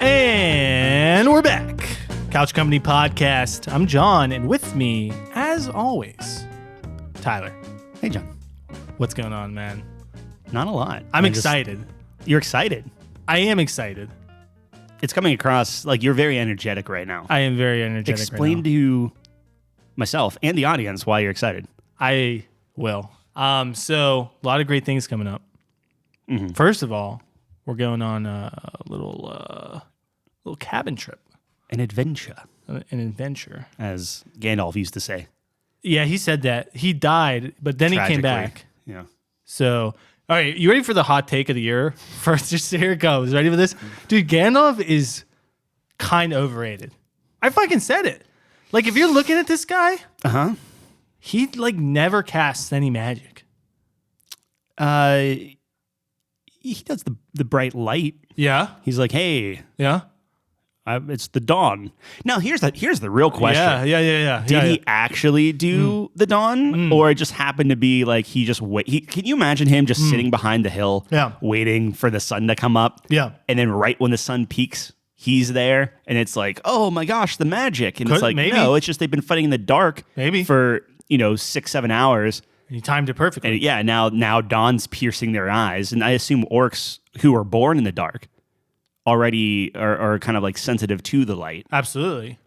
And we're back. Couch Company Podcast. I'm John, and with me, as always, Tyler. Hey, John. What's going on, man? Not a lot. I'm excited. You're excited. I am excited. It's coming across like you're very energetic right now. I am very energetic Explain right now. to myself and the audience why you're excited. I will. So, a lot of great things coming up. Mm-hmm. First of all, we're going on a little cabin trip. An adventure, An adventure. as Gandalf used to say. Yeah, he said that. He died, but then he came Tragically. back. Yeah. So, all right, you ready for the hot take of the year? First, just here it goes. Ready for this? Dude, Gandalf is kind of overrated. I fucking said it. Like, if you're looking at this guy, he, like, never casts any magic. He does the bright light. Yeah? He's like, hey, Yeah? it's the dawn. Now, here's the real question. Yeah. Did he actually do the dawn, or it just happened to be like he just wait? Can you imagine him just sitting behind the hill, waiting for the sun to come up? Yeah. And then right when the sun peaks, he's there, and it's like, oh my gosh, the magic. And it's like, maybe. no, it's just they've been fighting in the dark, for 6-7 hours. He timed it perfectly. And yeah, now dawn's piercing their eyes, and I assume orcs who are born in the dark already are kind of like sensitive to the light. Absolutely.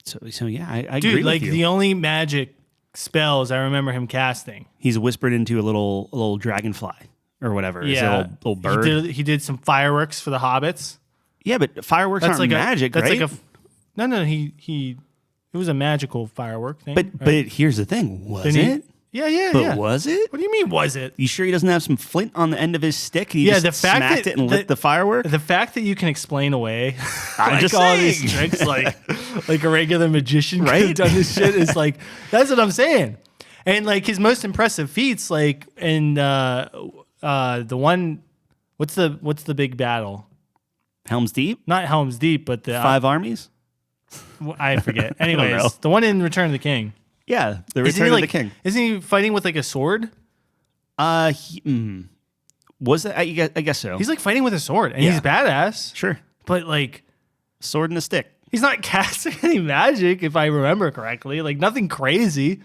So yeah, I Dude, agree like, with you. the only magic spells I remember him casting. He's whispered into a little dragonfly or whatever. Is it a little bird. He did some fireworks for the hobbits. Yeah, but fireworks aren't like magic, that's right? like no. It was a magical firework thing. But here's the thing, was it? Yeah. But was it? What do you mean, was it? You sure he doesn't have some flint on the end of his stick? He just the fact smacked that it and lit the firework? The fact that you can explain away I'm just all saying. these tricks like a regular magician could have done this shit is like, that's what I'm saying. And like his most impressive feats, like in the one, what's the big battle? Helm's Deep? Not Helm's Deep, but the 5 armies? I forget. know. Anyways, the one in Return of the King. Yeah, the Return of the King. Isn't he fighting with like a sword? Was that? I guess so. He's like fighting with a sword, and he's badass. Sure. But like, Sword and a stick. he's not casting any magic, if I remember correctly. Like nothing crazy.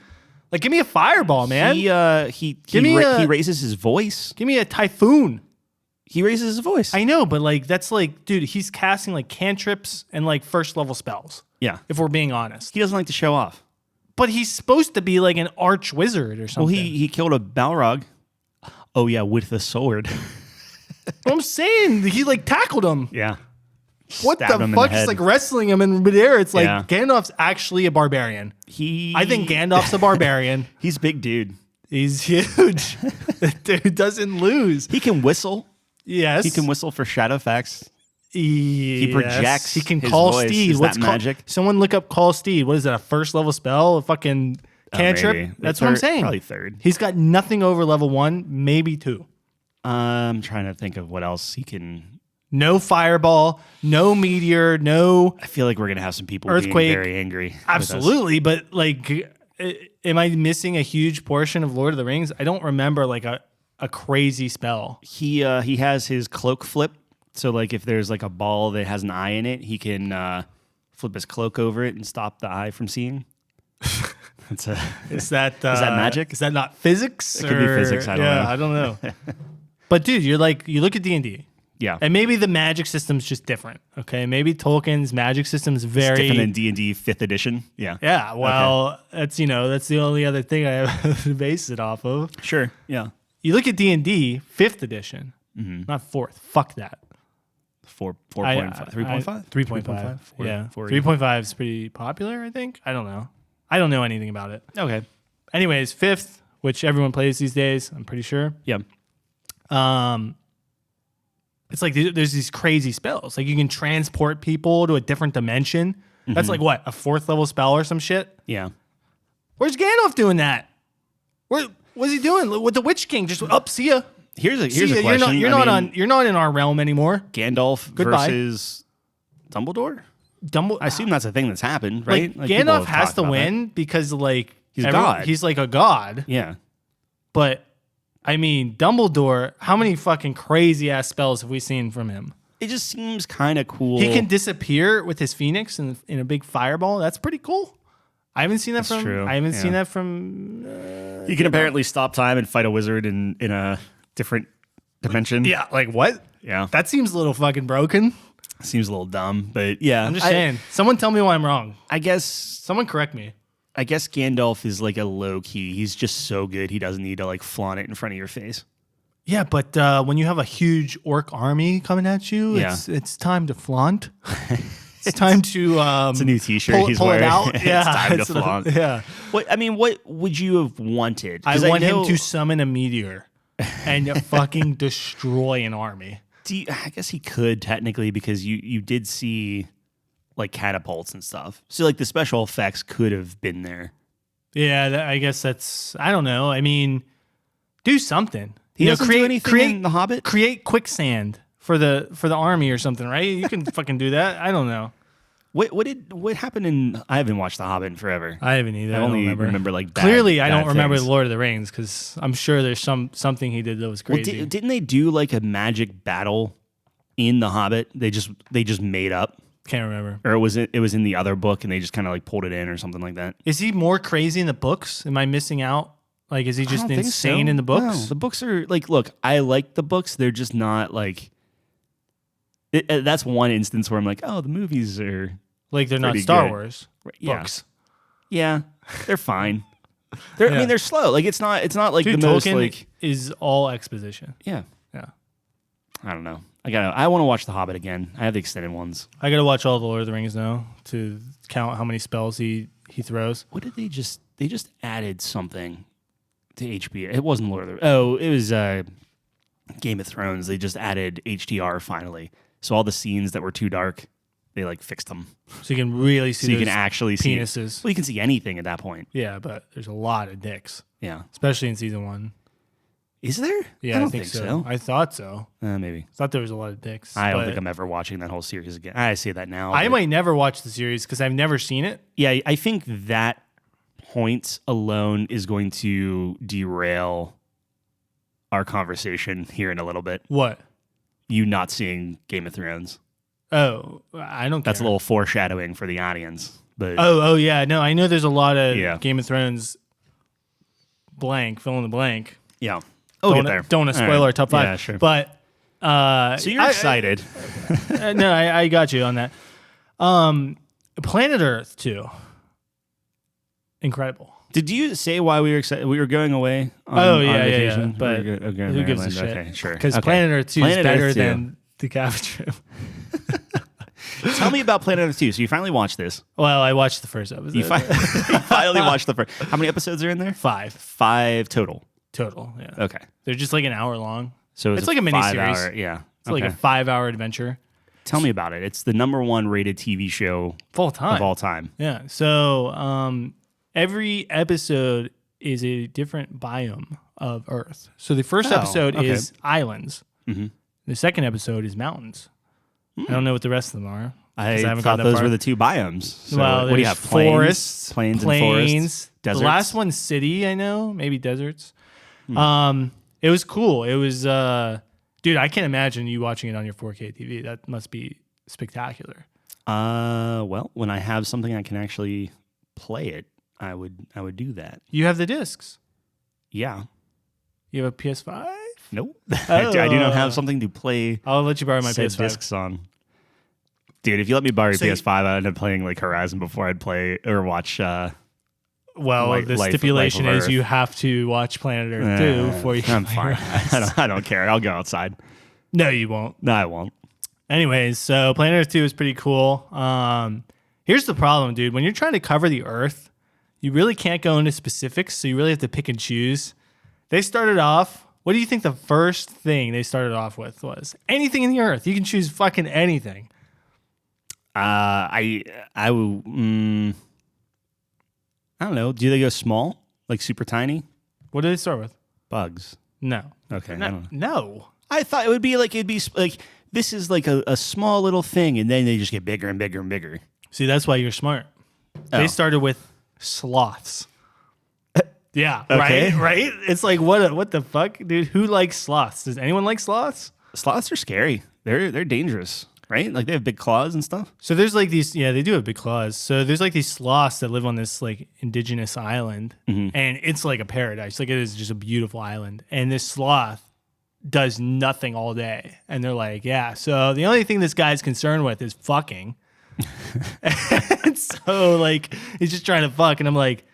Like, give me a fireball, man. He raises his voice. Give me a typhoon. He raises his voice. I know, but like that's like, dude, he's casting like cantrips and like first level spells. Yeah. If we're being honest. He doesn't like to show off. But he's supposed to be like an arch wizard or something. Well, he killed a Balrog. Oh yeah, with the sword. I'm saying he like tackled him. Yeah. What Stabbed the him in fuck? the It's head. like wrestling him in midair. It's like Yeah. Gandalf's actually a barbarian. I think Gandalf's a barbarian. He's a big dude. He's huge. That dude doesn't lose. He can whistle. Yes. He can whistle for Shadowfax. He projects He can his call voice. Steed. Is What's that magic? Someone look up Call Steed. What is that? A first level spell? A fucking cantrip? Maybe. That's what I'm saying. Probably third. He's got nothing over level 1, maybe 2. I'm trying to think of what else he can. No fireball, no meteor, no. I feel like we're gonna have some people Earthquake. being very angry. with us. Absolutely, but like, am I missing a huge portion of Lord of the Rings? I don't remember like a crazy spell. He has his cloak flip. So like if there's like a ball that has an eye in it, he can flip his cloak over it and stop the eye from seeing. Is that magic? Is that not physics? It could be physics. I don't know. I don't know. But dude, you look at D&D. Yeah. And maybe the magic system's just different. Okay, maybe Tolkien's magic system's very It's different than D&D 5th edition. Yeah. Yeah. Well, that's the only other thing I have to base it off of. Sure. Yeah. You look at D&D 5th edition, not 4th. Fuck that. 4.5. 3.5? 3.5. Yeah. 4. 3.5 is pretty popular, I think. I don't know. I don't know anything about it. Okay. Anyways, 5th, which everyone plays these days, I'm pretty sure. Yeah. It's like there's these crazy spells. Like you can transport people to a different dimension. That's like what, a 4th level spell or some shit? Yeah. Where's Gandalf doing that? What's he doing with the Witch King? Just up, see ya. Here's a See ya. question. You're not in our realm anymore. Gandalf Goodbye. versus Dumbledore? Dumbledore. I assume that's a thing that's happened, right? Like, people Gandalf have has talked to about win because like He's a god. He's like a god. Yeah. But I mean, Dumbledore, how many fucking crazy ass spells have we seen from him? It just seems kind of cool. He can disappear with his phoenix in a big fireball. That's pretty cool. I haven't seen that True. I haven't seen that from. He can apparently stop time and fight a wizard in a different dimension. Yeah, like what? Yeah. That seems a little fucking broken. Seems a little dumb, but yeah. I'm just saying. Someone tell me why I'm wrong. I guess Someone correct me. I guess Gandalf is like a low key. He's just so good. He doesn't need to like flaunt it in front of your face. Yeah, but when you have a huge orc army coming at you, it's time to flaunt. It's time to it's a new T-shirt he's pull wearing. it out. It's Yeah, time to flaunt. Yeah, What would you have wanted? I want him to summon a meteor and fucking destroy an army. I guess he could technically because you did see like catapults and stuff. So like the special effects could have been there. Yeah, I guess that's. I don't know. I mean, do something. He doesn't do anything in The Hobbit? Create quicksand for the army or something, right? You can fucking do that. I don't know. What happened in? I haven't watched The Hobbit in forever. I haven't either. I only remember like clearly. I don't bad remember things. The Lord of the Rings because I'm sure there's something he did that was crazy. Well, didn't they do like a magic battle in The Hobbit? They just made up, Can't remember. or was it was in the other book and they just kind of like pulled it in or something like that? Is he more crazy in the books? Am I missing out? Like, is he just I don't think insane so. in the books? No, the books are like, look, I like the books. They're just not like. That's one instance where I'm like, oh, the movies are Like they're not pretty Star good. Wars Yeah. books. Yeah, they're fine. I mean, they're slow. Like it's not like Dude, the most Tolkien like. is all exposition. Yeah, Yeah. I don't know. I want to watch The Hobbit again. I have the extended ones. I got to watch all the Lord of the Rings now to count how many spells he throws. What did they just added something to HBO? It wasn't Lord of the. Oh, it was Game of Thrones. They just added HDR finally. So all the scenes that were too dark, they like fixed them. So you can really see So you those can actually penises. see. Well, you can see anything at that point. Yeah, but there's a lot of dicks, Yeah. especially in season 1. Is there? Yeah, I don't think so. I thought so. Maybe. Thought there was a lot of dicks. I don't but think I'm ever watching that whole series again. I say that now. I but- might never watch the series because I've never seen it. Yeah, I think that point alone is going to derail our conversation here in a little bit. What? You not seeing Game of Thrones. Oh, I don't care. That's a little foreshadowing for the audience. But Oh, yeah. No, I know there's a lot of Yeah. Game of Thrones blank, fill in the blank. yeah. Oh, get there. Don't want to All spoil right. our top 5. Yeah, sure. But So you're excited. no, I got you on that. Planet Earth too. Incredible. Did you say why we were excited? We were going away on, Oh, on yeah. vacation? But We were okay, who gives a Maryland. shit? Okay, sure. Because Okay. Planet Earth 2 Planet is better Earth 2. than the Cava Trip. Tell me about Planet Earth 2. So you finally watched this. Well, I watched the first episode. You finally watched the first. How many episodes are in there? 5 5 total. total. Yeah. Okay. They're just like an hour long. So It's like a mini 5 series. hour. Yeah. It's like a 5-hour adventure. Tell me about it. It's the #1 rated TV show Full time. of all time. Yeah. So every episode is a different biome of Earth. So the first episode okay. is islands. Mm-hmm. The second episode is mountains. I don't know what the rest of them are. 'cause I haven't thought gone that those far. were the 2 biomes. So well, what do you there's have? Plains, forests, plains and forests, deserts. The last one's city, I know, maybe deserts. It was cool. It was, dude, I can't imagine you watching it on your 4K TV. That must be spectacular. Well, when I have something I can actually play it, I would do that. You have the discs. Yeah. You have a PS5? Nope. I do not have something to play. I'll let you borrow my said PS5. discs on. Dude, if you let me borrow your So PS5, I'd end up playing like Horizon before I'd play or watch. Well, the Life stipulation of is Earth. you have to watch Planet Earth 2 before you I'm play fine. Horizon. I don't care. I'll go outside. No, you won't. No, I won't. Anyways, so Planet Earth 2 is pretty cool. Here's the problem, dude. When you're trying to cover the Earth, you really can't go into specifics, so you really have to pick and choose. They started off, what do you think the first thing they started off with was? Anything in the Earth. You can choose fucking anything. I don't know. Do they go small? Like super tiny? What did they start with? Bugs. No. Okay. I don't know. No. I thought it'd be like this is like a small little thing, and then they just get bigger and bigger and bigger. See, that's why you're smart. They started with sloths. Yeah, Okay. right? It's like, what the fuck, dude? Who likes sloths? Does anyone like sloths? Sloths are scary. they're dangerous, right? Like they have big claws and stuff. So there's like these, yeah, they do have big claws. So there's like these sloths that live on this like indigenous island, and it's like a paradise. Like it is just a beautiful island. And this sloth does nothing all day. And they're like, yeah, so the only thing this guy's concerned with is fucking. And so like he's just trying to fuck, and I'm like,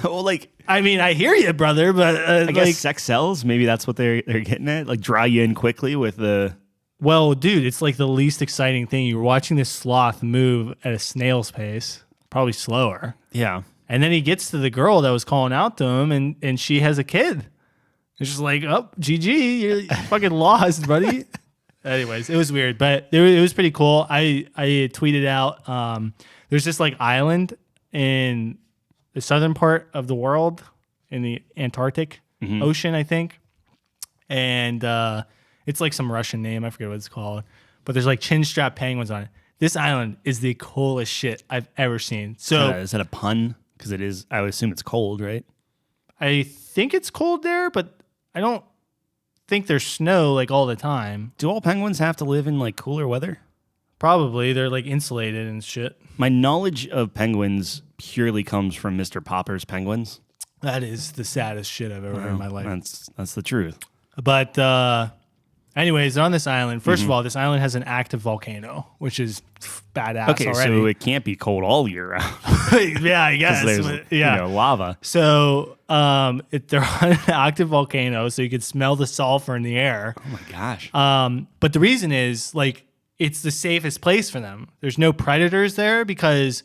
Well, like I mean, I hear you, brother, but I guess sex sells. Maybe that's what they're getting at. Like draw you in quickly with the. well, dude, it's like the least exciting thing. You're watching this sloth move at a snail's pace, probably slower. Yeah. And then he gets to the girl that was calling out to him, and she has a kid. It's just like, oh, GG, you're fucking lost, buddy. Anyways, it was weird, but it was pretty cool. I tweeted out, there's this like island in the southern part of the world in the Antarctic Ocean, I think. And it's like some Russian name. I forget what it's called. But there's like chin strap penguins on it. This island is the coolest shit I've ever seen. So Is that a pun? Because it is. I would assume it's cold, right? I think it's cold there, but I don't think there's snow like all the time. Do all penguins have to live in like cooler weather? Probably. They're like insulated and shit. My knowledge of penguins purely comes from Mr. Popper's Penguins. That is the saddest shit I've ever heard in my life. That's the truth. But anyways, they're on this island. First of all, this island has an active volcano, which is badass Okay, already. so it can't be cold all year round. Yeah, I guess. There's Yeah. lava. So they're on an active volcano, so you can smell the sulfur in the air. Oh my gosh. But the reason is like it's the safest place for them. There's no predators there because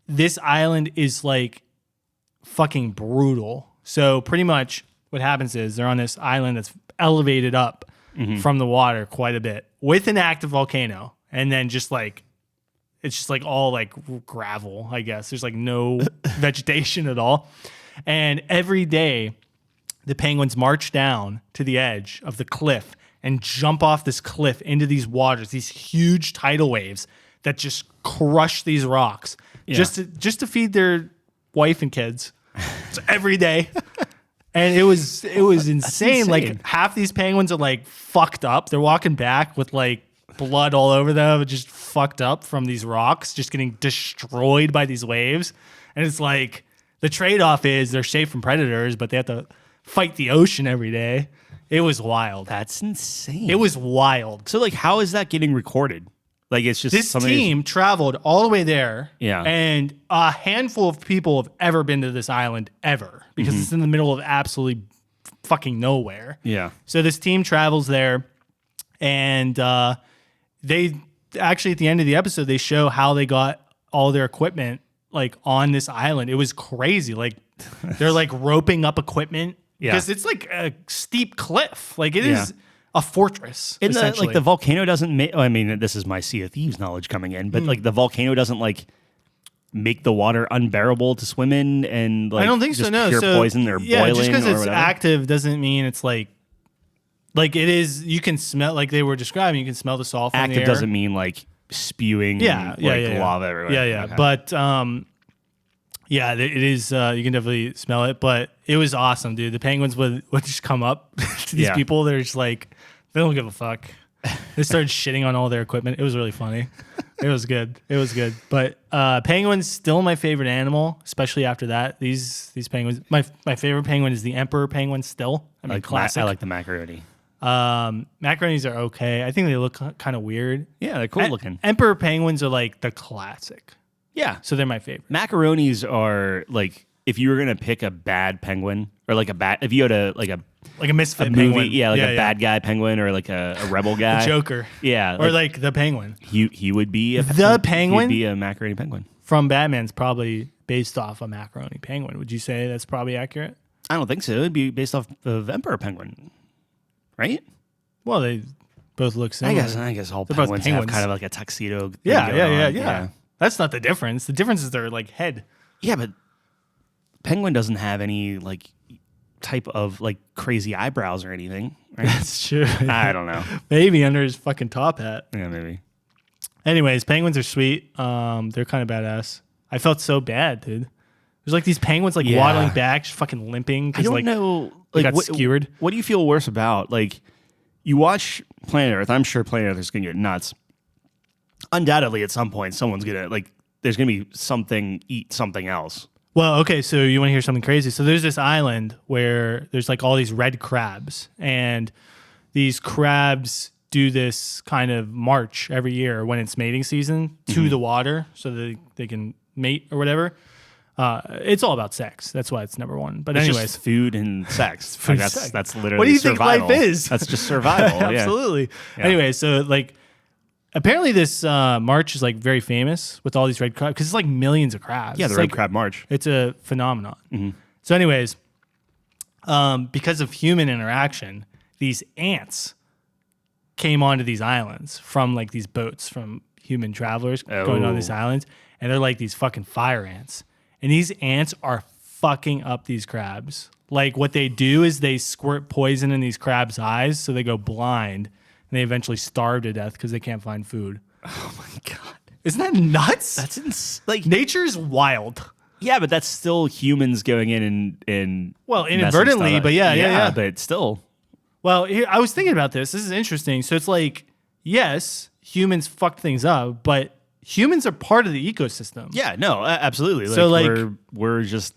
this island is like fucking brutal. So pretty much what happens is they're on this island that's elevated up from the water quite a bit with an active volcano, and then just like it's just like all like gravel, I guess. There's like no vegetation at all. And every day the penguins march down to the edge of the cliff and jump off this cliff into these waters, these huge tidal waves that just crush these rocks just to feed their wife and kids. So every day. And it was insane. Like half these penguins are like fucked up. They're walking back with like blood all over them, just fucked up from these rocks, just getting destroyed by these waves. And it's like the trade-off is they're safe from predators, but they have to fight the ocean every day. It was wild. That's insane. It was wild. So like, how is that getting recorded? Like it's just This team traveled all the way there. Yeah. And a handful of people have ever been to this island ever because it's in the middle of absolutely fucking nowhere. Yeah. So this team travels there, and they actually at the end of the episode they show how they got all their equipment like on this island. It was crazy. Like they're like roping up equipment because it's like a steep cliff. Like it is a fortress. And essentially. the volcano doesn't make. I mean, this is my Sea of Thieves knowledge coming in, but like the volcano doesn't like make the water unbearable to swim in, and like I don't think just so. No, pure so poison or boiling. just because or it's whatever. active doesn't mean it's like it is. You can smell like they were describing. You can smell the sulfur. in the Active air. doesn't mean like spewing. Lava everywhere. Yeah. Okay. But it is. You can definitely smell it. But it was awesome, dude. The penguins would just come up to these people. They're just like they don't give a fuck. They started shitting on all their equipment. It was really funny. It was good. But penguins still my favorite animal, especially after that. These penguins. My favorite penguin is the emperor penguin. Still, I mean, classic. I like the macaroni. Macaronis are okay. I think they look kind of weird. Yeah, they're cool looking. Emperor penguins are like the classic. Yeah. So they're my favorite. Macaronis are like if you were gonna pick a bad penguin or like if you had like a misfit movie, penguin. a bad guy penguin or like a rebel guy, The Joker. Yeah, Or like the penguin. he would be penguin? He'd be a macaroni penguin. From Batman's probably based off a macaroni penguin. Would you say that's probably accurate? I don't think so. It'd be based off of Emperor Penguin, right? Well, they both look similar. I guess all They're both penguins have penguins. kind of like a tuxedo. thing Yeah. going on. That's not the difference. The difference is their like head. Yeah, but penguin doesn't have any like type of like crazy eyebrows or anything, right? That's true. I don't know. Maybe under his fucking top hat. Yeah, maybe. Anyways, penguins are sweet. They're kind of badass. I felt so bad, dude. There's like these penguins like waddling back, just fucking limping. I don't know. They Like, got skewered. What do you feel worse about? Like you watch Planet Earth. I'm sure Planet Earth is going to get nuts. Undoubtedly, at some point, someone's going to, like, there's going to be something, eat something else. Well, okay, so you want to hear something crazy? So there's this island where there's like all these red crabs, and these crabs do this kind of march every year when it's mating season to the water so that they can mate or whatever. It's all about sex. That's why it's number one. But It's anyways, just food and sex. Food Like, and sex. that's literally what do you survival. think life is? That's just survival. Yeah. Absolutely. Anyway, so like apparently this march is like very famous with all these red crabs because it's like millions of crabs. Yeah, the It's Red like, Crab March. It's a phenomenon. So anyways, because of human interaction, these ants came onto these islands from like these boats from human travelers going on these islands, and they're like these fucking fire ants. And these ants are fucking up these crabs. Like what they do is they squirt poison in these crabs' eyes so they go blind, and they eventually starve to death because they can't find food. Oh my God. Isn't that nuts? That's like Nature's wild. yeah, but that's still humans going in and Well, messing inadvertently, stuff up. but yeah. But still, Well, here, I was thinking about this. This is interesting. So it's like, yes, humans fucked things up, but humans are part of the ecosystem. yeah, no, absolutely. So, like- we're just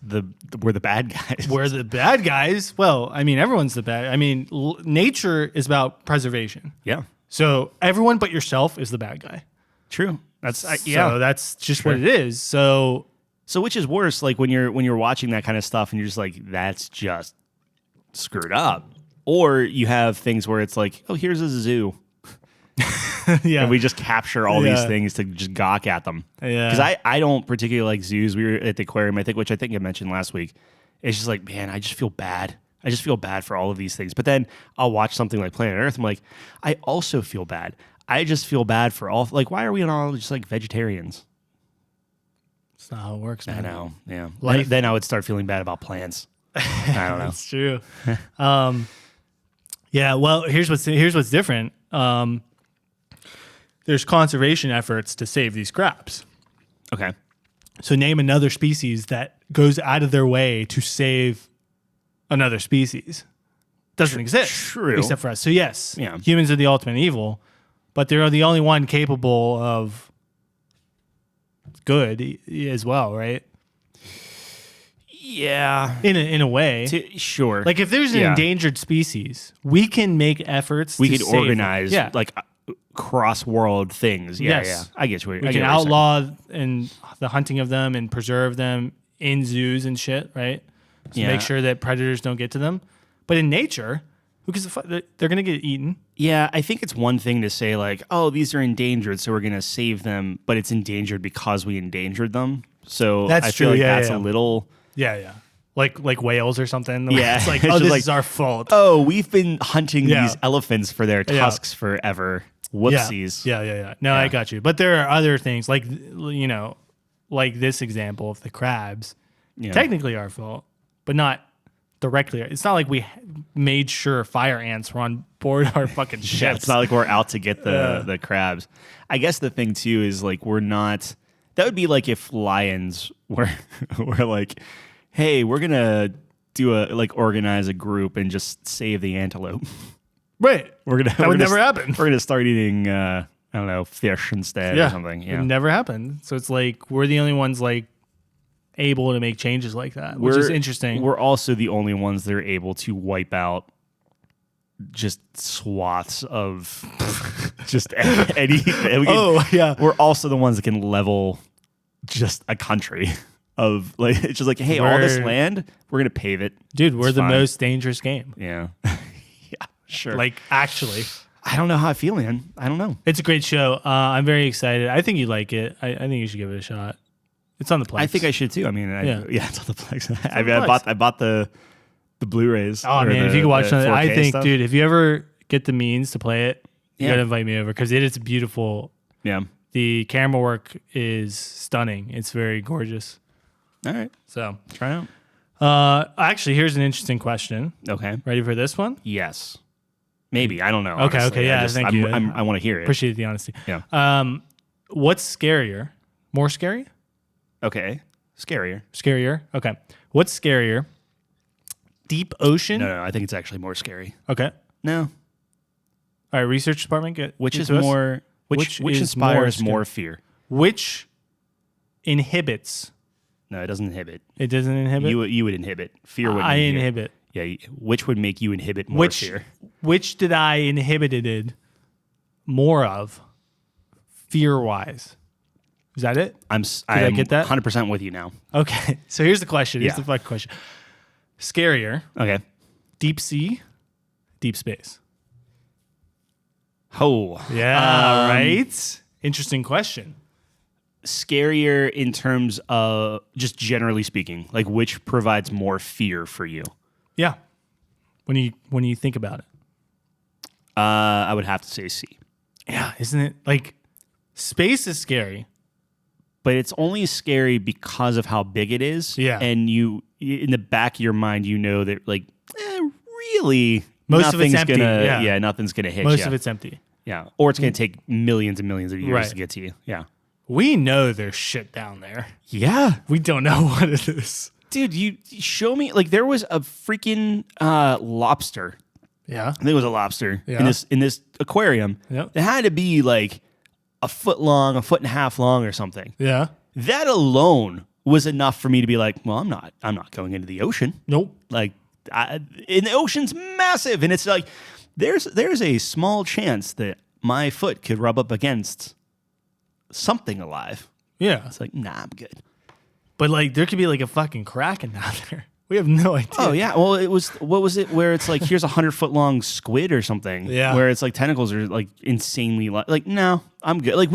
we're the bad guys. We're the bad guys. Well, I mean, everyone's the bad. I mean, nature is about preservation. yeah, So everyone but yourself is the bad guy. true. That's So that's just what it is. So So which is worse, like when you're watching that kind of stuff and you're just like, that's just screwed up. Or you have things where it's like, oh, here's a zoo. yeah, And we just capture all these Yeah. things to just gawk at them. Yeah. Because I don't particularly like zoos. We were at the aquarium, which I think I mentioned last week. It's just like, man, I just feel bad. I just feel bad for all of these things. But then I'll watch something like Planet Earth. I'm like, I also feel bad. I just feel bad for all, like, why are we all just like vegetarians? that's not how it works, I man. know. Yeah. Life- Then I would start feeling bad about plants. I don't know. It's true. Yeah. Well, here's what's different. There's conservation efforts to save these crabs. Okay. So name another species that goes out of their way to save another species. Doesn't exist. True. Except for us. So yes, Yeah. humans are the ultimate evil, but they're the only one capable of good as well, right? Yeah. In a way. Sure. Like if there's an Yeah. endangered species, we can make efforts we to could save organize them. Yeah. like cross-world things. Yeah, Yes. yeah. I get you. We can outlaw and the hunting of them and preserve them in zoos and shit, right? To Yeah. make sure that predators don't get to them. But in nature, who gives a fuck? They're going to get eaten. Yeah, I think it's one thing to say like, oh, these are endangered, so we're going to save them, but it's endangered because we endangered them. So That's I feel true, like yeah, that's yeah. a little. Yeah, yeah. Like whales or something. Yeah. It's like, It's oh, just this like- is our fault. Oh, we've been hunting Yeah. these elephants for their Yeah. tusks forever. Whoopsies. Yeah. No, I got you. But there are other things like, you know, like this example of the crabs. Yeah. Technically our fault, but not directly. It's not like we made sure fire ants were on board our fucking ships. Yeah, it's not like we're out to get the crabs. I guess the thing too is like we're not. That would be like if lions were like, hey, we're gonna organize a group and just save the antelope. Right. We're gonna That would never happen. We're gonna start eating I don't know, fish instead or something. It Yeah. never happened. So it's like we're the only ones like able to make changes like that, which is interesting. We're also the only ones that are able to wipe out just swaths of just any. Yeah. We're also the ones that can level just a country of like it's just like, hey, all this We're- land, we're gonna pave it. Dude, we're It's the fine. most dangerous game. Yeah. Yeah, sure. Like actually. I don't know how I feel, man. I don't know. It's a great show. I'm very excited. I think you like it. I think you should give it a shot. It's on the Plex. I think I should too. I mean, Yeah. it's on the Plex. I on mean, the Plex. I bought the Blu-rays. Oh or man, if the- you can watch the it, I 4K think, stuff. dude, if you ever get the means to play it, you Yeah. gotta invite me over because it is beautiful. Yeah. The camera work is stunning. It's very gorgeous. All right. So, Try it out. actually, here's an interesting question. Okay. Ready for this one? Yes. Maybe. I don't know. Okay, honestly. okay, yeah, I thank you. I want to hear it. Appreciate the honesty. Yeah. What's scarier? More scary? Okay. Scarier. Scarier? Okay. What's scarier? Deep ocean? No, I think it's actually more scary. Okay. No. All right, research department, Which get is to us. more? Which inspires more fear? Which inhibits? No, it doesn't inhibit. It doesn't inhibit. You would inhibit. Fear would I inhibit. Yeah, which would make you inhibit more fear? Which did I inhibited more of, fear-wise? Is that it? I get that? 100% with you now. Okay, so here's the question. Here's Yeah. the fucking question. Scarier, Okay. deep sea, deep space. Oh. Yeah, right? Interesting question. Scarier in terms of just generally speaking, like which provides more fear for you? Yeah. When you think about it. I would have to say C. Yeah, isn't it? Like, space is scary. But it's only scary because of how big it is. Yeah. And you, in the back of your mind, you know that, like, really, Most of it's nothing's empty, gonna, yeah. nothing's gonna hit Most you. of it's empty. Yeah. Or it's gonna take millions and millions of years Right. to get to you. Yeah. We know there's shit down there. Yeah. We don't know what it is. Dude, you show me, like, there was a freaking lobster. Yeah. I think it was a lobster Yeah. in this aquarium. Yep. It had to be like a foot long, a foot and a half long, or something. Yeah. That alone was enough for me to be like, well, I'm not going into the ocean. Nope. Like, and the ocean's massive, and it's like there's a small chance that my foot could rub up against something alive. Yeah. It's like, nah, I'm good. But like there could be like a fucking kraken down there. We have no idea. Oh yeah, well what was it where it's like here's a 100-foot long squid or something? Yeah. Where it's like tentacles are like insanely like no, I'm good. Like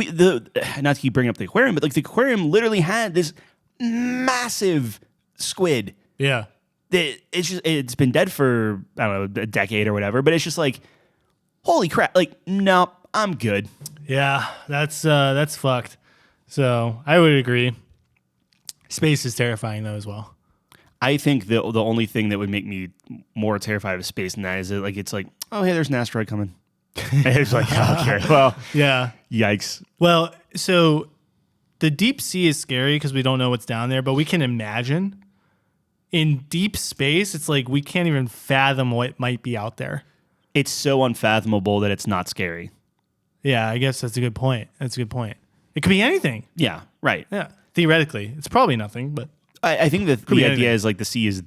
not to keep bringing up the aquarium, but like the aquarium literally had this massive squid Yeah. that it's been dead for I don't know a decade or whatever, but it's just like holy crap, like no, I'm good. Yeah. That's fucked. So I would agree. Space is terrifying though as well. I think the only thing that would make me more terrified of space than that is that, like it's like, oh hey, there's an asteroid coming. And it's like, okay, well, Yeah. yikes. Well, so the deep sea is scary because we don't know what's down there, but we can imagine. In deep space, it's like we can't even fathom what might be out there. It's so unfathomable that it's not scary. Yeah, I guess that's a good point. That's a good point. It could be anything. Yeah, right. Yeah. Theoretically. It's probably nothing, but I think that be the anything. idea is like the sea is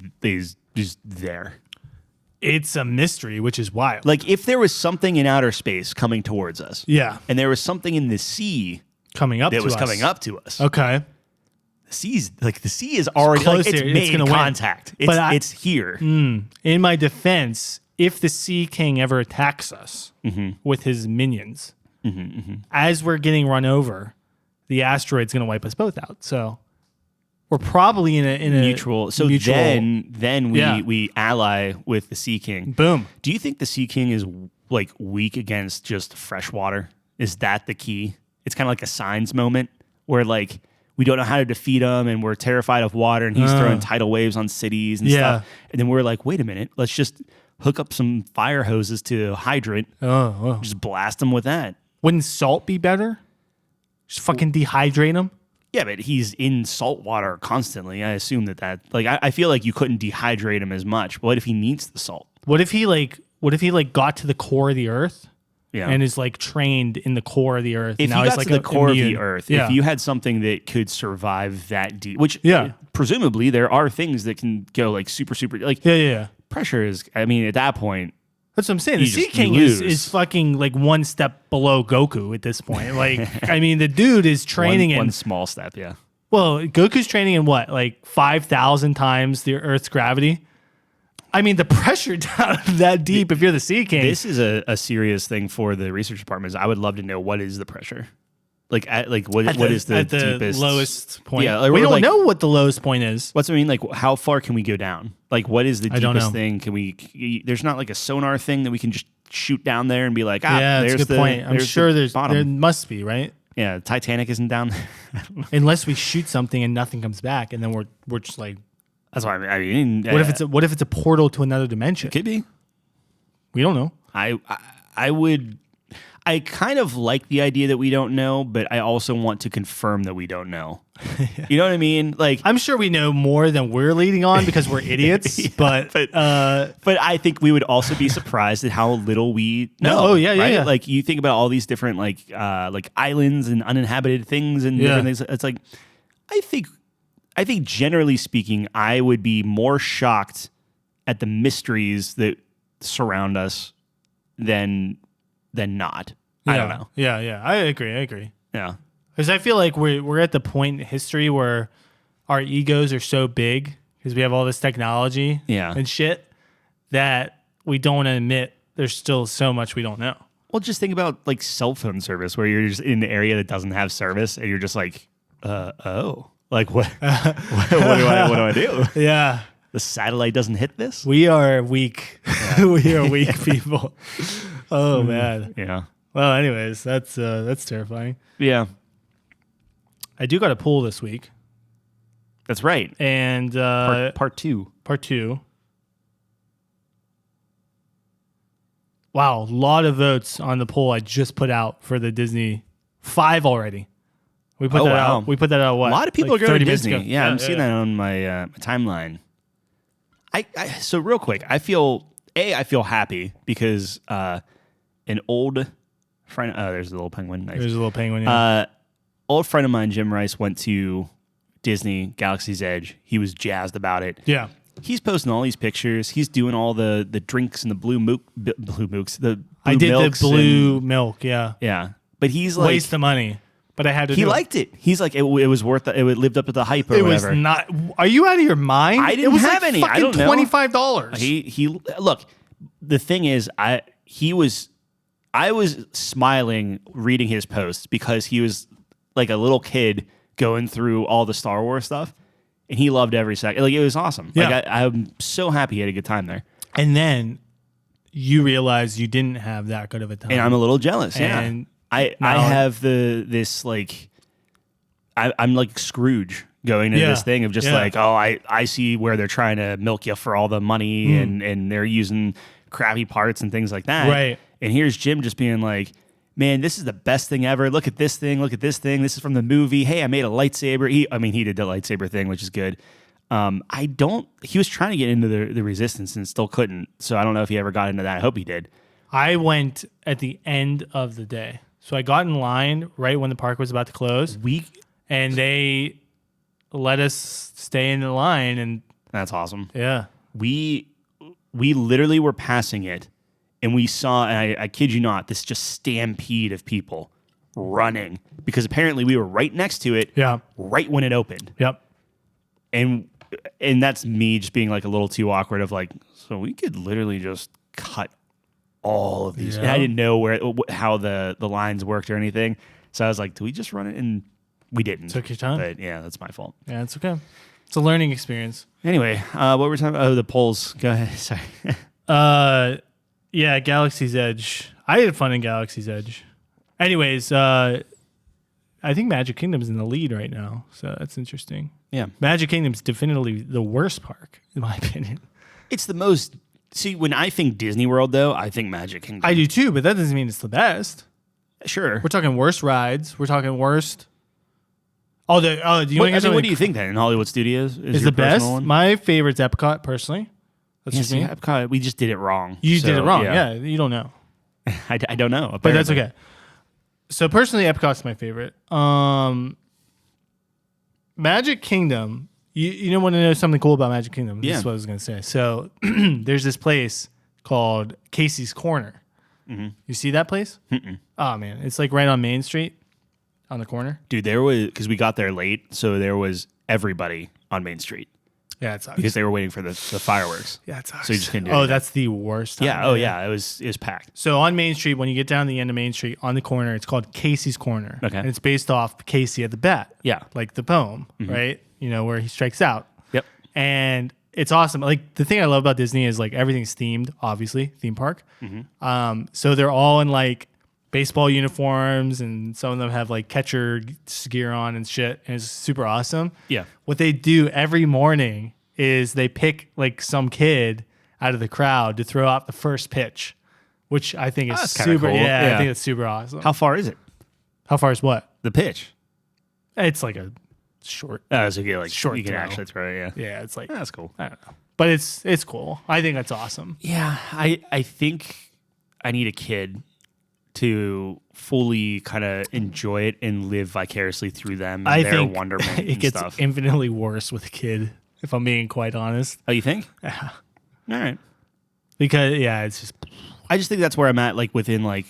just there. it's a mystery, which is wild. Like if there was something in outer space coming towards us, Yeah. and there was something in the sea Coming up that to was us. coming up to us, Okay. the sea is already close like, it's here. It's made gonna win. contact. But It's here. In my defense, if the Sea King ever attacks us with his minions, as we're getting run over, the asteroid's going to wipe us both out. So we're probably in a Mutual. So mutual- then Yeah. we ally with the Sea King. boom. Do you think the Sea King is like weak against just fresh water? Is that the key? It's kind of like a Signs moment where like we don't know how to defeat him and we're terrified of water and he's throwing tidal waves on cities and Yeah. stuff. And then we're like, wait a minute, let's just hook up some fire hoses to a hydrant, Oh. just blast them with that. Wouldn't salt be better? Just fucking dehydrate him. Yeah, but he's in salt water constantly. I assume that like I feel like you couldn't dehydrate him as much. What if he needs the salt? What if he got to the core of the earth Yeah. and is like trained in the core of the earth? If and now you he's got like to the core of the immune. earth, Yeah. if you had something that could survive that deep, which Yeah. presumably there are things that can go like super, like yeah. pressure is, I mean, at that point, That's what I'm saying. The You Sea just- you King lose. is fucking like one step below Goku at this point. Like, I mean, the dude is training one in. small step, yeah. Well, Goku's training in what, like 5,000 times the Earth's gravity? I mean, the pressure down that deep if you're the Sea King. This is a serious thing for the research departments. I would love to know what is the pressure. What is the at the deepest lowest point? Yeah, we or don't like- know what the lowest point is. What's I mean? Like, how far can we go down? Like, what is the I don't deepest know. thing? Can we? There's not like a sonar thing that we can just shoot down there and be like, Yeah, there's that's a good the point. I'm there's sure the bottom. there must be, right? Yeah, Titanic isn't down there. Unless we shoot something and nothing comes back, and then we're just like, That's why I mean. what if it's a portal to another dimension? Could be. We don't know. I would. I kind of like the idea that we don't know, but I also want to confirm that we don't know. You know what I mean? Like, I'm sure we know more than we're leading on because we're idiots. but I think we would also be surprised at how little we know. Oh, yeah, yeah, right? yeah. Like, you think about all these different like islands and uninhabited things and different things. It's like, I think generally speaking, I would be more shocked at the mysteries that surround us than not. I don't know. Yeah. I agree. Yeah. Because I feel like we're at the point in history where our egos are so big because we have all this technology and shit that we don't want to admit there's still so much we don't know. Well, just think about like cell phone service where you're just in the area that doesn't have service and you're just like, like what? what do I do? Yeah. The satellite doesn't hit this? We are weak. We are weak people. Oh, man. Yeah. Well, anyways, that's terrifying. Yeah. I do got a pool this week. That's right. And Part two. Part two. Wow, a lot of votes on the poll I just put out for the Disney 5 already. We put that out. We put that out. What? A lot of people like are going to 30 minutes Disney. ago. Yeah, I'm seeing that on my timeline. So real quick, I feel happy because an old friend. Oh, there's a little penguin. Nice. There's a little penguin. Yeah. Old friend of mine, Jim Rice, went to Disney Galaxy's Edge. He was jazzed about it. Yeah. He's posting all these pictures. He's doing all the drinks and the blue mooks. I did the blue milk. Yeah. Yeah, but he's like waste of money. But I had to. He liked it. He's like it was worth it. It lived up to the hype or it whatever. Was not. Are you out of your mind? I didn't have any. I don't know. $25. He look. The thing is, I was smiling reading his posts because he was like a little kid going through all the Star Wars stuff, and he loved every second. Like it was awesome. Yeah. Like I'm so happy he had a good time there. And then you realize you didn't have that good of a time, and I'm a little jealous. And I have this like I'm like Scrooge going into this thing of just like, oh, I see where they're trying to milk you for all the money and they're using crappy parts and things like that. Right. And here's Jim just being like, man, this is the best thing ever. Look at this thing. Look at this thing. This is from the movie. Hey, I made a lightsaber. He did the lightsaber thing, which is good. He was trying to get into the Resistance and still couldn't. So I don't know if he ever got into that. I hope he did. I went at the end of the day. So I got in line right when the park was about to close. And they let us stay in the line. And that's awesome. Yeah. We literally were passing it. And we saw, and I kid you not, this just stampede of people running because apparently we were right next to it. Yeah. Right when it opened. Yep. And that's me just being like a little too awkward of like, so we could literally just cut all of these. Yeah. And I didn't know how the lines worked or anything. So I was like, do we just run it? And we didn't. Took your time. But yeah, that's my fault. Yeah, it's okay. It's a learning experience. Anyway, what were we talking about? Oh, the polls. Go ahead. Sorry. Yeah, Galaxy's Edge. I had fun in Galaxy's Edge. Anyways, I think Magic Kingdom's in the lead right now, so that's interesting. Yeah. Magic Kingdom's definitely the worst park, in my opinion. It's the most... See, when I think Disney World, though, I think Magic Kingdom. I do too, but that doesn't mean it's the best. Sure. We're talking worst rides. We're talking worst... do you want to hear what do you think then in Hollywood Studios? Is the best? One? My favorite's Epcot, personally. That's just me. Epcot, we just did it wrong. You did it wrong. Yeah, you don't know. I don't know. Apparently. But that's okay. So personally, Epcot's my favorite. Magic Kingdom. You want to know something cool about Magic Kingdom? This is what I was going to say. So there's this place called Casey's Corner. Mm-hmm. You see that place? Mm-mm. Oh, man. It's like right on Main Street on the corner. Dude, there was... Because we got there late, so there was everybody on Main Street. Yeah, it sucks. Because they were waiting for the fireworks. Yeah, it sucks. So you just couldn't do anything. That's the worst time. Yeah, it was packed. So on Main Street, when you get down the end of Main Street, on the corner, it's called Casey's Corner. Okay. And it's based off Casey at the Bat. Yeah. Like the poem, right? You know, where he strikes out. Yep. And it's awesome. Like the thing I love about Disney is like everything's themed, obviously, theme park. Mm-hmm. So they're all in like baseball uniforms and some of them have like catcher gear on and shit. And it's super awesome. Yeah. What they do every morning is they pick like some kid out of the crowd to throw out the first pitch which I think is That's kinda super. cool. Yeah, Yeah. I think it's super awesome. How far is it? How far is what? The pitch. It's like a short. Oh, so you like Short you can throw. actually throw it. Yeah. Yeah, it's like That's cool. I don't know, but it's cool. I think that's awesome. Yeah, I think I need a kid to fully kind of enjoy it and live vicariously through them and I their think wonderment it and gets stuff. infinitely worse with a kid, if I'm being quite honest. Oh, you think? All right. Because yeah, it's just I just think that's where I'm at, like within like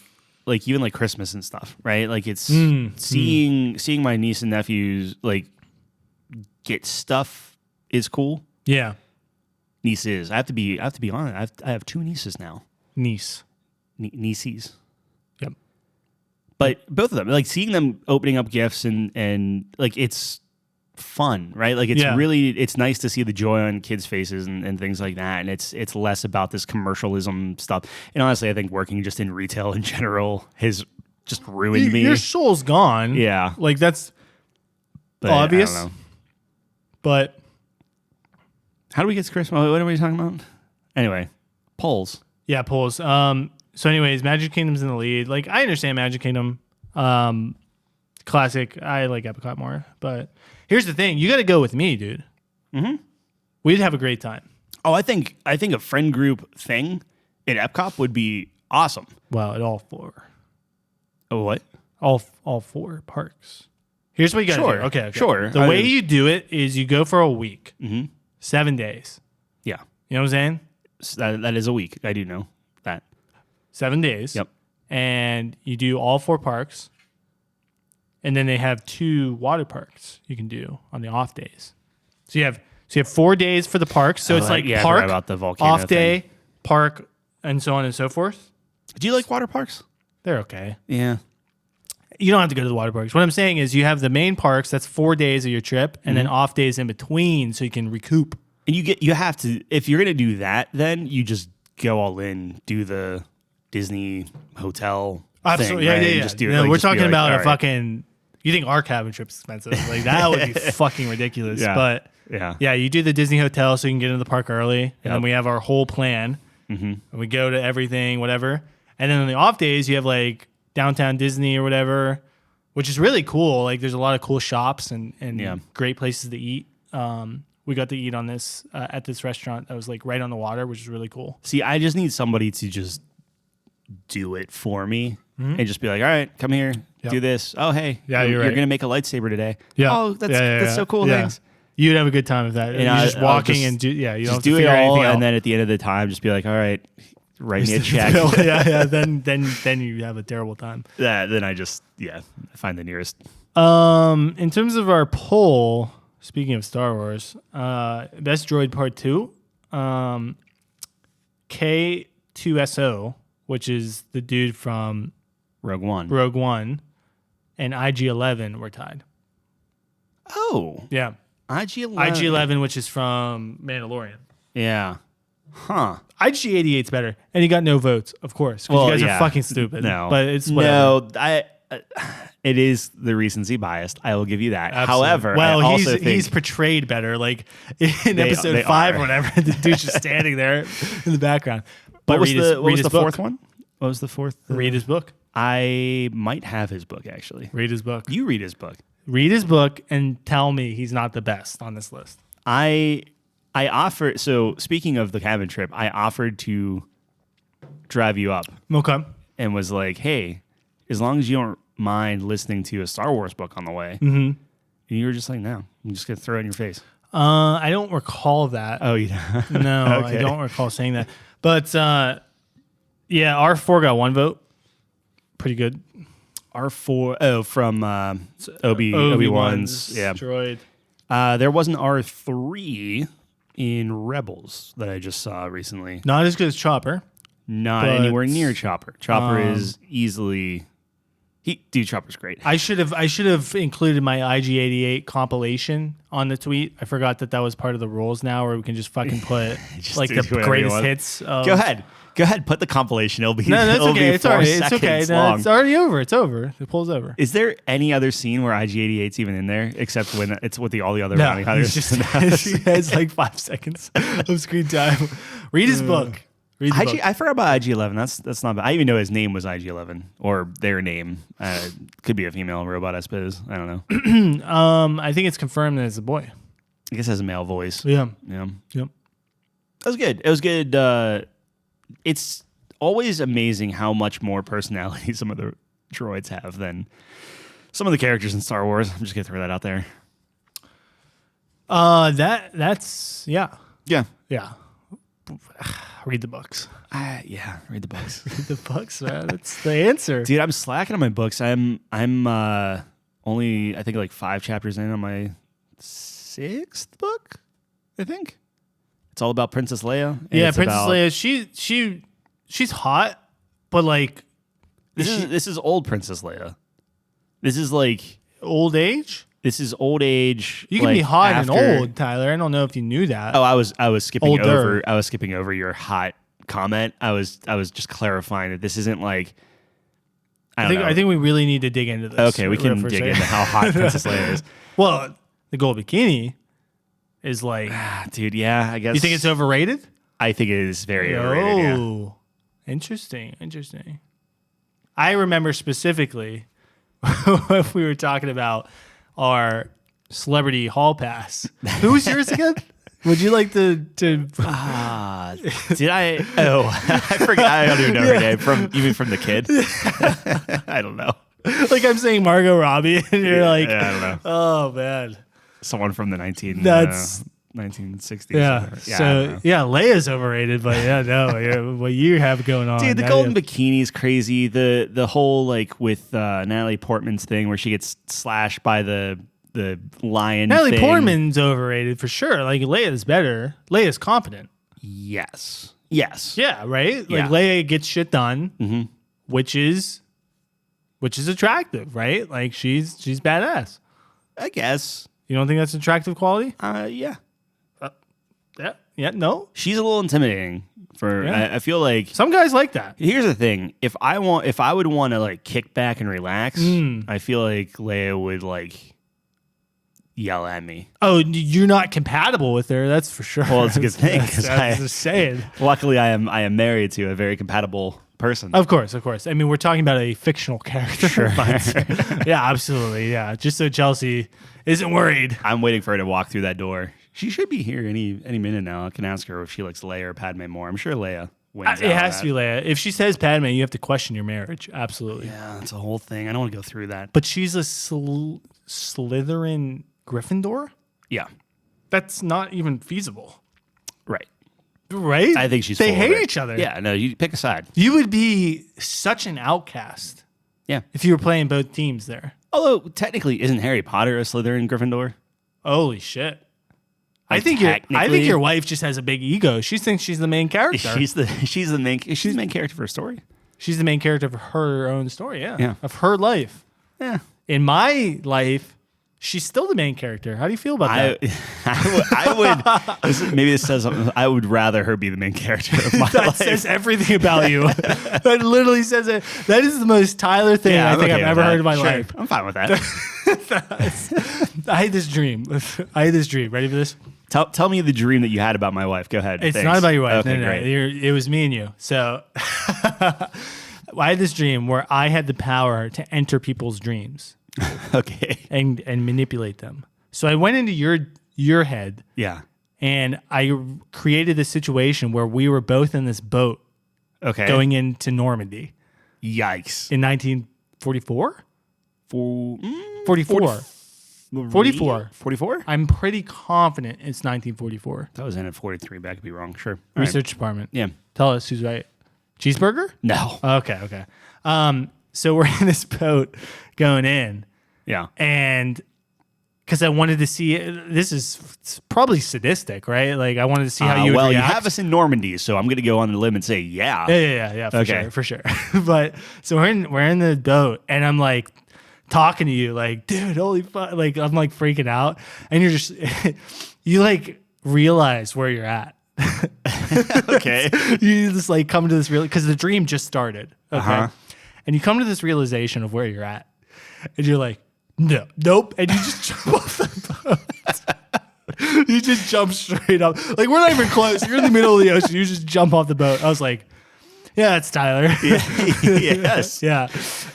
even like Christmas and stuff, right? Like it's seeing my niece and nephews like get stuff is cool. yeah, Nieces, I have to be honest. I have 2 nieces now. niece. Nieces. Yep. But both of them, like seeing them opening up gifts and like it's fun, right? Like it's Yeah. really it's nice to see the joy on kids' faces and things like that. And it's less about this commercialism stuff. And honestly, I think working just in retail in general has just ruined me. Your soul's gone. Yeah. like that's But obvious. I don't know. But How do we get to Christmas? What are we talking about? Anyway, polls. yeah, polls. So, anyways, Magic Kingdom's in the lead. Like, I understand Magic Kingdom. Classic. I like Epcot more. But here's the thing: you got to go with me, dude. Mm-hmm. We'd have a great time. Oh, I think a friend group thing at Epcot would be awesome. Well, at all 4, Oh, what? all 4 parks. Here's what you got to Sure. do. Okay. Sure. The way you do it is you go for a week, 7 days. Yeah. You know what I'm saying? So that is a week. I do know that. 7 days. Yep. And you do all 4 parks. And then they have 2 water parks you can do on the off days. So you have 4 days for the parks. So it's like I park, forgot about the volcano off day, thing. park, and so on and so forth. Do you like water parks? They're okay. Yeah. You don't have to go to the water parks. What I'm saying is you have the main parks, that's 4 days of your trip, and then off days in between so you can recoup. And you have to, if you're gonna do that, then you just go all in, do the Disney hotel Absolutely. thing, right? Yeah, And yeah. just do it. No, Like, we're just be talking like, about all a right. fucking. You think our cabin trip's expensive? Like that would be fucking ridiculous. Yeah. But Yeah. yeah, you do the Disney hotel so you can get into the park early, and then Yep. we have our whole plan, and we go to everything, whatever. And then on the off days, you have like downtown Disney or whatever, which is really cool. Like there's a lot of cool shops and Yeah. great places to eat. We got to eat on this at this restaurant that was like right on the water, which is really cool. See, I just need somebody to just do it for me and just be like, all right, come here, do this. Oh, hey, Yeah, you're right. going to make a lightsaber today. Yeah. Oh, that's Yeah, that's so cool. Yeah. Thanks. You'd have a good time with that. You're I- just I'll walking just- and do, you don't Just have to do it figure all, anything out. and then at the end of the time, just be like, all right, write me a check. yeah. Then you have a terrible time. Then I just find the nearest. In terms of our poll, speaking of Star Wars, best droid part 2, K2SO, which is the dude from Rogue One. Rogue One, and IG-11 were tied. Oh, Yeah. IG-11. IG-11, which is from Mandalorian. Yeah. Huh. IG-88's better, and he got no votes, of course, because you guys are fucking stupid. No, but it's whatever. no. It is the recency biased. I will give you that. Absolutely. However, well, I also think he's portrayed better. Like in They episode 5 are. or whatever, the dude's just standing there in the background. But what was read the his book. fourth one? What was the fourth? Read his book. I might have his book actually. Read his book. You read his book. Read his book and tell me he's not the best on this list. I offered. So speaking of the cabin trip, I offered to drive you up Okay. and was like, "Hey, as long as you don't mind listening to a Star Wars book on the way," and you were just like, "No, I'm just gonna throw it in your face." I don't recall that. Oh, yeah. No, Okay. I don't recall saying that. But yeah, R4 got 1 vote. Pretty good. R4. Oh, from Obi-Wan's. Yeah. droid. There was an R3 in Rebels that I just saw recently. Not as good as Chopper. Not But, anywhere near Chopper. Chopper is easily. Dude, Chopper's great. I should have included my IG88 compilation on the tweet. I forgot that was part of the rules now, where we can just fucking put Just like do the whatever you greatest want. hits. Of, Go ahead. Put the compilation. It'll be. No, that's it'll okay. Be It's 4 already. It's okay. seconds No, long. it's already over. It's over. The poll's over. Is there any other scene where IG88's even in there except when it's with all the other No, bounty hunters? he has like 5 seconds of screen time. Read his book. Read the book. I forgot about IG-11. That's not bad. I even know his name was IG-11 or their name. Could be a female robot, I suppose. I don't know. I think it's confirmed that it's a boy. I guess it has a male voice. Yeah. Yeah. Yep. It was good. It was good. It's always amazing how much more personality some of the droids have than some of the characters in Star Wars. I'm just gonna throw that out there. That's yeah. Yeah. Read the books. Yeah. Read the books, Read the books, man. That's the answer. dude. I'm slacking on my books. I'm only I think like 5 chapters in on my 6th book. I think it's all about Princess Leia. And Yeah, it's Princess about- Leia. She's hot, but like This is old Princess Leia. This is like old age. this is old age. You can like, be hot after- and old, Tyler. I don't know if you knew that. Oh, I was skipping Older. over. I was skipping over your hot comment. I was just clarifying that this isn't like. I think we really need to dig into this. Okay, we can for a dig second. into how hot Princess Leia is. Well, the gold bikini is like. Dude, yeah, I guess. You think it's overrated? I think it is very overrated. Yeah. Oh, interesting. I remember specifically when we were talking about our celebrity hall pass. Who was yours again? Would you like to Did I? Oh, I forgot. I don't even know her name. From the kid. I don't know. like I'm saying Margot Robbie and you're like, Yeah, I don't know. oh man. Someone from the 1960s. Yeah. I So don't know. yeah, Leia's overrated, but what you have going on. Dude, the that golden is- bikini is crazy. The whole like with Natalie Portman's thing where she gets slashed by the lion. Natalie thing. Portman's overrated for sure. Like Leia's better. Leia's competent. Yes. Yeah, right? Yeah. Like Leia gets shit done, Mhm. which is attractive, right? Like she's badass. I guess. You don't think that's an attractive quality? Yeah. Yeah, no. She's a little intimidating. Yeah. I feel like. Some guys like that. Here's the thing: if I would want to like kick back and relax, I feel like Leia would like yell at me. Oh, you're not compatible with her, that's for sure. Well, it's a good thing because I was just saying. luckily I am married to a very compatible person. Of course. I mean, we're talking about a fictional character. Sure. but- yeah, absolutely. Yeah, just so Chelsea isn't worried. I'm waiting for her to walk through that door. She should be here any minute now. I can ask her if she likes Leia or Padme more. I'm sure Leia wins. It has to be Leia. If she says Padme, you have to question your marriage. Absolutely. Yeah, it's a whole thing. I don't want to go through that. But she's a Slytherin Gryffindor? Yeah, That's not even feasible. right. Right? I think she's. They full of hate it. each other. Yeah, no, you pick a side. You would be such an outcast Yeah. if you were playing both teams there. Although technically, isn't Harry Potter a Slytherin Gryffindor? Holy shit. I Like, think technically- your wife just has a big ego. She thinks she's the main character. She's the main character for a story. She's the main character of her own story, yeah. Yeah. Of her life. Yeah. In my life, she's still the main character. How do you feel about that? I would. Maybe this says something. I would rather her be the main character of my That life. says everything about you. That literally says it. That is the most Tyler thing I I'm think okay I've with ever that. heard in my Sure. life. I'm fine with that. I had this dream. Ready for this? Tell me the dream that you had about my wife. Go ahead. It's Thanks. not about your wife. Okay, No. great. It was me and you. So I had this dream where I had the power to enter people's dreams Okay. and manipulate them. So I went into your head Yeah. and I created a situation where we were both in this boat Okay. going into Normandy Yikes. in 1944? 44. 44. 44? I'm pretty confident it's 1944. That was in at 43, but I could be wrong. Sure. All right. Research department. Yeah. Tell us who's right. Cheeseburger? No. Okay. So we're in this boat going in, Yeah. and because I wanted to see this is it's probably sadistic, right? Like I wanted to see how you would well, react. you have us in Normandy, so I'm going to go on the limb and say, yeah. Yeah, Okay. for sure. But so we're in the boat, and I'm like talking to you, like, dude, holy fuck, like I'm like freaking out, and you're just you like realize where you're at. Okay. You just like come to this real because the dream just started. Okay. Uh-huh. And you come to this realization of where you're at. And you're like, nope. And you just jump off the boat. You just jump straight up. Like, we're not even close. You're in the middle of the ocean. You just jump off the boat. I was like, yeah, that's Tyler. Yes. Yeah.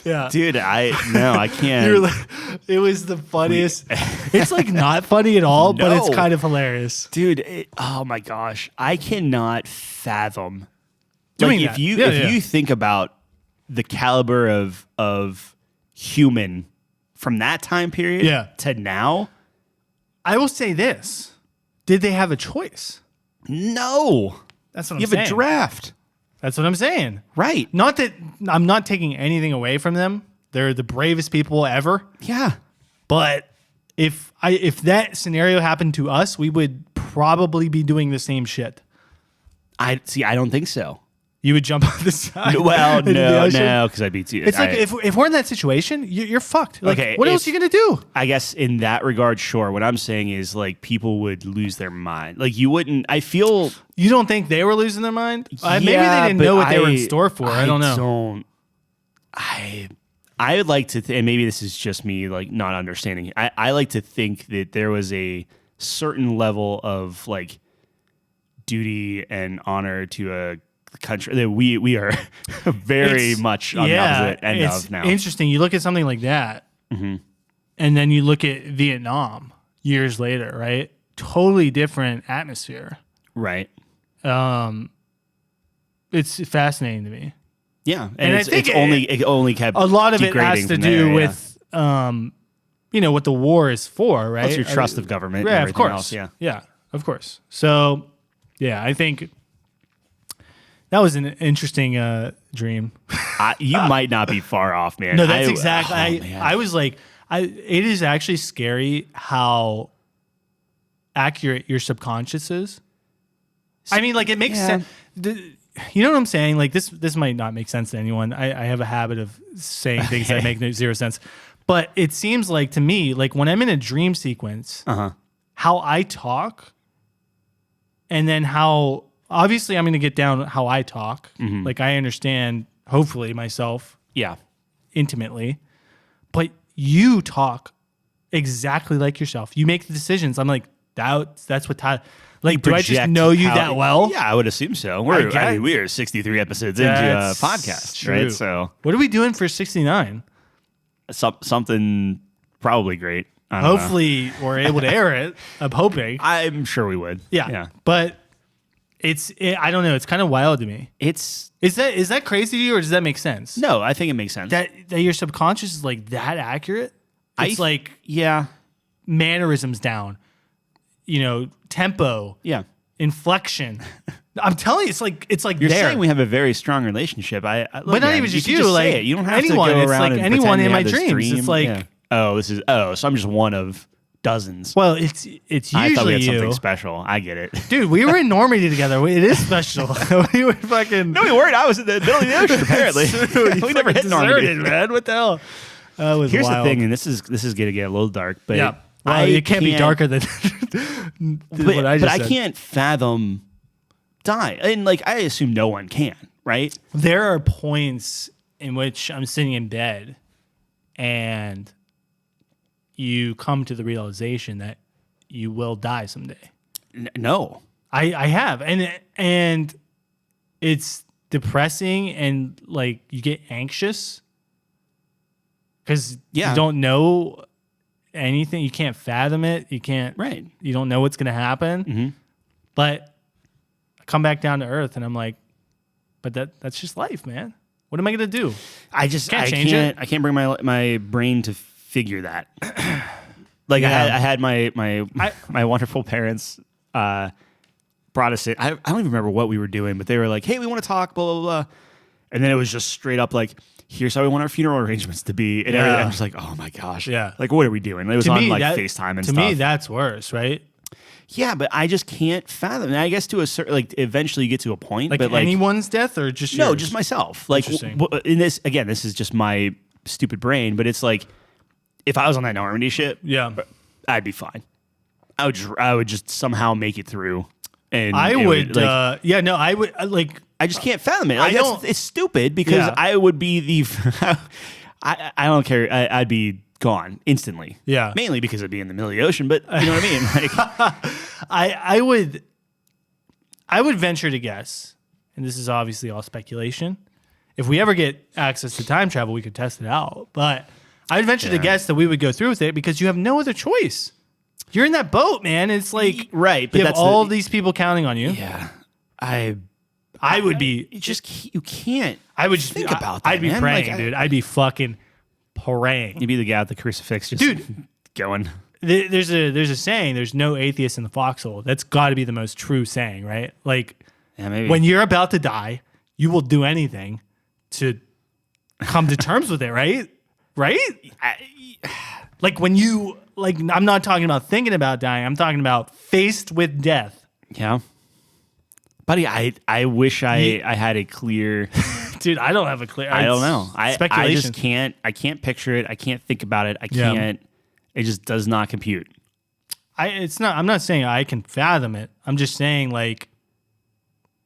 Yeah. Dude, I can't. You're like, it was the funniest. It's like not funny at all, but it's No. kind of hilarious. Dude, oh my gosh. I cannot fathom Doing like that. if you think about the caliber of human from that time period Yeah. to now. I will say this. Did they have a choice? No. That's what I'm You have saying. a draft. That's what I'm saying. Right. Not that I'm not taking anything away from them. They're the bravest people ever. Yeah. But if that scenario happened to us, we would probably be doing the same shit. I don't think so. You would jump off the side. Well, into the no, ocean? because I'd be too. It's like if we're in that situation, you're fucked. Like, Okay, what else are you gonna do? I guess in that regard, sure. What I'm saying is like people would lose their mind. Like you wouldn't. I feel. You don't think they were losing their mind? Maybe they Yeah, didn't but know what they were in store for. I don't know. I would like to, and maybe this is just me like not understanding. I like to think that there was a certain level of like duty and honor to a country that we are very much on the opposite end of now. Interesting. You look at something like that, and then you look at Vietnam years later, right? Totally different atmosphere. Right. It's fascinating to me. Yeah, And I it's think it only kept A lot of it has degrading to from do there, with, what the war is for, right? What's your trust of government? and Yeah, of everything course. else, yeah. Yeah, of course. So, yeah, I think that was an interesting dream. You might not be far off, man. No, that's exactly. man. I was like, it is actually scary how accurate your subconscious is. I mean, like, it makes Yeah. sense. You know what I'm saying? Like, this might not make sense to anyone. I have a habit of saying things that make zero sense. But it seems like to me, like when I'm in a dream sequence, how I talk, and then how obviously I'm going to get down how I talk. Like I understand, hopefully, myself Yeah. intimately, but you talk exactly like yourself. You make the decisions. I'm like, that's what Todd. Like, do I just Project know you how- that well? Yeah, I would assume so. We are 63 episodes into a That's podcast, true. right? So What are we doing for 69? something probably great. I don't know. Hopefully, we're able to air it. I'm hoping. I'm sure we would. Yeah. But I don't know. It's kind of wild to me. It's Is that crazy to you, or does that make sense? no, I think it makes sense. That your subconscious is like that accurate? It's like yeah, mannerisms down, tempo, yeah. inflection. I'm telling you, it's like You're there. saying we have a very strong relationship. Look, But not man, even just can you, like, say it. You don't have anyone. to go It's around like and anyone pretend in you my have this dreams. dream. It's like- Yeah. So I'm just one of dozens. Well, it's I thought we usually had something you, special. I get it. dude. We were in Normandy together. It is special. We were fucking. No, we weren't. I was in the middle of the ocean. Apparently, we never hit Normandy. Deserted, man. What the hell? That was Here's wild. the thing, and this is gonna get a little dark, but Yeah. Well, it can't be darker than what I just said. can't fathom die, and like I assume no one can, right? There are points in which I'm sitting in bed and you come to the realization that you will die someday. No, I have. And it's depressing, and like you get anxious because Yeah. you don't know anything. You can't fathom it. You can't, right? you don't know what's going to happen. But I come back down to earth and I'm like, but that's just life, man. What am I going to do? I can't bring my brain to figure that. Like Yeah. I had my wonderful parents brought us in. I don't even remember what we were doing, but they were like, "Hey, we want to talk." Blah blah blah. And then it was just straight up like, "Here's how we want our funeral arrangements to be." And everything. I was like, "Oh my gosh, Yeah. Like, what are we doing?" It was To on me, like that- FaceTime and to stuff. me, that's worse, right? Yeah, but I just can't fathom. And I guess to a certain, like, eventually you get to a point, Like but like anyone's death or just no, yours? just myself. Like Interesting. in this again, this is just my stupid brain, but it's like if I was on that Normandy ship, Yeah. I'd be fine. I would just somehow make it through. And I it would, like, I would like. I just can't fathom it. Like, I don't- it's stupid because Yeah. I would be the. I don't care. I'd be gone instantly. Yeah. Mainly because it'd be in the middle of the ocean, but you know what I mean? Like, I would venture to guess, and this is obviously all speculation. If we ever get access to time travel, we could test it out. But I'd venture to guess that we would go through with it because you have no other choice. You're in that boat, man. It's like right, but you have that's all these people counting on you. Yeah. I would be. You can't. I would just think about that. I'd be man. praying, Like, dude. I'd be fucking praying. You'd be the guy with the crucifix, just Dude. going. There's a saying. There's no atheist in the foxhole. That's got to be the most true saying, right? Like, Yeah, maybe. when you're about to die, you will do anything to come to terms with it, right? Right? Like when you I'm not talking about thinking about dying. I'm talking about faced with death. Yeah. Buddy, I wish I had a clear. Dude, I don't have a clear. I don't know. Speculation. I just can't. I can't picture it. I can't think about it. I Yeah. can't. It just does not compute. I'm not saying I can fathom it. I'm just saying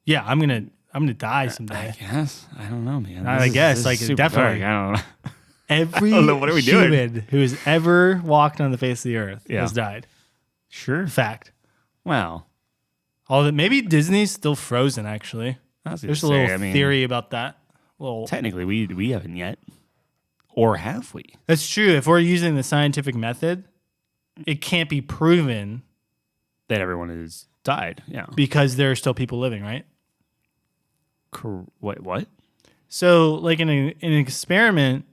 yeah, I'm gonna die someday. I guess. I don't know, man. I guess, like, super definitely. dark. I don't know. Every don't know, what are we doing? human who has ever walked on the face of the earth Yeah. has died. Sure. Fact. Wow. All that maybe Disney's still frozen. Actually, there's a little theory about that. Well, technically, we haven't yet, or have we? that's true. If we're using the scientific method, it can't be proven That everyone has died. Yeah. because there are still people living, right? What? So, like in an experiment,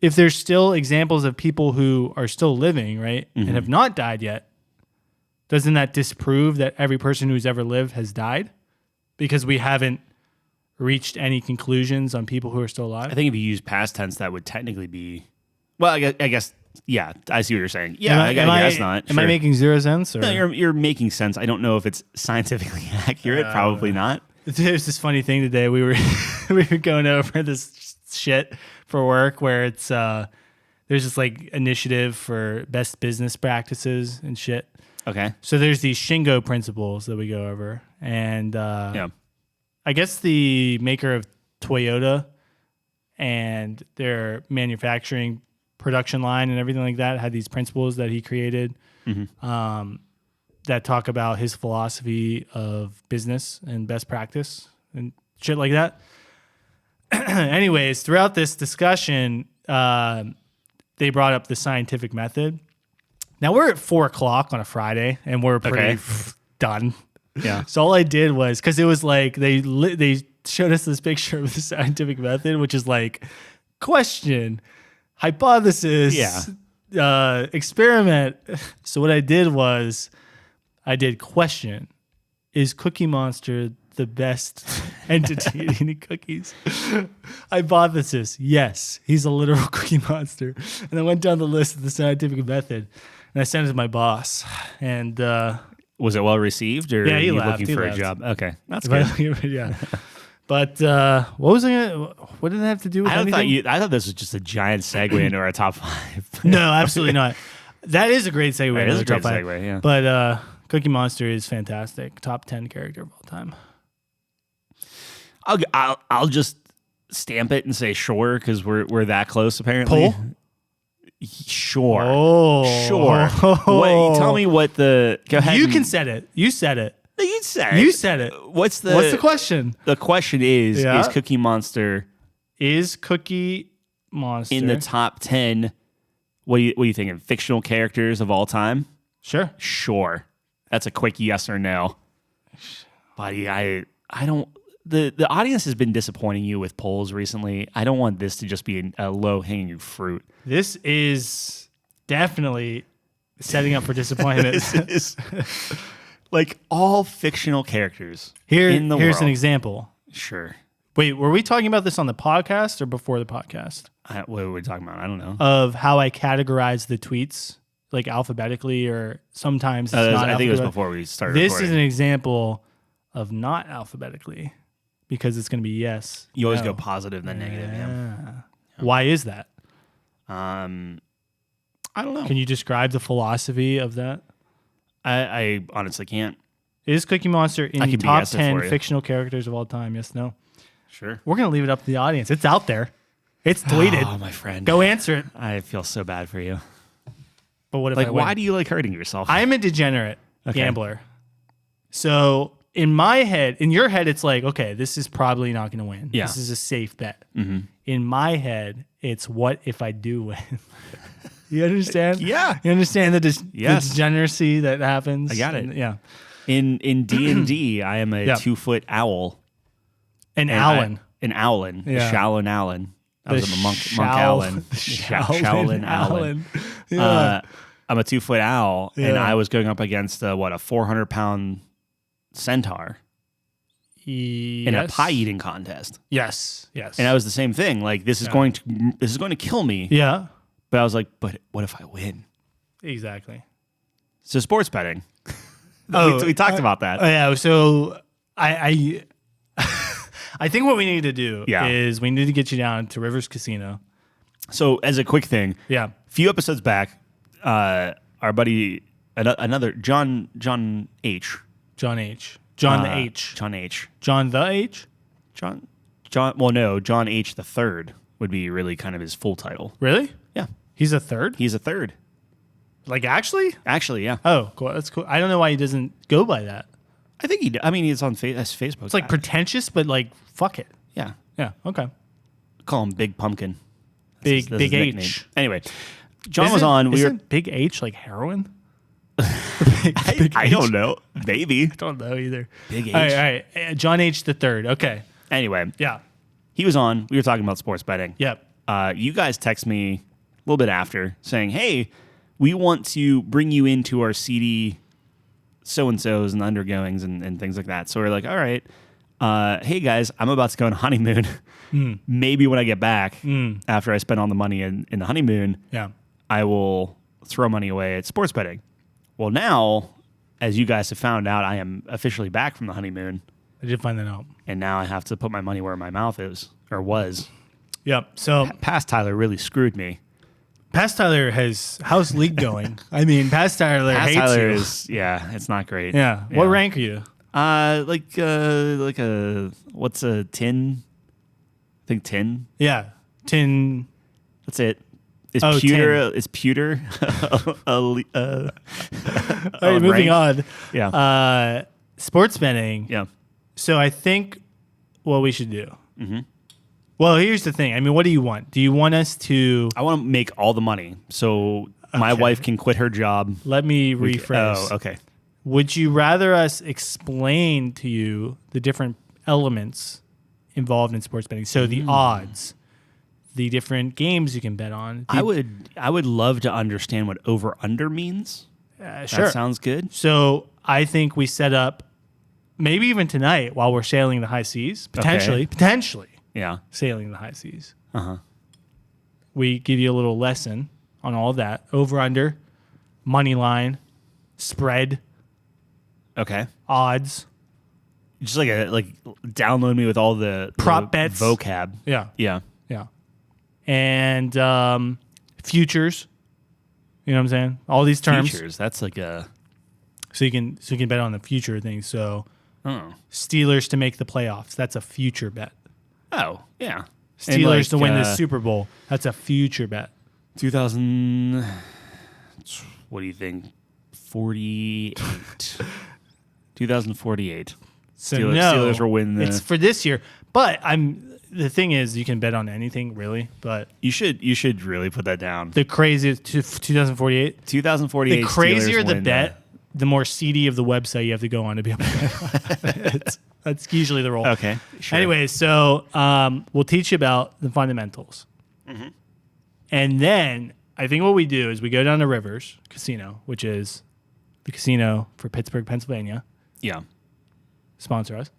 if there's still examples of people who are still living, right, and have not died yet, doesn't that disprove that every person who's ever lived has died? Because we haven't reached any conclusions on people who are still alive? I think if you use past tense, that would technically be. Well, I guess. Yeah, I see what you're saying. Yeah, I guess not. Am I making zero sense? Or? No, you're making sense. I don't know if it's scientifically accurate. Probably not. There's this funny thing today. We were going over this shit for work where it's there's this like initiative for best business practices and shit. Okay. So there's these Shingo principles that we go over, and Yeah. I guess the maker of Toyota and their manufacturing production line and everything like that had these principles that he created that talk about his philosophy of business and best practice and shit like that. Anyways, throughout this discussion, they brought up the scientific method. Now we're at 4:00 on a Friday and we're pretty done. Yeah. So all I did was, because it was like they showed us this picture of the scientific method, which is like question, hypothesis, experiment. So what I did was I did question, is Cookie Monster the best entity eating cookies? Hypothesis, yes, he's a literal Cookie Monster. And I went down the list of the scientific method and I sent it to my boss. And was it well received, or yeah, he are you laughed. looking for laughed. a job? Okay, that's good. Yeah. But what was I gonna? What did it have to do with anything? I thought this was just a giant segue into our top 5. No, absolutely not. That is a great segue. It is a into the great top 5. segue, yeah. But Cookie Monster is fantastic. Top 10 character of all time. I'll just stamp it and say sure, because we're that close apparently. Poll? Sure. Oh, Sure. Tell me what the. Go ahead. You can set it. You said it. No, you said it. You said it. What's the question? The question is: Yeah. Is Cookie Monster Is Cookie Monster in the top 10? What are you thinking? Fictional characters of all time? Sure. Sure. That's a quick yes or no. Buddy, I don't. The audience has been disappointing you with polls recently. I don't want this to just be a low hanging fruit. This is definitely setting up for disappointment. This is like all fictional characters Here's in the world. an example. Sure. Wait, were we talking about this on the podcast or before the podcast? What are we talking about? I don't know. Of how I categorize the tweets, like alphabetically, or sometimes it's not. I think it was alphabetic- before we started. This recording. is an example of not alphabetically, because it's going to be yes. You always no. go positive then negative. Yeah. Why is that? I don't know. Can you describe the philosophy of that? I honestly can't. Is Cookie Monster in I the can top BS it 10 for you. fictional characters of all time? Yes, no. Sure. We're going to leave it up to the audience. It's out there. It's deleted. Oh, my friend. Go answer it. I feel so bad for you. But what if Like, I win? why do you like hurting yourself? I'm a degenerate gambler. So in my head, in your head, it's like, okay, this is probably not going to win. Yeah. This is a safe bet. In my head, it's what if I do win? You understand? Yeah. You understand the Yes. degeneracy that happens? I got it. And, yeah. In D&D, I am a 2-foot owl. An And Allen. An owlin. Yeah. A Shaolin Owlin. I was a monk Shao- Owlin. Shaolin Owlin. Yeah. I'm a 2-foot owl, and Yeah. I was going up against a 400-pound centaur in a pie eating contest. Yes. And I was the same thing. Like, this is going to kill me. Yeah. But I was like, but what if I win? Exactly. So sports betting. Oh, we talked about that. Oh, yeah. So I I think what we need to do Yeah. is we need to get you down to Rivers Casino. So as a quick thing, Yeah. a few episodes back, our buddy, another John H. John H. John the H. John H. John the H? John. Well, no, John H. the third would be really kind of his full title. Really? Yeah, He's a third? he's a third. Like, actually? Actually, yeah. Oh, cool. That's cool. I don't know why he doesn't go by that. I think he. I mean, he's on Facebook. It's like pretentious, but like, fuck it. yeah. Yeah. Okay. Call him Big Pumpkin. That's Big his nickname. H. Anyway, John was on. We were. Isn't Big H like heroin? I don't know. Maybe. I don't know either. Big H. All right. John H. the third. Okay. Anyway, Yeah. he was on. We were talking about sports betting. Yep. You guys text me a little bit after saying, hey, we want to bring you into our CD so-and-sos and undergoings and things like that. So we're like, all right, hey guys, I'm about to go on a honeymoon. Maybe when I get back, after I spend all the money in the honeymoon, Yeah. I will throw money away at sports betting. Well, now, as you guys have found out, I am officially back from the honeymoon, I did find that out. and now I have to put my money where my mouth is, or was. Yep. So Past Tyler really screwed me. Past Tyler how's league going? I mean, Past Tyler Past hates Tyler you. is, yeah, it's not great. Yeah. What rank are you? Like a, what's a 10? I think 10. Yeah. 10. That's it. Is Oh, pewter? Is pewter? All right, moving on. Yeah. Sports betting. Yeah. So I think what we should do. Well, here's the thing. I mean, what do you want? Do you want us to I want to make all the money so my wife can quit her job. let me rephrase? Oh, okay. Would you rather us explain to you the different elements involved in sports betting? So the odds, the different games you can bet on. I would love to understand what over-under means. Sure. That sounds good. So I think we set up maybe even tonight while we're sailing the high seas, potentially Yeah. sailing the high seas. Uh-huh. We give you a little lesson on all of that. Over under, money line, spread, Okay. odds. Just like download me with all the Prop bets. vocab. Yeah. Yeah. Yeah. And futures. You know what I'm saying? All these terms. Futures. That's like a So you can bet on the future things. So oh. Steelers to make the playoffs. That's a future bet. Oh, yeah. Steelers to win the Super Bowl. That's a future bet. 2000 what do you think? 48. 2048. So Steelers will win the It's for this year. But the thing is you can bet on anything really, but You should really put that down. the craziest 2048. 2048. The crazier Steelers the win bet, the more seedy of the website you have to go on to be able to bet on it. That's usually the role. Okay. Sure. Anyway, so we'll teach you about the fundamentals. And then I think what we do is we go down to Rivers Casino, which is the casino for Pittsburgh, Pennsylvania. Yeah. Sponsor us.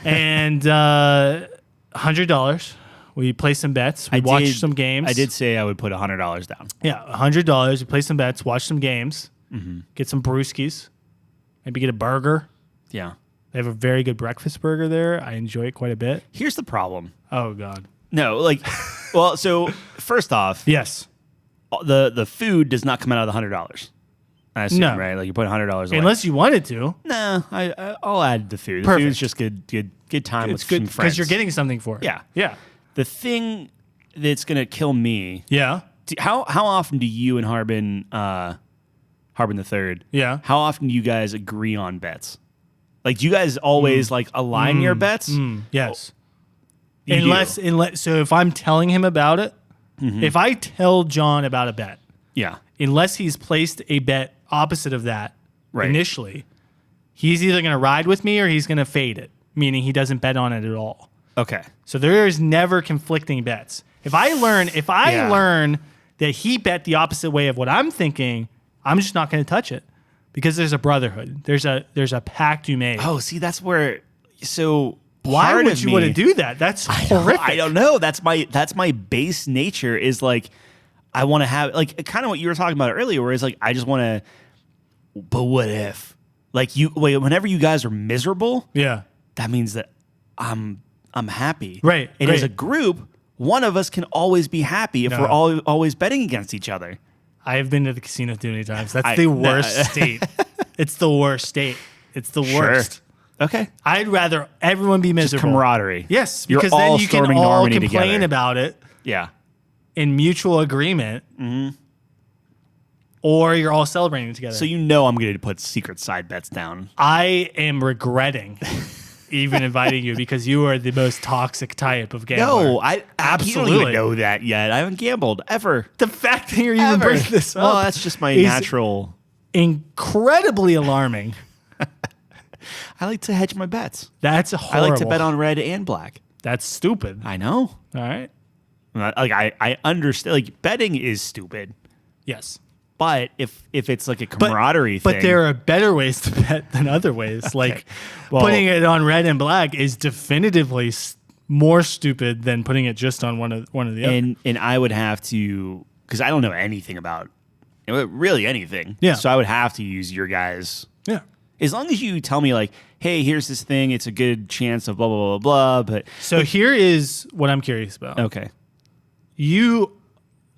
And $100. We play some bets. We watch some games. I did say I would put $100 down. Yeah, $100. We play some bets, watch some games, get some brewskis, maybe get a burger. Yeah. They have a very good breakfast burger there. I enjoy it quite a bit. Here's the problem. Oh, God. No, well, so first off, Yes. the food does not come out of the $100. I assume, No. right? Like you put $100 away. Unless you wanted to. No, I'll add the food. The Perfect. food's just good time It's with good some friends. because you're getting something for it. Yeah. Yeah. The thing that's gonna kill me. Yeah. How often do you and Harbin the Third? Yeah. How often do you guys agree on bets? Like, do you guys always like align your bets? Yes. You Unless so if I'm telling him about it, if I tell John about a bet, Yeah. unless he's placed a bet opposite of that Right. initially, he's either going to ride with me or he's going to fade it, meaning he doesn't bet on it at all. Okay. So there is never conflicting bets. If I learn that he bet the opposite way of what I'm thinking, I'm just not going to touch it because there's a brotherhood. There's a pact you made. Oh, see, that's where. So Why part would of you me- want to do that? That's horrific. I don't know. That's my base nature is like I want to have like kind of what you were talking about earlier, where it's like I just want to. But what if, like whenever you guys are miserable, Yeah. that means that I'm happy, Right, And as a right. group, one of us can always be happy if No. we're always betting against each other. I have been to the casino too many times. That's I- the no. worst state. It's the worst state. It's the worst. Okay. I'd rather everyone be miserable. Camaraderie. Yes, You're because all then you can storming all Normandy complain together. about it Yeah. in mutual agreement, or you're all celebrating together. So I'm going to put secret side bets down. I am regretting even inviting you because you are the most toxic type of gambler. No, I You don't Absolutely. even know that yet. I haven't gambled ever. The fact that you're even Ever. bringing this up Well, that's just my is natural. incredibly alarming. I like to hedge my bets. That's horrible. I like to bet on red and black. That's stupid. I know. All right. Like I understand. Like betting is stupid, Yes. but if it's like a camaraderie thing, But there are better ways to bet than other ways. Like Well- putting it on red and black is definitively more stupid than putting it just on one of the other. and I would have to because I don't know anything about really anything. Yeah. So I would have to use your guys. Yeah. As long as you tell me like, hey, here's this thing. It's a good chance of blah blah blah blah. But So here is what I'm curious about. okay, You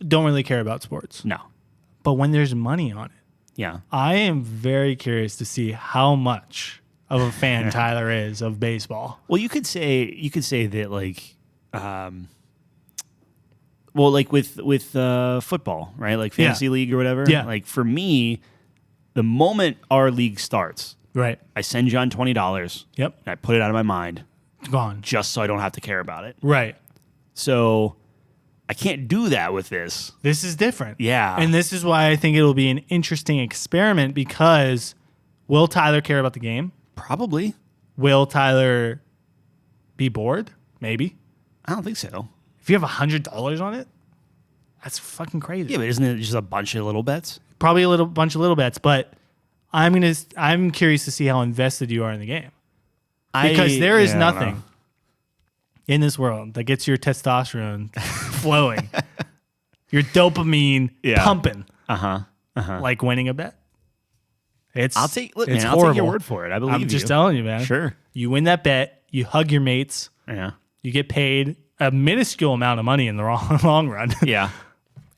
don't really care about sports, no, but when there's money on it, yeah. I am very curious to see how much of a fan Tyler is of baseball. Well, you could say that like, well, like with football, right? Like fantasy league or whatever. Yeah. Like for me, the moment our league starts, Right. I send John $20 Yep. and I put it out of my mind Gone. just so I don't have to care about it. Right. So I can't do that with this. This is different. Yeah. And this is why I think it'll be an interesting experiment because will Tyler care about the game? Probably. Will Tyler be bored? Maybe. I don't think so. If you have $100 on it, that's fucking crazy. Yeah, but isn't it just a bunch of little bets? Probably a bunch of little bets, but I'm curious to see how invested you are in the game. Because there is I don't know. nothing in this world that gets your testosterone flowing, your dopamine pumping, like winning a bet. I'll take your horrible. word for it. I believe I'm just you. telling you, man. Sure. You win that bet, you hug your mates, Yeah. you get paid a minuscule amount of money in the long run. Yeah.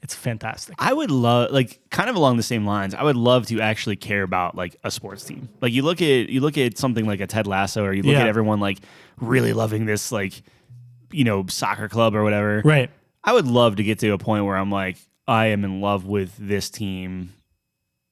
It's fantastic. I would love, like, kind of along the same lines. I would love to actually care about like a sports team. Like you look at something like a Ted Lasso, or you look at everyone like really loving this like, soccer club or whatever. Right. I would love to get to a point where I'm like, I am in love with this team.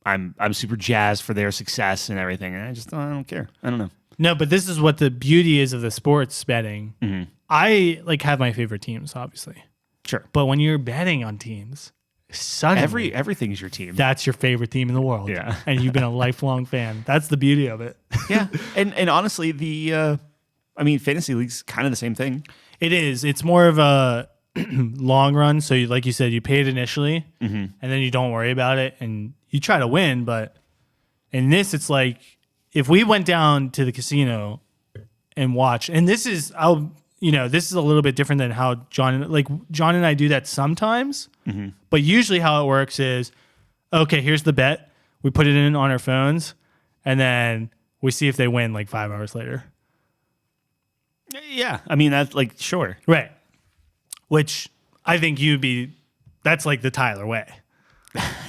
I'm super jazzed for their success and everything, and I don't care. I don't know. No, but this is what the beauty is of the sports betting. Mm-hmm. I have my favorite teams, obviously. Sure. But when you're betting on teams, suddenly Everything's your team. that's your favorite team in the world. Yeah. And you've been a lifelong fan. That's the beauty of it. Yeah. And honestly, fantasy league's kind of the same thing. It is. It's more of a long run. So like you said, you pay it initially and then you don't worry about it and you try to win. But in this, it's like if we went down to the casino and watched, and this is this is a little bit different than how John and I do that sometimes. But usually how it works is, okay, here's the bet. We put it in on our phones and then we see if they win like 5 hours later. Yeah. I mean, that's like, sure. Right. Which I think that's like the Tyler way.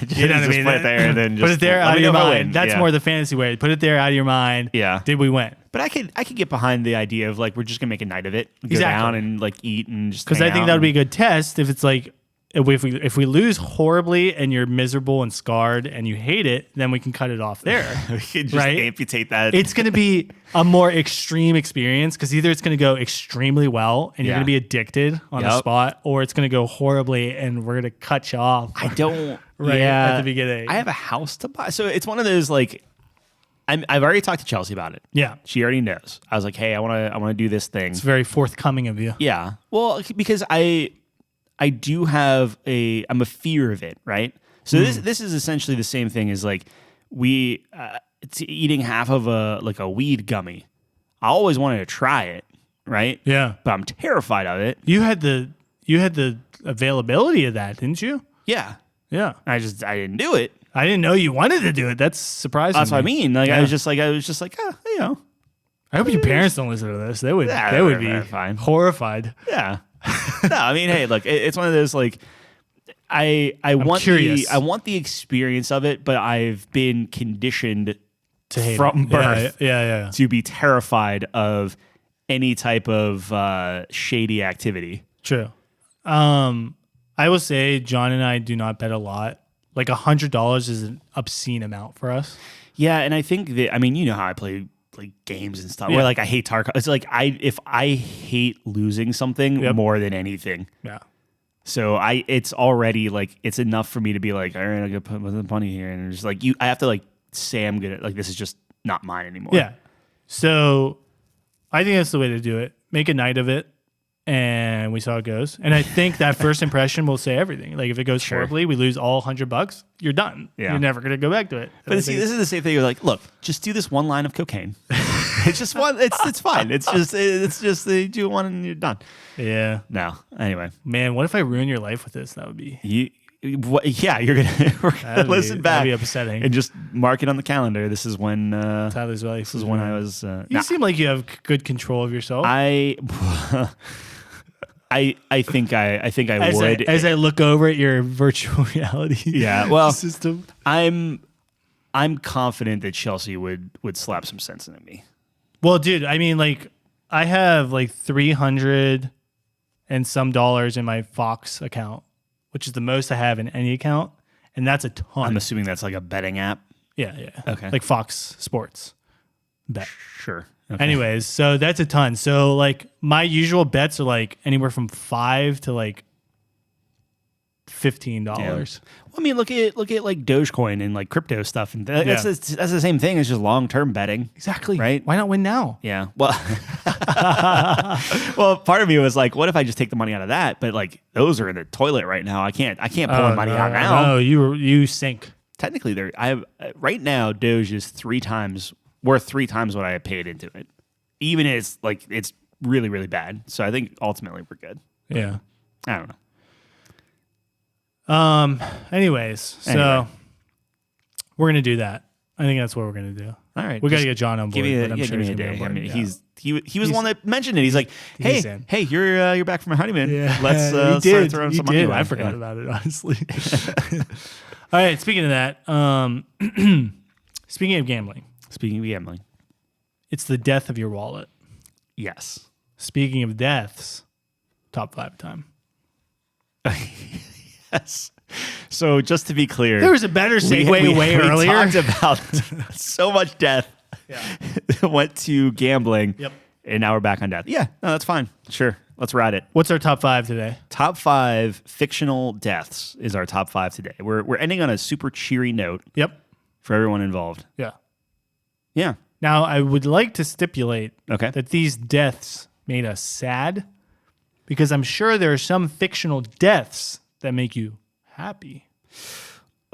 You know what I mean? Put it there and then just put it there let out me of your know if I mind. win. That's Yeah. more the fantasy way. Put it there out of your mind. Yeah. Did we win? But I could get behind the idea of like we're just gonna make a night of it, go Exactly. down and like eat and just Because I think that would be a good test if it's like if we lose horribly and you're miserable and scarred and you hate it, then we can cut it off there. we could just right? amputate that. It's going to be a more extreme experience because either it's going to go extremely well and you're Yeah. going to be addicted on the Yep. spot, or it's going to go horribly and we're going to cut you off. I don't Right yeah, at the beginning. I have a house to buy, so it's one of those like I've already talked to Chelsea about it. Yeah. She already knows. I was like, hey, I want to do this thing. It's very forthcoming of you. Yeah. Well, because I do have I'm a fear of it, right? So this is essentially the same thing as like it's eating half of a weed gummy. I always wanted to try it, right? Yeah. But I'm terrified of it. You had the availability of that, didn't you? Yeah. Yeah. I didn't do it. I didn't know you wanted to do it. That's surprising. That's what I me. mean. Like Yeah. I was just like you know. I hope your parents don't listen to this. They would Yeah, they would they're be fine. horrified. Yeah. No, I mean, hey, look, it's one of those like I want curious. I want the experience of it, but I've been conditioned To hate from it. birth Yeah. to be terrified of any type of shady activity. True. I will say John and I do not bet a lot. Like $100 is an obscene amount for us. Yeah, and I think that you know how I play like games and stuff. Yeah. Where like I hate Tarkov. It's like if I hate losing something Yep. more than anything. Yeah. So it's already like it's enough for me to be like, all right, I'm gonna put the bunny here, and just like I have to like say I'm gonna like this is just not mine anymore. Yeah. So I think that's the way to do it. Make a night of it. And we saw how it goes. And I think that first impression will say everything. Like if it goes Sure. horribly, we lose all $100, you're done. Yeah. You're never gonna go back to it. And I But see, think- this is the same thing. You're like, look, just do this one line of cocaine. It's just one. It's fine. It's just you do one and you're done. yeah. No. Anyway, Man, what if I ruin your life with this? That would be you're gonna we're gonna That'd be- listen back that'd be upsetting. and just mark it on the calendar. This is when Tyler's life. this is when I was. You seem like you have good control of yourself. I think I would. As I look over at your virtual reality Yeah, well, system. I'm confident that Chelsea would slap some sense into me. Well, dude, I mean, like, I have like 300 and some dollars in my Fox account, which is the most I have in any account, and that's a ton. I'm assuming that's like a betting app. Yeah. Okay. Like Fox Sports bet. Sure. Okay. Anyways, so that's a ton. So like my usual bets are like anywhere from $5 to like $15. Well, I mean, look at like Dogecoin and like crypto stuff, and that's the same thing as just long term betting. Exactly. Right? Why not win now? Yeah. Well, well, part of me was like, what if I just take the money out of that? But like, those are in the toilet right now. I can't pull the money out now. No, you sink. Technically, I have right now. Doge is worth three times what I have paid into it, even as like it's really really bad. So I think ultimately we're good. Yeah. I don't know. Anyway, we're gonna do that. I think that's what we're gonna do. All right, We gotta get John on board. Give me but I'm sure give me he's a gonna be day. on I board. mean, Yeah. he was the one that mentioned it. He's like, He's in. hey, you're back from a honeymoon. Yeah, Let's he start did. throwing He some money did. away. I forgot Yeah. about it, honestly. All right. Speaking of that, speaking of gambling, Speaking of gambling, it's the death of your wallet. yes. Speaking of deaths, top 5 time. Yes. So just to be clear, There was a better segue way we earlier. talked about so much death. Yeah. Went to gambling. Yep. And now we're back on death. Yeah, no, that's fine. Sure. Let's ride it. What's our top 5 today? Top 5 fictional deaths is our top 5 today. We're ending on a super cheery note Yep. for everyone involved. Yeah. Yeah. Now, I would like to stipulate Okay. that these deaths made us sad because I'm sure there are some fictional deaths that make you happy.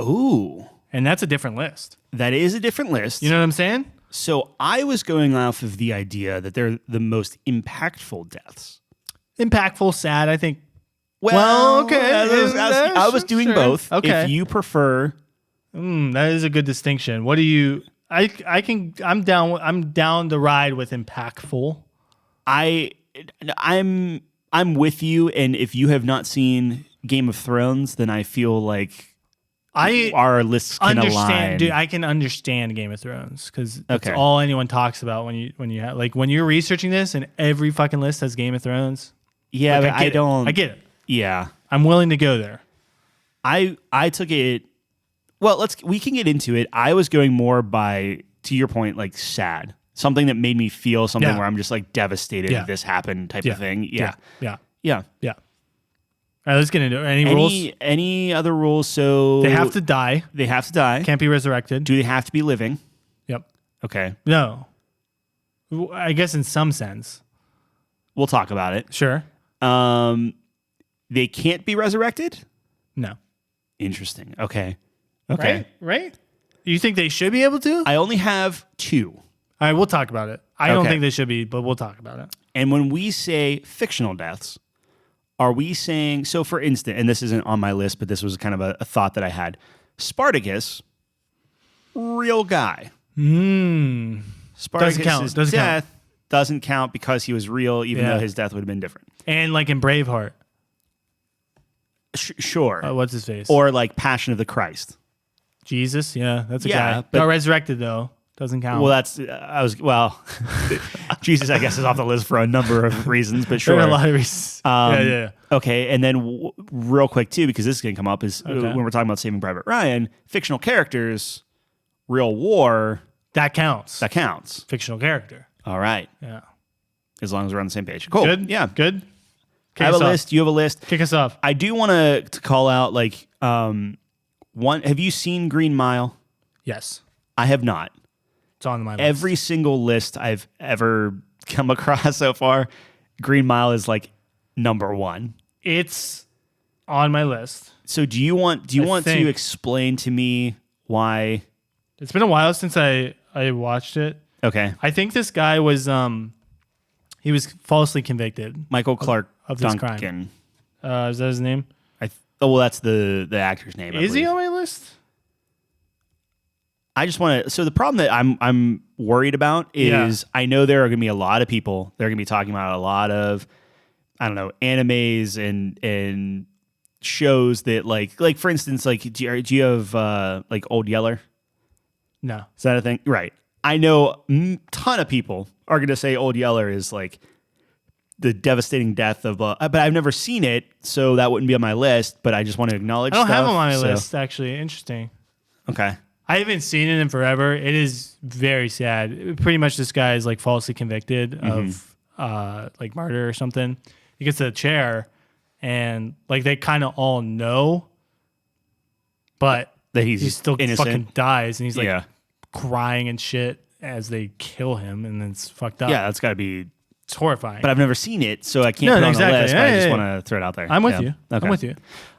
Ooh. And that's a different list. That is a different list. You know what I'm saying? So I was going off of the idea that they're the most impactful deaths. Impactful, sad, I think. Well, okay. I was doing Sure. both. Okay. If you prefer, That is a good distinction. What do you I'm down the ride with impactful. I'm with you, and if you have not seen Game of Thrones, then I feel like our lists can align. Dude, I can understand Game of Thrones because that's Okay. all anyone talks about when you're researching this, and every fucking list has Game of Thrones. Yeah, Like, but I don't. I get it. Yeah, I'm willing to go there. I took it. Well, we can get into it. I was going more by, to your point, like sad. Something that made me feel something Yeah. where I'm just like devastated Yeah. that this happened type Yeah. of thing. Yeah. Yeah. Yeah. All right, let's get into it. Any rules? Any other rules? So They have to die. They have to die. Can't be resurrected. Do they have to be living? Yep. Okay. No. I guess in some sense. We'll talk about it. Sure. They can't be resurrected? No. Interesting. Okay. Okay. Right? You think they should be able to? I only have 2. All right, we'll talk about it. I don't Okay. think they should be, but we'll talk about it. And when we say fictional deaths, are we saying, so for instance, and this isn't on my list, but this was kind of a thought that I had. Spartacus, real guy. Spartacus' count. Doesn't death doesn't count because he was real, even Yeah. though his death would have been different. And like in Braveheart, Sure. what's his face? Or like Passion of the Christ. Jesus, yeah, that's a Yeah, guy. but- Got resurrected though. Doesn't count. Well, Jesus, I guess, is off the list for a number of reasons, but there sure. are a lot of reasons. Yeah. Okay, and then real quick too, because this is going to come up, is when we're talking about Saving Private Ryan, fictional characters, real war, That counts. that counts. Fictional character. All right, Yeah. as long as we're on the same page. Cool. Good? Yeah. Good? I have a list. You have a list. Kick us off. I do want to call out like one. Have you seen Green Mile? Yes. I have not. It's on my list. Every single list I've ever come across so far, Green Mile is like number 1. It's on my list. So do you want to think- explain to me why? It's been a while since I watched it. Okay, I think this guy was he was falsely convicted. Michael Clark of this Duncan. Is that his name? Well, that's the actor's name. I Is he believe. on my list? I just want to. So the problem that I'm worried about is I know there are going to be a lot of people. They're going to be talking about a lot of, I don't know, animes and shows that like for instance, like do you have like Old Yeller? No. Is that a thing? Right. I know a ton of people are going to say Old Yeller is like the devastating death of, but I've never seen it, so that wouldn't be on my list. But I just want to acknowledge. I don't have stuff, him on my so- list, actually. Interesting. Okay. I haven't seen it in forever. It is very sad. Pretty much this guy is like falsely convicted of like murder or something. He gets a chair and like they kind of all know, but That he he's still innocent. fucking dies and he's like Yeah. crying and shit as they kill him, and then it's fucked up. Yeah, that's got to be. It's horrifying. But I've never seen it, so I can't No, put it on exactly. the list. Yeah, but I yeah, just yeah. want to throw it out there. I'm with Yeah. you. Okay. I'm with you.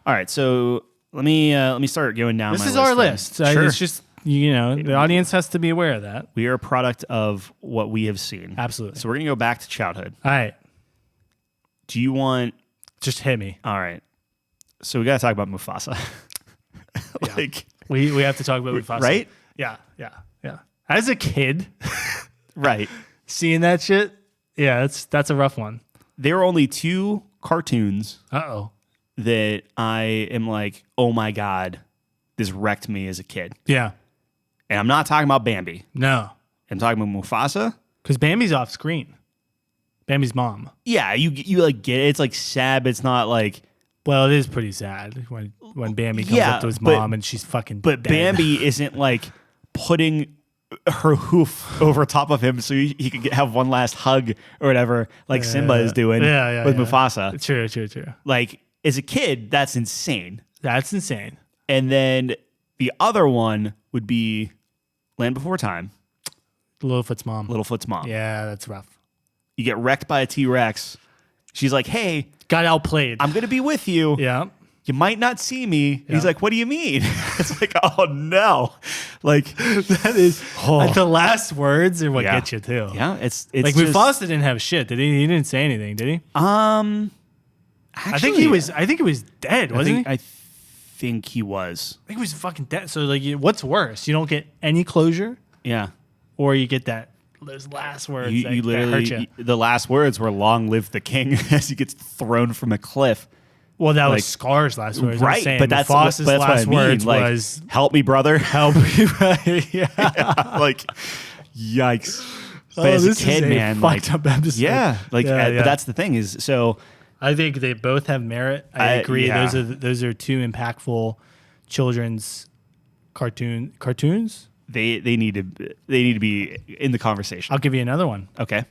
All right, so let me start going down. This my is our then. list. Sure. It's just, the audience has to be aware of that. We are a product of what we have seen. Absolutely. So we're gonna go back to childhood. All right. Do you want? Just hit me. All right. So we got to talk about Mufasa. Like, We have to talk about Mufasa. right? Yeah. As a kid, Right. seeing that shit, yeah, that's a rough one. There are only 2 cartoons Uh-oh. that I am like, oh my god, this wrecked me as a kid. Yeah. And I'm not talking about Bambi. No. I'm talking about Mufasa. Because Bambi's off screen. Bambi's mom. Yeah, you like get it. It's like sad, but it's not like. Well, it is pretty sad when Bambi comes Yeah, up to his but- mom and she's fucking But dead. Bambi isn't like putting her hoof over top of him so he could have one last hug or whatever, like Simba is doing with yeah. Mufasa. True. Like as a kid, that's insane. That's insane. And then the other one would be Land Before Time, Littlefoot's mom. Littlefoot's mom. Yeah, that's rough. You get wrecked by a T-Rex. She's like, hey, Got outplayed. I'm going to be with you. yeah. You might not see me. Yeah. He's like, what do you mean? It's like, oh no. Like, That is like the last words are what Yeah. get you too. yeah, it's Like just, Mufasa didn't have shit, did he? He didn't say anything, did he? Actually, I think he was dead, wasn't he? I think he was. I think he was fucking dead. So like, what's worse? You don't get any closure, Yeah. or you get those last words. You that literally, hurt you. the last words were "Long live the king" as he gets thrown from a cliff. Well, that Like, was Scar's last words. I'm right, saying but that's Mufasa's what last I mean. words Like, was help me, brother. help me. Right? Yeah. Like, yikes. But as a this kid, is man, like, fucked up episode. yeah, like, Yeah, yeah. but that's the thing is, so I think they both have merit. I agree. yeah. Those are two impactful children's cartoons. they need to be in the conversation. I'll give you another one. Okay.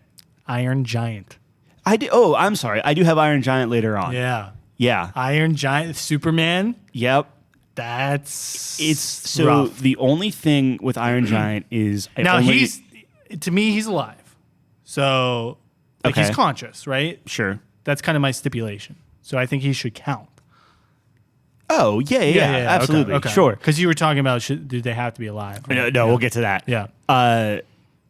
Iron Giant. Oh, I'm sorry. I do have Iron Giant later on. Yeah. Yeah. Iron Giant, Superman. Yep. It's So rough. the only thing with Iron Giant is Now to me he's alive. So like Okay. he's conscious, right? sure. That's kind of my stipulation. So I think he should count. Oh yeah, absolutely, Okay. sure. Because you were talking about do they have to be alive? Right? No, we'll get to that. Yeah.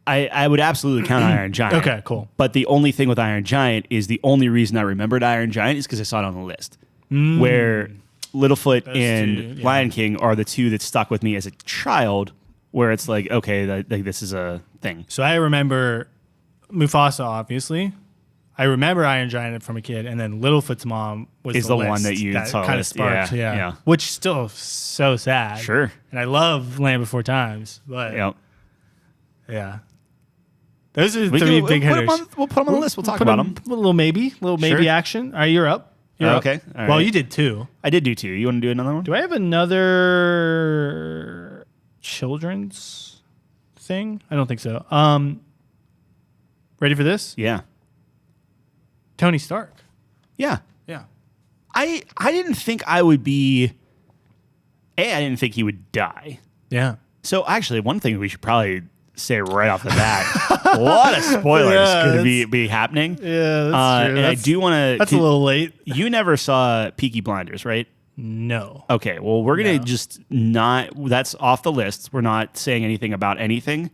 I would absolutely count Iron Giant. Okay, cool. But the only thing with Iron Giant is the only reason I remembered Iron Giant is because I saw it on the list. Where Littlefoot and two, yeah. Lion King are the two that stuck with me as a child, where it's like, okay, like this is a thing. So I remember Mufasa, obviously. I remember Iron Giant from a kid, and then Littlefoot's mom was Is the one list that you saw kind of list. sparked, Yeah, yeah. which still so sad. Sure. And I love Land Before Times, but Yep. yeah, those are We three can- big we'll hitters. We'll put them on the list. We'll talk Put about them- them. A little maybe Sure. action. All right, you're up. You're up. Okay. All Well, right. you did two. I did do two. You want to do another one? Do I have another children's thing? I don't think so. Ready for this? Yeah. Tony Stark. Yeah. Yeah. I didn't think I would be. I didn't think he would die. Yeah. So actually, one thing we should probably say right off the bat: a lot of spoilers Yeah, going to be happening. Yeah, that's true. And I do want to. That's a little late. You never saw Peaky Blinders, right? No. Okay. Well, we're gonna No. just not. That's off the list. We're not saying anything about anything,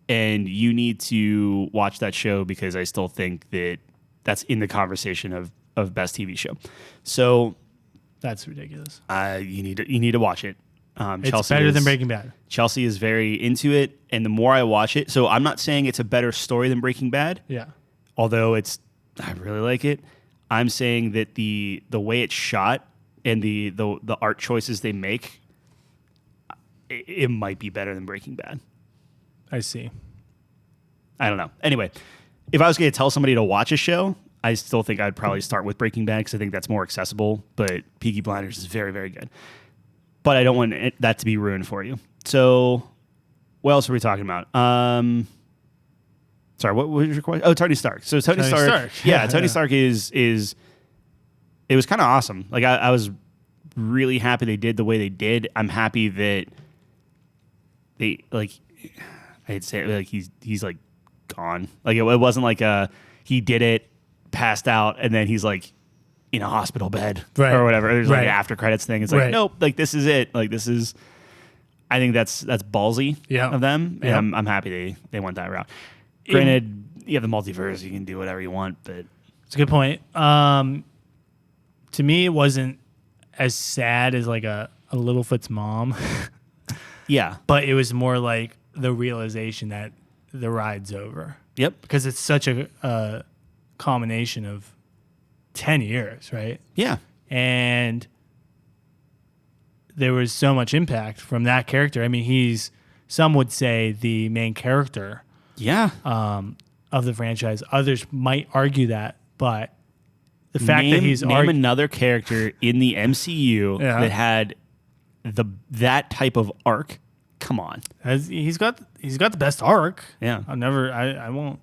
and you need to watch that show because I still think that that's in the conversation of best TV show. So That's ridiculous. you need to watch it. It's Chelsea better is- than Breaking Bad. Chelsea is very into it, and the more I watch it, so I'm not saying it's a better story than Breaking Bad, Yeah. although I really like it. I'm saying that the way it's shot and the art choices they make, it might be better than Breaking Bad. I see. I don't know. Anyway, if I was going to tell somebody to watch a show, I still think I'd probably start with Breaking Bad because I think that's more accessible. But Peaky Blinders is very, very good. But I don't want that to be ruined for you. So, what else are we talking about? Sorry, what was your question? Oh, Tony Stark. So Tony Stark. Yeah, Tony Stark is. It was kind of awesome. Like I was really happy they did the way they did. I'm happy that they I'd say like he's like gone. Like it wasn't like he did it, passed out, and then he's like in a hospital bed or whatever. There's like an after credits thing. It's like nope, like this is it. Like this is. I think that's ballsy of them, and I'm happy they went that route. Granted, you have the multiverse, you can do whatever you want, but It's a good point. To me, it wasn't as sad as like a Littlefoot's mom, yeah, but it was more like the realization that the ride's over. yep, Because it's such a combination of 10 years, right? yeah, And there was so much impact from that character. I mean, some would say the main character yeah. of the franchise. Others might argue that, but the fact that he's name another character in the MCU that had that type of arc. Come on, he's got the best arc. yeah. I won't.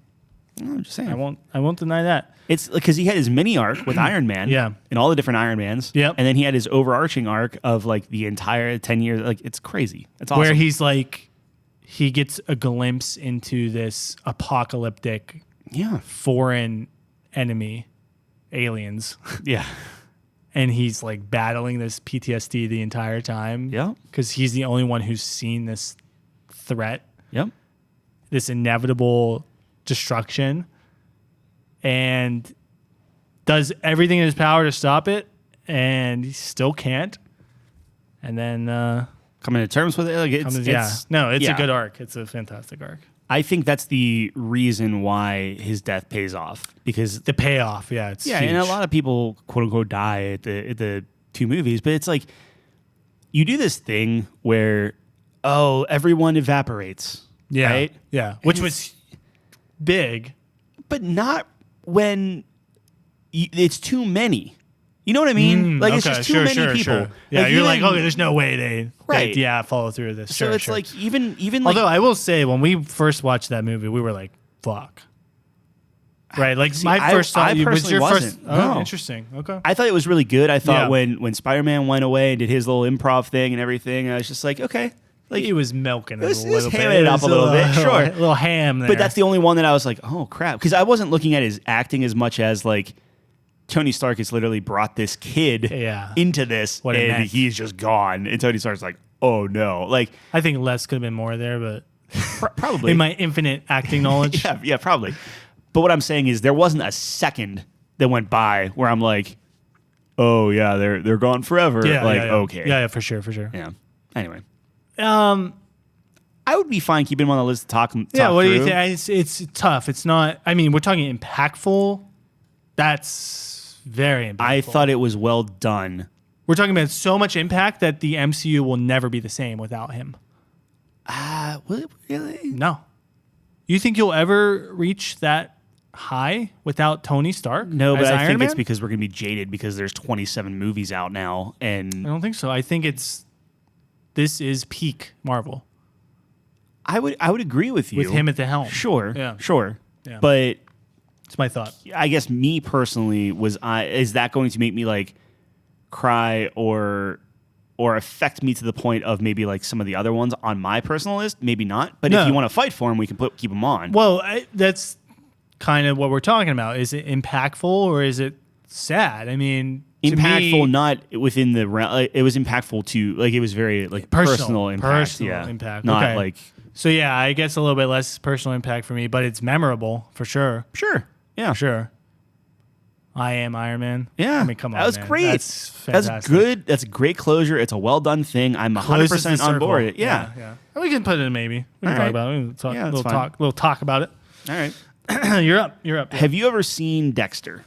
I'm just saying. I won't deny that. It's because he had his mini arc with Iron Man, Yeah. and all the different Iron Mans, Yep. and then he had his overarching arc of like the entire 10 years. Like it's crazy. It's awesome. Where he's like, he gets a glimpse into this apocalyptic foreign enemy, aliens, yeah, and he's like battling this PTSD the entire time. yeah, Because he's the only one who's seen this threat, yep. this inevitable destruction, and does everything in his power to stop it, and he still can't. And then Coming to terms with it, like it's it's a good arc. It's a fantastic arc. I think that's the reason why his death pays off because The payoff, yeah, it's huge. and a lot of people quote unquote die at the two movies, but it's like you do this thing where everyone evaporates, yeah, right? yeah, which was big. But not when it's too many. You know what I mean? Like it's just too many people. Sure. Yeah, like, you're like, okay, there's no way they Right. follow through with this. So Sure, it's sure. like even like Although I will say, when we first watched that movie, we were like, fuck. Right, like See, my first thought I was personally your wasn't. first. Oh, No. interesting. Okay. I thought it was really good. I thought Yeah. when Spider-Man went away and did his little improv thing and everything, I was just like, okay, like He was milking it was- a he was little bit. hamming it up a little bit, sure. A little ham there. But that's the only one that I was like, oh crap, because I wasn't looking at his acting as much as like Tony Stark has literally brought this kid Yeah. into this, What it and meant. he's just gone. And Tony Stark's like, oh no, like I think less could have been more there, but probably in my infinite acting knowledge, yeah, probably. But what I'm saying is there wasn't a second that went by where I'm like, oh yeah, they're gone forever. yeah, like yeah. okay, yeah, for sure. yeah. Anyway, Um, I would be fine keeping him on the list to talk. yeah. What do you through. think? It's tough. It's not. I mean, we're talking impactful. That's very impactful. I thought it was well done. We're talking about so much impact that the MCU will never be the same without him. Really? No. You think you'll ever reach that high without Tony Stark? No, but as I Iron think Man? it's because we're gonna be jaded because there's 27 movies out now, I and don't think so. I think this is peak Marvel I would agree with you with him at the helm. Sure, Yeah. sure. Yeah. But It's my thought. I guess me personally is that going to make me like cry or affect me to the point of maybe like some of the other ones on my personal list? Maybe not. But No. if you want to fight for him, we can keep him on. Well, that's kind of what we're talking about. Is it impactful or is it sad? I mean, to Impactful, me, not within the realm. It was impactful to like it was very like personal impact. Personal yeah, impact. not Okay. like So yeah, I guess a little bit less personal impact for me, but it's memorable for sure. sure. Yeah, For sure. I am Iron Man. Yeah, I mean, come on, that was man. great. That's fantastic. That's good. That's a great closure. It's a well done thing. I'm 100% Closes the on board. circle. Yeah. yeah. We can put it in maybe. We can All talk right. about it. We can talk, Yeah, that's fine. little talk about it. All right. You're up. You're up. Have you ever seen Dexter?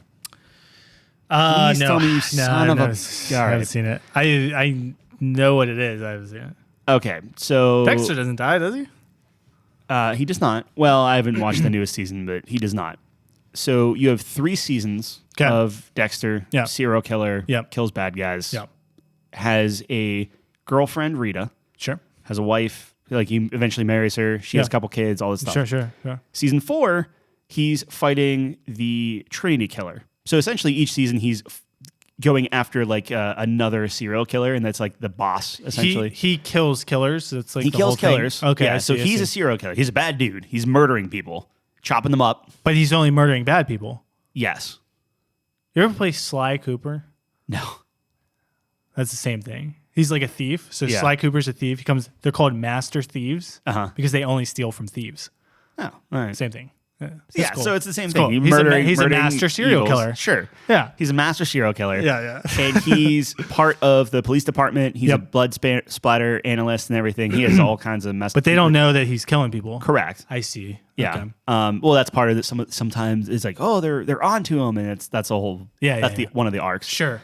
No, Please tell me you no, son of I a- haven't All right. seen it. I know what it is. I haven't seen it. Okay, so Dexter doesn't die, does he? he does not. Well, I haven't watched the newest season, but he does not. So you have 3 seasons 'Kay. of Dexter, Yeah. serial killer, Yep. kills bad guys, Yeah. has a girlfriend, Rita, Sure. has a wife, like he eventually marries her. She has Yeah. a couple kids, all this stuff. Sure. Season 4, he's fighting the Trinity Killer. So essentially each season he's going after like another serial killer, and that's like the boss, essentially. He kills killers. It's like He the kills whole thing. killers. Okay, yeah, I so see, I he's see. a serial killer. He's a bad dude. He's murdering people, chopping them up. But he's only murdering bad people. Yes. You ever play Sly Cooper? No. That's the same thing. He's like a thief. So Yeah. Sly Cooper's a thief. They're called master thieves Uh-huh. because they only steal from thieves. Oh, all right. Same thing. Yeah, cool. so it's the same It's thing. cool. He's He's a murdering master serial evils. killer. Sure. Yeah. He's a master serial killer. Yeah. And he's part of the police department. He's a Yep. blood splatter analyst and everything. He has all kinds of mess. But they don't know that he's killing people. Correct. I see. Yeah. Okay. Well, that's part of it. Sometimes it's like, oh, they're onto him, and that's a whole. Yeah, That's yeah. one of the arcs. Sure.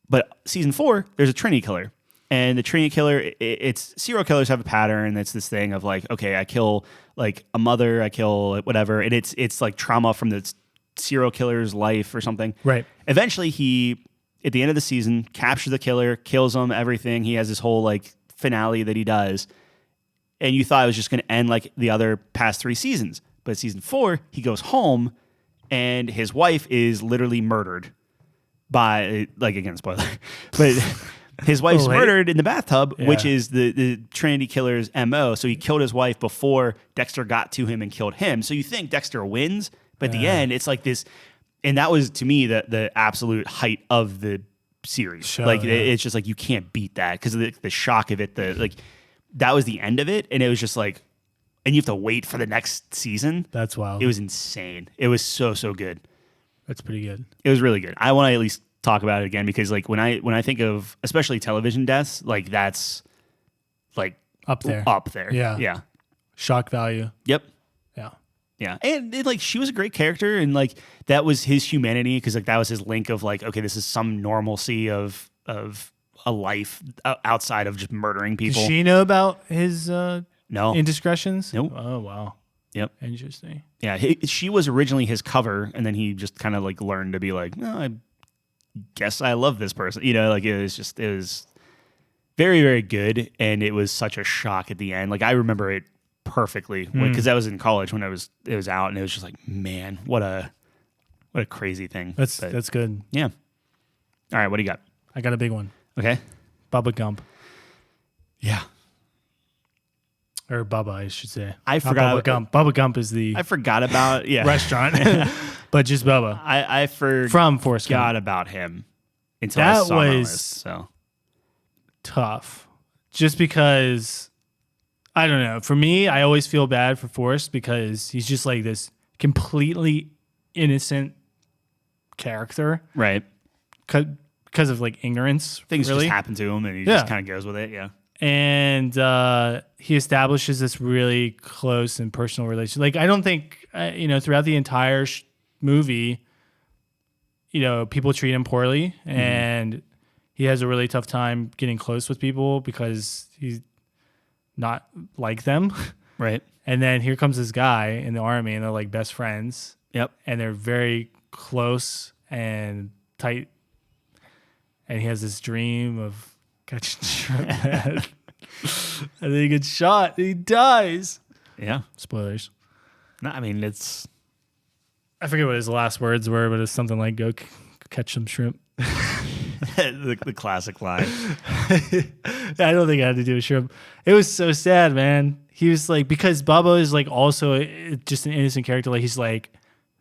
But season 4, there's a Trinity Killer. And the Trinity Killer, it's serial killers have a pattern. It's this thing of like, okay, I kill like a mother, I kill whatever. And it's like trauma from the serial killer's life or something. Right. Eventually, he, at the end of the season, captures the killer, kills him, everything. He has this whole like finale that he does. And you thought it was just going to end like the other past 3 seasons. But season 4, he goes home and his wife is literally murdered by, like, again, spoiler, but his wife's Wait. murdered in the bathtub, Yeah. which is the Trinity Killer's MO. So he killed his wife before Dexter got to him and killed him. So you think Dexter wins, but at the end, it's like this, and that was, to me, the absolute height of the series. Sure, like, yeah. it's just like, you can't beat that because of the shock of it, that was the end of it, and it was just like, and you have to wait for the next season. That's wild. It was insane. It was so good. That's pretty good. It was really good. I want to at least talk about it again because like when I think of especially television deaths, like that's like Up there. Up there. Yeah. Yeah. Shock value. Yep. Yeah, and like she was a great character, and like that was his humanity because like that was his link of like, okay, this is some normalcy of a life outside of just murdering Did people. she know about his No, indiscretions? Nope. Oh wow. Yep. Interesting. Yeah, she was originally his cover, and then he just kind of like learned to be like, no, I guess I love this person. You know, like it was very, very good, and it was such a shock at the end. Like I remember it perfectly because I was in college when it was out, and it was just like, man, what a crazy thing. That's good. Yeah. All right, what do you got? I got a big one. Okay. Bubba Gump. Yeah. Or Bubba, I should say. I Not forgot. Bubba Gump. Bubba Gump is the I forgot about restaurant, but just Bubba I from Forrest Gump. forgot about him until I That saw my was list, so tough. Just because, I don't know. For me, I always feel bad for Forrest because he's just like this completely innocent character right. because of like ignorance. Things really. just happen to him, and he Yeah. just kind of goes with it. Yeah. And he establishes this really close and personal relationship. Like, I don't think, throughout the entire movie, people treat him poorly, and he has a really tough time getting close with people because he's not like them. Right. And then here comes this guy in the army, and they're like best friends, Yep. and they're very close and tight. And he has this dream of catching shrimp, man. And then he gets shot and he dies. Yeah. Spoilers. No, I mean it's I forget what his last words were, but it's something like "Go catch some shrimp." the classic line. I don't think it had to do with shrimp. It was so sad, man. He was like, because Bubba is like also just an innocent character. Like he's like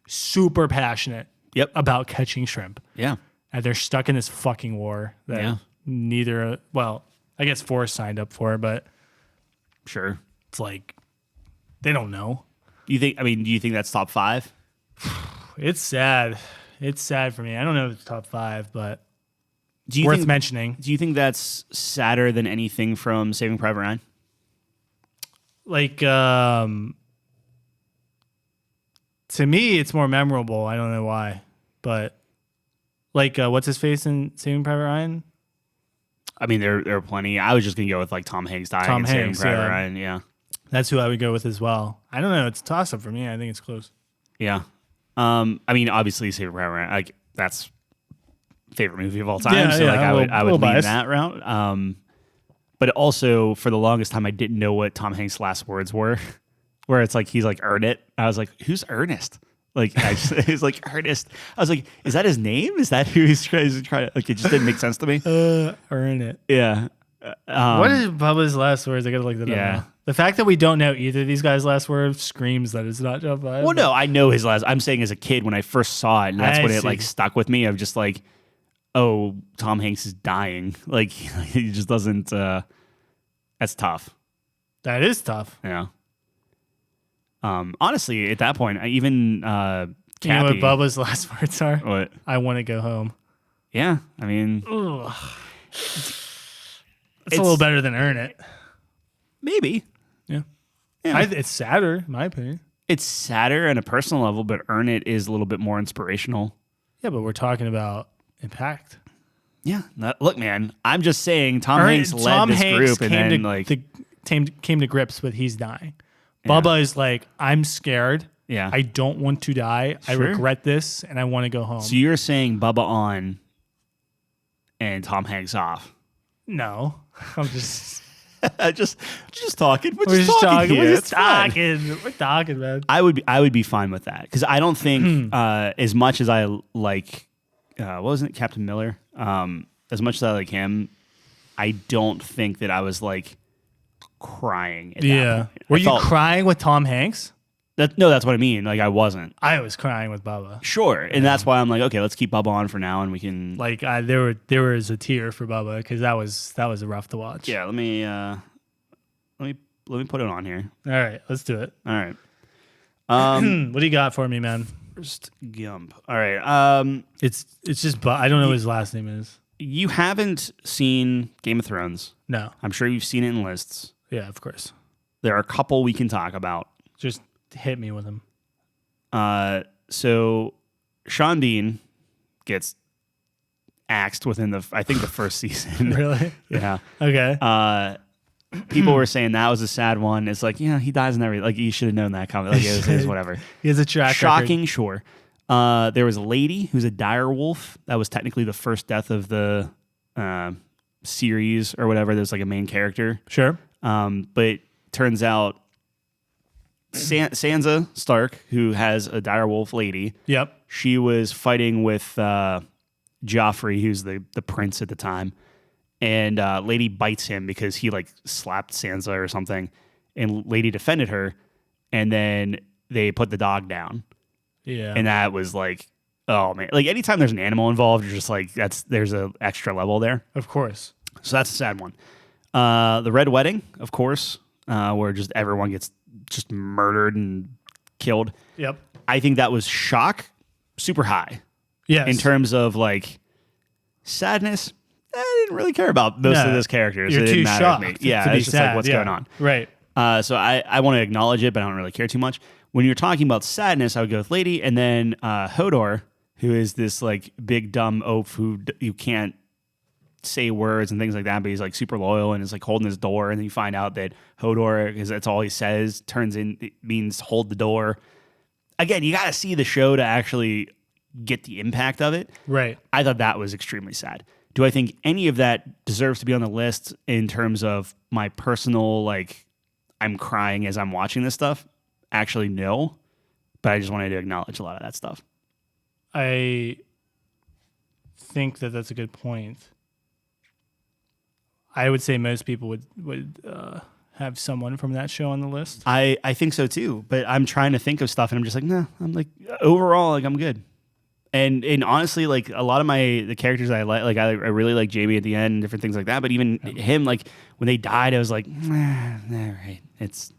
super passionate. Yep. About catching shrimp. Yeah. And they're stuck in this fucking war that I guess Forrest signed up for, but Sure. it's like they don't know. Do you think that's top 5? It's sad. It's sad for me. I don't know if it's top 5, but Do you worth mentioning. Do you think that's sadder than anything from Saving Private Ryan? Like, to me, it's more memorable. I don't know why, but like, what's his face in Saving Private Ryan? I mean, there are plenty. I was just gonna go with like Tom Hanks dying in Saving Private Ryan. Yeah. That's who I would go with as well. I don't know. It's a toss up for me. I think it's close. Yeah. I mean, obviously, Saving Private Ryan, like that's favorite movie of all time. Yeah, so yeah, like I would lean biased. that route. But also for the longest time, I didn't know what Tom Hanks' last words were. Where it's like he's like earn it. I was like, who's Ernest? Like he's like Ernest. I was like, is that his name? Is that who he's trying to like? It just didn't make sense to me. Earn it. Yeah. What is Bubba's last words? I gotta look that up. Yeah. Now. The fact that we don't know either of these guys' last words screams that it's not top 5. Well, no, I know his last. I'm saying as a kid when I first saw it, and that's I when it see. like stuck with me. Of just like, oh, Tom Hanks is dying. Like he just doesn't. That's tough. That is tough. Yeah. Honestly, at that point, I even You know Cappy, what Bubba's last words are? what? I want to go home. Yeah, I mean, Ugh. It's a little better than earn it. maybe. Yeah. Yeah. It's sadder, in my opinion. It's sadder on a personal level, but Earn It is a little bit more inspirational. Yeah, but we're talking about impact. Yeah. Look, man, I'm just saying Tom Hanks led this group and then like came to grips with he's dying. Bubba is like, I'm scared. Yeah. I don't want to die. I Sure. regret this, and I want to go home. So you're saying Bubba on and Tom Hanks off. No, I'm just just talking. We're we're just just talking. talking. Here. We're It's just fine. talking. We're talking, man. I would be fine with that because I don't think as much as I like what was it, Captain Miller. As much as I like him, I don't think that I was like crying. At that point. Were I you felt- crying with Tom Hanks? No, that's what I mean. Like I wasn't. I was crying with Bubba. Sure, and that's why I'm like, okay, let's keep Bubba on for now, and we can. Like there was a tear for Bubba because that was rough to watch. Yeah, let me put it on here. All right, let's do it. All right. What do you got for me, man? First Gump. All right. It's just I don't know what his last name is. You haven't seen Game of Thrones. No. I'm sure you've seen it in lists. Yeah, of course. There are a couple we can talk about. Just hit me with him. So Sean Bean gets axed within the first season. Really? Yeah. Okay. People were saying that was a sad one. It's like, yeah, he dies in every, like, you should have known that coming. Like, it was whatever. He has a track Shocking, record. sure. There was a lady who's a dire wolf. That was technically the first death of the series or whatever. There's like a main character. Sure. But turns out Sansa Stark, who has a dire wolf lady, Yep. she was fighting with Joffrey, who's the prince at the time. And Lady bites him because he like slapped Sansa or something. And Lady defended her. And then they put the dog down. Yeah. And that was like, oh man. Like anytime there's an animal involved, you're just like, there's an extra level there. Of course. So that's a sad one. The Red Wedding, of course, where just everyone gets just murdered and killed. Yep. I think that was shock super high. Yes. In terms of like sadness, I didn't really care about most of those characters. You're It didn't too matter shocked to me. to Yeah, be it's just sad. like what's going on. Right. So I want to acknowledge it, but I don't really care too much. When you're talking about sadness, I would go with Lady, and then Hodor, who is this like big dumb oaf who you can't say words and things like that, but he's like super loyal and is like holding his door, and then you find out that Hodor, because that's all he says, it means hold the door. Again, you got to see the show to actually get the impact of it. Right. I thought that was extremely sad. Do I think any of that deserves to be on the list in terms of my personal, like, I'm crying as I'm watching this stuff? Actually, no. But I just wanted to acknowledge a lot of that stuff. I think that that's a good point. I would say most people would have someone from that show on the list. I think so too, but I'm trying to think of stuff and I'm just like, nah, I'm like, overall, like, I'm good. And honestly, like a lot of the characters I like I really like Jamie at the end and different things like that. But even him, like when they died, I was like, all right, it's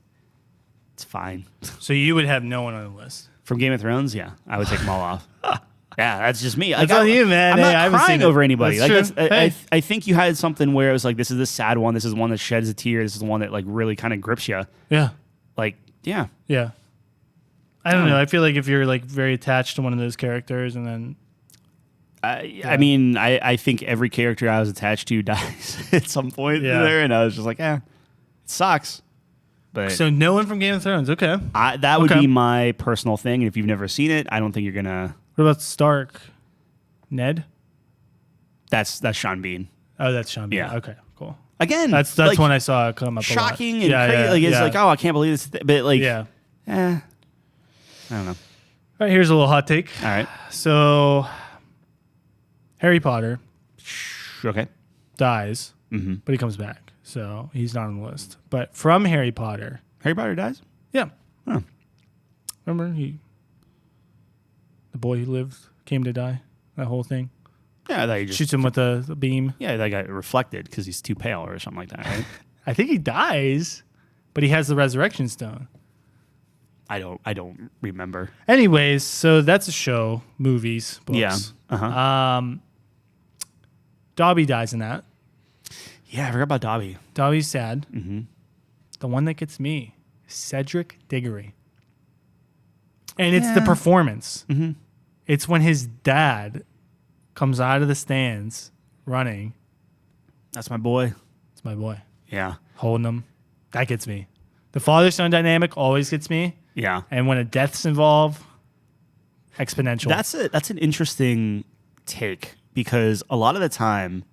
fine. So you would have no one on the list From Game of Thrones, yeah, I would take them all off. Yeah, that's just me. That's on you, man. I'm Hey, I not haven't crying seen it. over anybody. That's Like true. I think you had something where it was like, this is the sad one. This is one that sheds a tear. This is the one that like really kind of grips you. Yeah. Like, yeah. Yeah. I don't know. I feel like if you're like very attached to one of those characters and then I mean, I think every character I was attached to dies at some point there, and I was just like, it sucks. But so no one from Game of Thrones. Okay. that would be my personal thing. And if you've never seen it, I don't think you're gonna. What about Stark? Ned? That's Sean Bean. Oh, that's Sean Bean. Yeah. Okay, cool. Again, That's like, one I saw come up shocking a lot. and crazy. Like it's like, oh, I can't believe this. But like, yeah. I don't know. All right, here's a little hot take. All right. So Harry Potter Okay. dies, but he comes back. So he's not on the list. But from Harry Potter. Harry Potter dies? Yeah. Oh. Remember the boy who lived came to die? That whole thing? Yeah, I thought you just Shoots him with the beam. Yeah, that got reflected because he's too pale or something like that, right? I think he dies, but he has the resurrection stone. I don't remember. Anyways, so that's a show, movies, books. Yeah. Uh-huh. Dobby dies in that. Yeah, I forgot about Dobby. Dobby's sad. Mm-hmm. The one that gets me, Cedric Diggory. And it's the performance. Mm-hmm. It's when his dad comes out of the stands running. That's my boy. It's my boy. Yeah. Holding him. That gets me. The father-son dynamic always gets me. Yeah. And when a death's involved, exponential. That's an interesting take because a lot of the time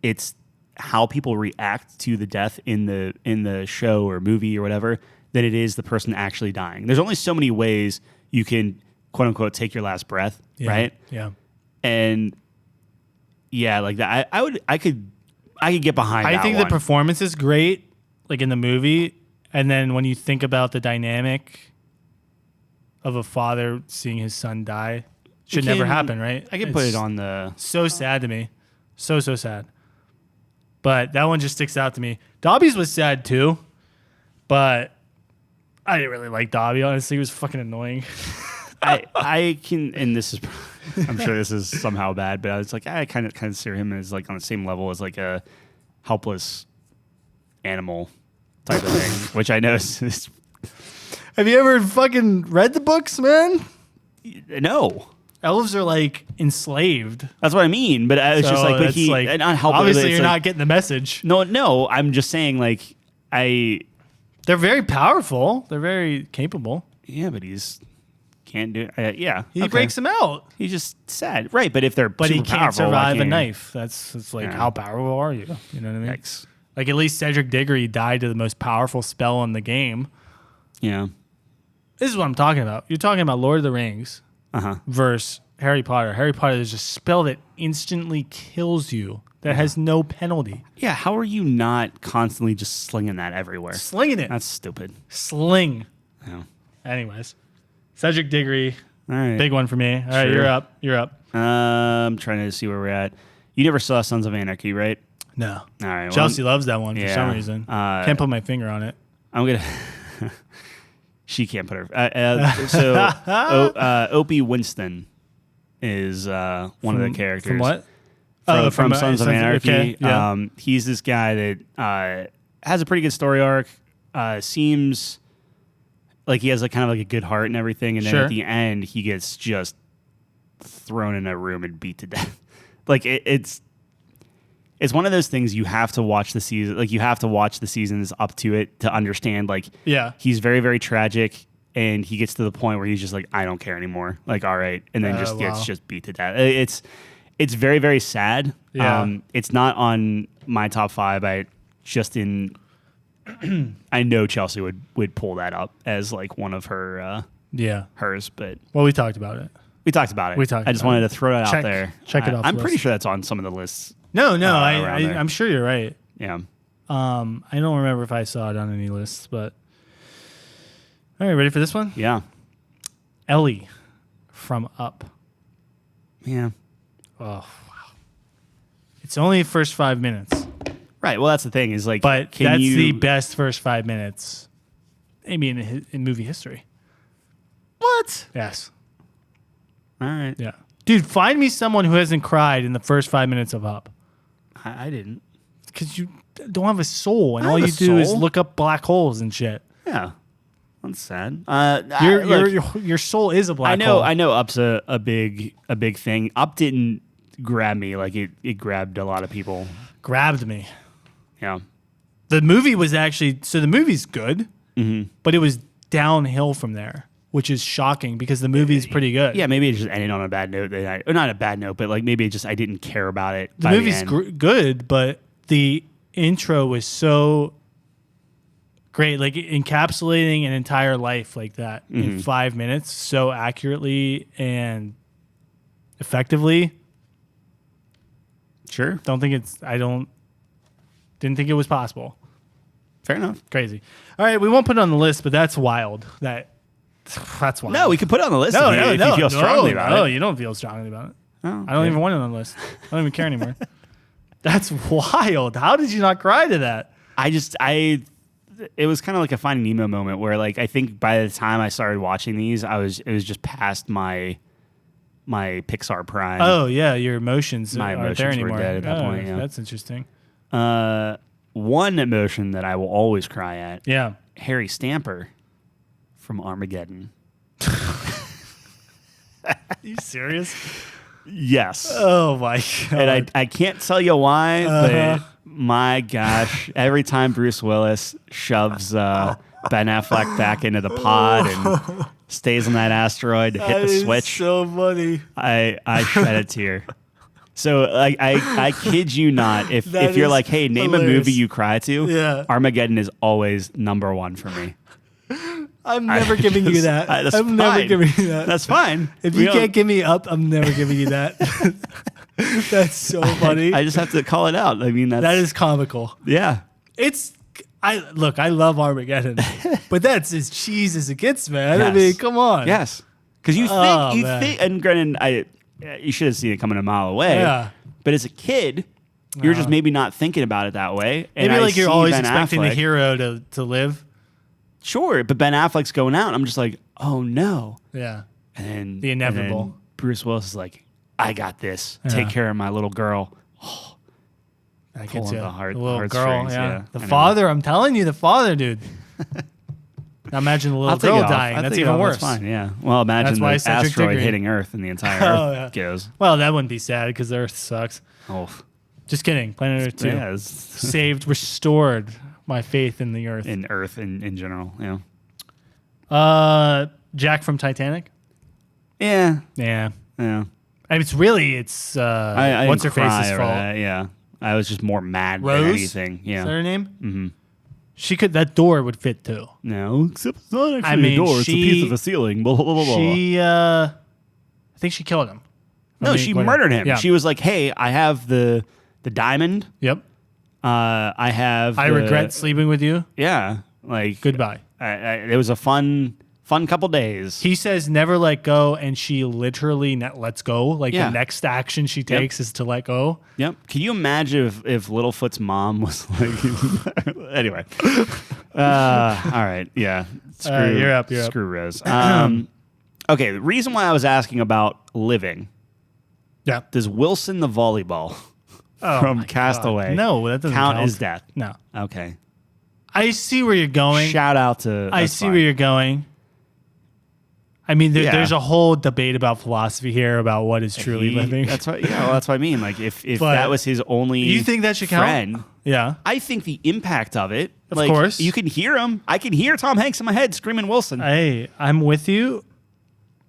it's how people react to the death in the show or movie or whatever than it is the person actually dying. There's only so many ways you can quote unquote take your last breath, right? Yeah. And yeah, like that I could get behind that. I think one. the performance is great, like in the movie, and then when you think about the dynamic of a father seeing his son die, should never happen, right? I can put it on the so sad to me. So sad. But that one just sticks out to me. Dobby's was sad too, but I didn't really like Dobby, honestly. He was fucking annoying. I can, and this is, I'm sure this is somehow bad, but I was like, I kind of consider him as like on the same level as like a helpless animal type of thing, which I know is Have you ever fucking read the books, man? No. Elves are like enslaved. That's what I mean. But it's just like, but that's he, like, not helping. obviously you're not getting the message. No. I'm just saying, like, They're very powerful. They're very capable. yeah, but he's can't do it. Yeah. He breaks them out. He's just sad. Right. But if they're But he super can't powerful, survive why a can't- knife. It's like, Yeah. how powerful are you? You know what I mean? Yikes. Like, at least Cedric Diggory died to the most powerful spell in the game. Yeah. This is what I'm talking about. You're talking about Lord of the Rings versus Harry Potter. Harry Potter is a spell that instantly kills you, that has no penalty. Yeah. How are you not constantly just slinging that everywhere? Slinging it. That's stupid. Sling. Yeah. Anyways, Cedric Diggory, All right. big one for me. All right, Sure. you're up. You're up. I'm trying to see where we're at. You never saw Sons of Anarchy, right? No. All right. Well, Chelsea loves that one for yeah. some reason. Can't put my finger on it. I'm gonna. She can't put her. Opie Winston is one of the characters. From what? From Sons of Anarchy. Okay, yeah. He's this guy that has a pretty good story arc. Seems like he has kind of like a good heart and everything, and then Sure. at the end he gets just thrown in a room and beat to death. Like it's one of those things you have to watch the season. Like you have to watch the seasons up to it to understand. Like Yeah. he's very, very tragic, and he gets to the point where he's just like, I don't care anymore. Like, all right, and then just gets wow. just beat to death. It's very, very sad. Yeah. It's not on my top 5. I know Chelsea would pull that up as like one of her Yeah. hers, but Well, we talked about it. we talked about it. I just wanted to throw it out there. check it off I'm the pretty list. sure that's on some of the lists. No, around there. I'm sure you're right. Yeah. I don't remember if I saw it on any lists, but all right, ready for this one? Yeah. Ellie from Up. Yeah. Oh, wow. It's only first 5 minutes, Right. Well, that's the thing is like, but can that's you, the best first 5 minutes, maybe in movie history. What? Yes. All right. Yeah. Dude, find me someone who hasn't cried in the first 5 minutes of Up. I didn't. Because you don't have a soul, and I all have you a do is soul. look up black holes and shit. Yeah. That's sad. Your soul is a black hole. I know Up's a big thing. Up didn't grab me like it grabbed a lot of people. Grabbed me. Yeah. The movie was actually, so the movie's good, Mm-hmm. but it was downhill from there, which is shocking because the movie's pretty good. Yeah, maybe it just ended on a bad note. Or not a bad note, but like maybe I didn't care about it. The movie's good, but the intro was so great, like encapsulating an entire life like that in 5 minutes so accurately and effectively. Sure. Didn't think it was possible. Fair enough. Crazy. All right, we won't put it on the list, but that's wild. That's wild. No, we can put it on the list No, if you feel strongly about no, it. you don't feel strongly about it. Oh, I don't even want it on the list. I don't even care anymore. That's wild. How did you not cry to that? It was kind of like a Finding Nemo moment where like I think by the time I started watching these, it was just past my Pixar prime. Oh yeah, your emotions My aren't there emotions were anymore. dead at that Oh, point, yeah. That's interesting. One emotion that I will always cry at. Yeah. Harry Stamper from Armageddon. Are you serious? Yes. Oh my god. And I can't tell you why, but my gosh, every time Bruce Willis shoves Ben Affleck back into the pod and stays on that asteroid to hit the switch, so funny. I shed a tear. So I kid you not, if That you're is like, hey, name a hilarious. movie you cry to, Yeah. Armageddon is always number one for me. I'm never giving you that. That's I'm never fine. giving you that. That's fine. If We you don't- can't give me Up, I'm never giving you that. That's so funny. I just have to call it out. I mean, That is comical. yeah. I love Armageddon, but that's as cheese as it gets, man. I Yes. mean, come on. Yes. Because you Oh, man. think, and granted, you should have seen it coming a mile away. Yeah. But as a kid, you're just maybe not thinking about it that way. And Maybe I like you're see always Ben expecting the Affleck. hero to live. Sure, but Ben Affleck's going out, and I'm just like, oh no. Yeah. And The inevitable. and then Bruce Willis is like, I got this. Take Yeah. care of my little girl. That Pulling gets you. the heart- little girl. heartstrings, Yeah. yeah. The I know. father. I'm telling you, the father, dude. Now imagine the little I'll take girl it off. dying. I'll That's take it even off. worse. That's fine. Yeah. Well, imagine That's why the Cedric asteroid Diggory. hitting Earth and the entire Oh, Earth goes. Well, that wouldn't be sad because Earth sucks. Oh, Just kidding. Planet Earth 2. yeah. Saved, restored my faith in the Earth. In Earth in general. Yeah. Jack from Titanic. Yeah. Yeah. Yeah. And it's what's I her didn't cry face's over fault. that, yeah. I was just more mad Rose? than anything. Yeah. Is that her name? Mm-hmm. She could. That door would fit too. No, except it's not actually I mean, a door. It's a piece of a ceiling. Blah, blah, blah, blah. I think she killed him. No, she murdered him. Yeah. She was like, "Hey, I have the diamond. Yep. I have. I regret sleeping with you. Yeah, like Goodbye. it was a fun couple days. He says never let go, and she literally lets go. Like Yeah. the next action she takes is to let go. Yep. Can you imagine if Littlefoot's mom was like? Anyway. All right. Yeah. Screw. You're up. Screw Rose. Okay. The reason why I was asking about living. Yeah. Does Wilson the volleyball Oh from my Castaway God. No, that doesn't count count as death? No. Okay. I see where you're going. Shout out to. I see where you're going. I mean, Yeah. there's a whole debate about philosophy here about what is truly living. That's what. Yeah. Well, that's what I mean. Like if But that was his only. you think that should count? friend, Yeah. I think the impact of it. Of like, course. You can hear him. I can hear Tom Hanks in my head screaming Wilson. Hey, I'm with you,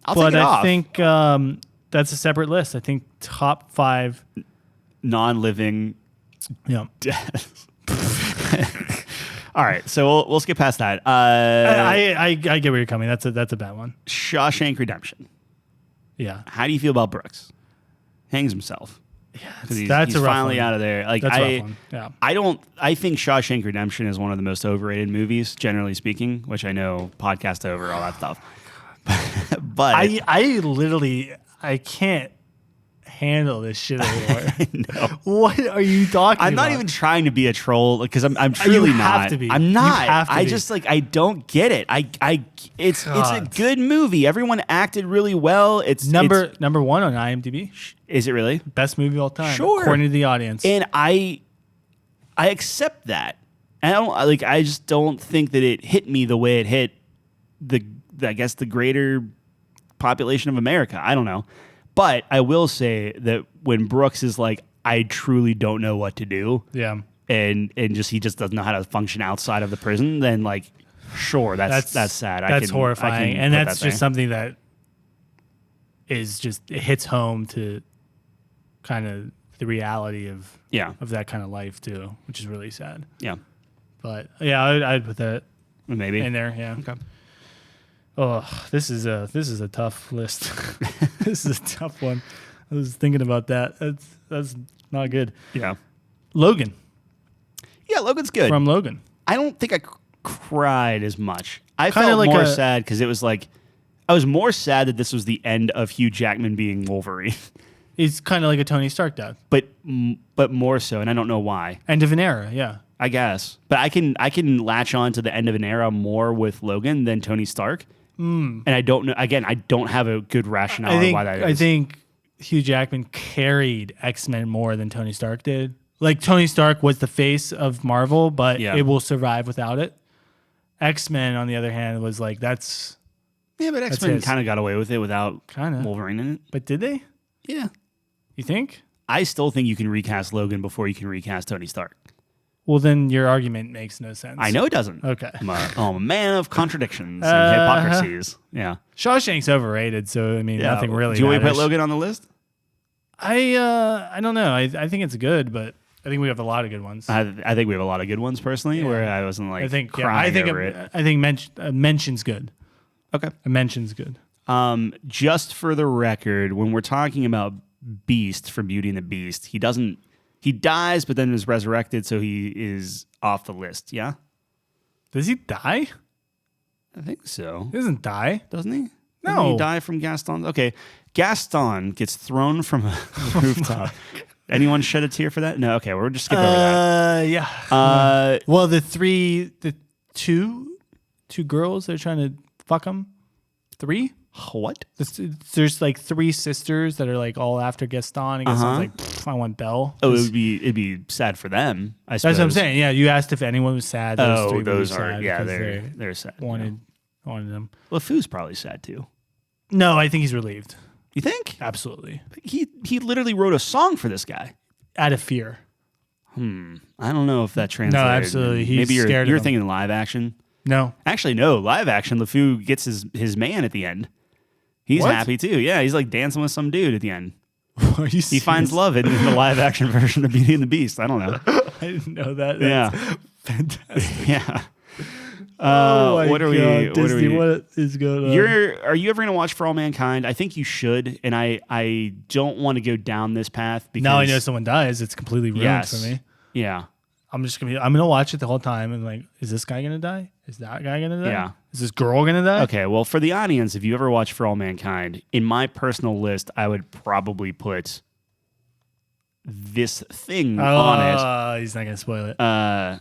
I'll but take it I off. think that's a separate list. I think top 5. Non-living Yeah. death. All right, so we'll skip past that. I get where you're coming. That's a bad one. Shawshank Redemption. Yeah. How do you feel about Brooks? Hangs himself. Yeah, he's that's a rough finally one. out of there. Like That's a rough one. Yeah. I think Shawshank Redemption is one of the most overrated movies, generally speaking. Which I know, podcast over, all that stuff. But I literally can't handle this shit anymore. no. What are you talking about? I'm not even trying to be a troll because I'm truly You not. have to be. I'm You not. have to I be. just I don't get it. It's a God. good movie. Everyone acted really well. It's number 1 on IMDb. Is it really? Best movie of all time. Sure. According to the audience. And I accept that. I just don't think that it hit me the way it hit the greater population of America. I don't know. But I will say that when Brooks is like, I truly don't know what to do. Yeah. And he just doesn't know how to function outside of the prison, then like, sure, that's sad. That's horrifying. And put that's that just something that is just, it hits home to kind of the reality of that kind of life too, which is really sad. Yeah. But yeah, I'd put that Maybe in there. Yeah. Okay. Oh, this is a tough list. This is a tough one. I was thinking about that. That's not good. Yeah. Logan. Yeah, Logan's good. From Logan. I don't think I cried as much. I Kinda felt like more a- sad because it was like I was more sad that this was the end of Hugh Jackman being Wolverine, He's kind of like a Tony Stark death. but more so, and I don't know why. End of an era. Yeah. I guess, but I can latch on to the end of an era more with Logan than Tony Stark, and I don't know. Again, I don't have a good rationale on why that is. I think Hugh Jackman carried X-Men more than Tony Stark did. Like Tony Stark was the face of Marvel, but Yeah. it will survive without it. X-Men, on the other hand, was like but X-Men his. kind of got away with it without Kinda. Wolverine in it. But did they? Yeah, You think? I still think you can recast Logan before you can recast Tony Stark. Well, then your argument makes no sense. I know it doesn't. Okay. I'm a man of contractions and hypocrisies. Yeah. Shawshank's overrated, so I mean, nothing really. Do you want me to put matters. Logan on the list? I don't know. I think it's good, but I think we have a lot of good ones. I think we have a lot of good ones personally, where I wasn't like I think crying over it. I think mention's good. Okay. A mention's good. Just for the record, when we're talking about Beast from Beauty and the Beast, he dies, but then is resurrected, so he is off the list. Yeah, Does he die? I think so. He doesn't die. Doesn't he? No. Doesn't he die from Gaston? Okay, Gaston gets thrown from a rooftop. Anyone shed a tear for that? No. Okay, we're just skip over that. Yeah. Well, the two girls that are trying to fuck him. 3. What? There's like 3 sisters that are like all after Gaston. And Gaston's like, "Pff, I want Belle." Oh, it'd be sad for them. I suppose. That's what I'm saying. Yeah, you asked if anyone was sad. Those 3 would be those sad are because they're sad. wanted wanted him. LeFou's probably sad too. No, I think he's relieved. You think? Absolutely. He literally wrote a song for this guy. Out of fear. I don't know if that translated. No, absolutely. He's Maybe scared of you're him. thinking live action. No. Actually, no. Live action, LeFou gets his man at the end. He's What? happy too. Yeah, he's like dancing with some dude at the end. Are you He finds love in the live action version of Beauty and the Beast. I don't know. I didn't know that. Yeah. That's fantastic. Yeah. Oh my what are we? God, Disney, What are we? what is going on? Are you ever gonna watch For All Mankind? I think you should, and I don't want to go down this path because now I know someone dies. It's completely ruined for me. Yeah. I'm gonna watch it the whole time and like, is this guy gonna die? Is that guy gonna die? Yeah. Is this girl gonna die? Okay, well, for the audience, if you ever watch For All Mankind, in my personal list, I would probably put this thing on He's not gonna spoil it. it.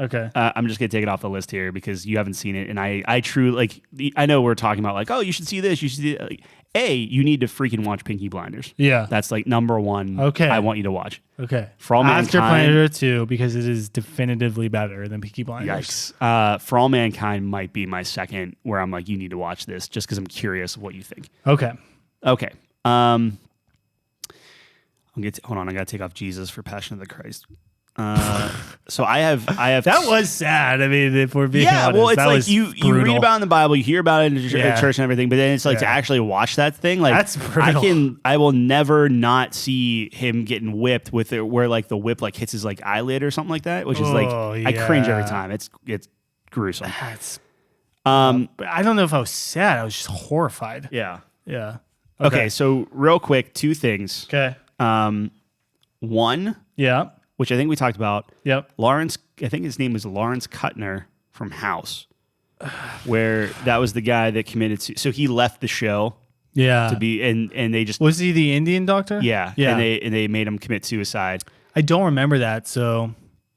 Okay. I'm just gonna take it off the list here because you haven't seen it, and I truly like. I know we're talking about like, oh, you should see this. You should see like, you need to freaking watch Pinky Blinders. Yeah. That's like number one. Okay. I want you to watch. Okay. For All After Mankind. Predator 2, because it is definitively better than Peaky Blinders. Yikes. For All Mankind might be my second, where I'm like, you need to watch this, just because I'm curious of what you think. Okay. Okay. Hold on, I gotta take off Jesus for Passion of the Christ. So I have That was sad. I mean, if we're being honest, well, it's that like was you read brutal. about it in the Bible, you hear about it in Yeah. church and everything, but then it's like to Yeah. actually watch that thing, like That's brutal. I will never not see him getting whipped with it, where like the whip like hits his like eyelid or something like that, which is like I cringe every yeah. time. It's gruesome. That's. Um, But I don't know if I was sad. I was just horrified. yeah. Yeah. Okay, so real quick, two things. Okay. One, Yeah. which I think we talked about. Yep. Lawrence, I think his name was Lawrence Kuttner from House, where that was the guy that committed. So he left the show Yeah. to be, and they just Was he the Indian doctor? yeah, Yeah. and they made him commit suicide. I don't remember that. So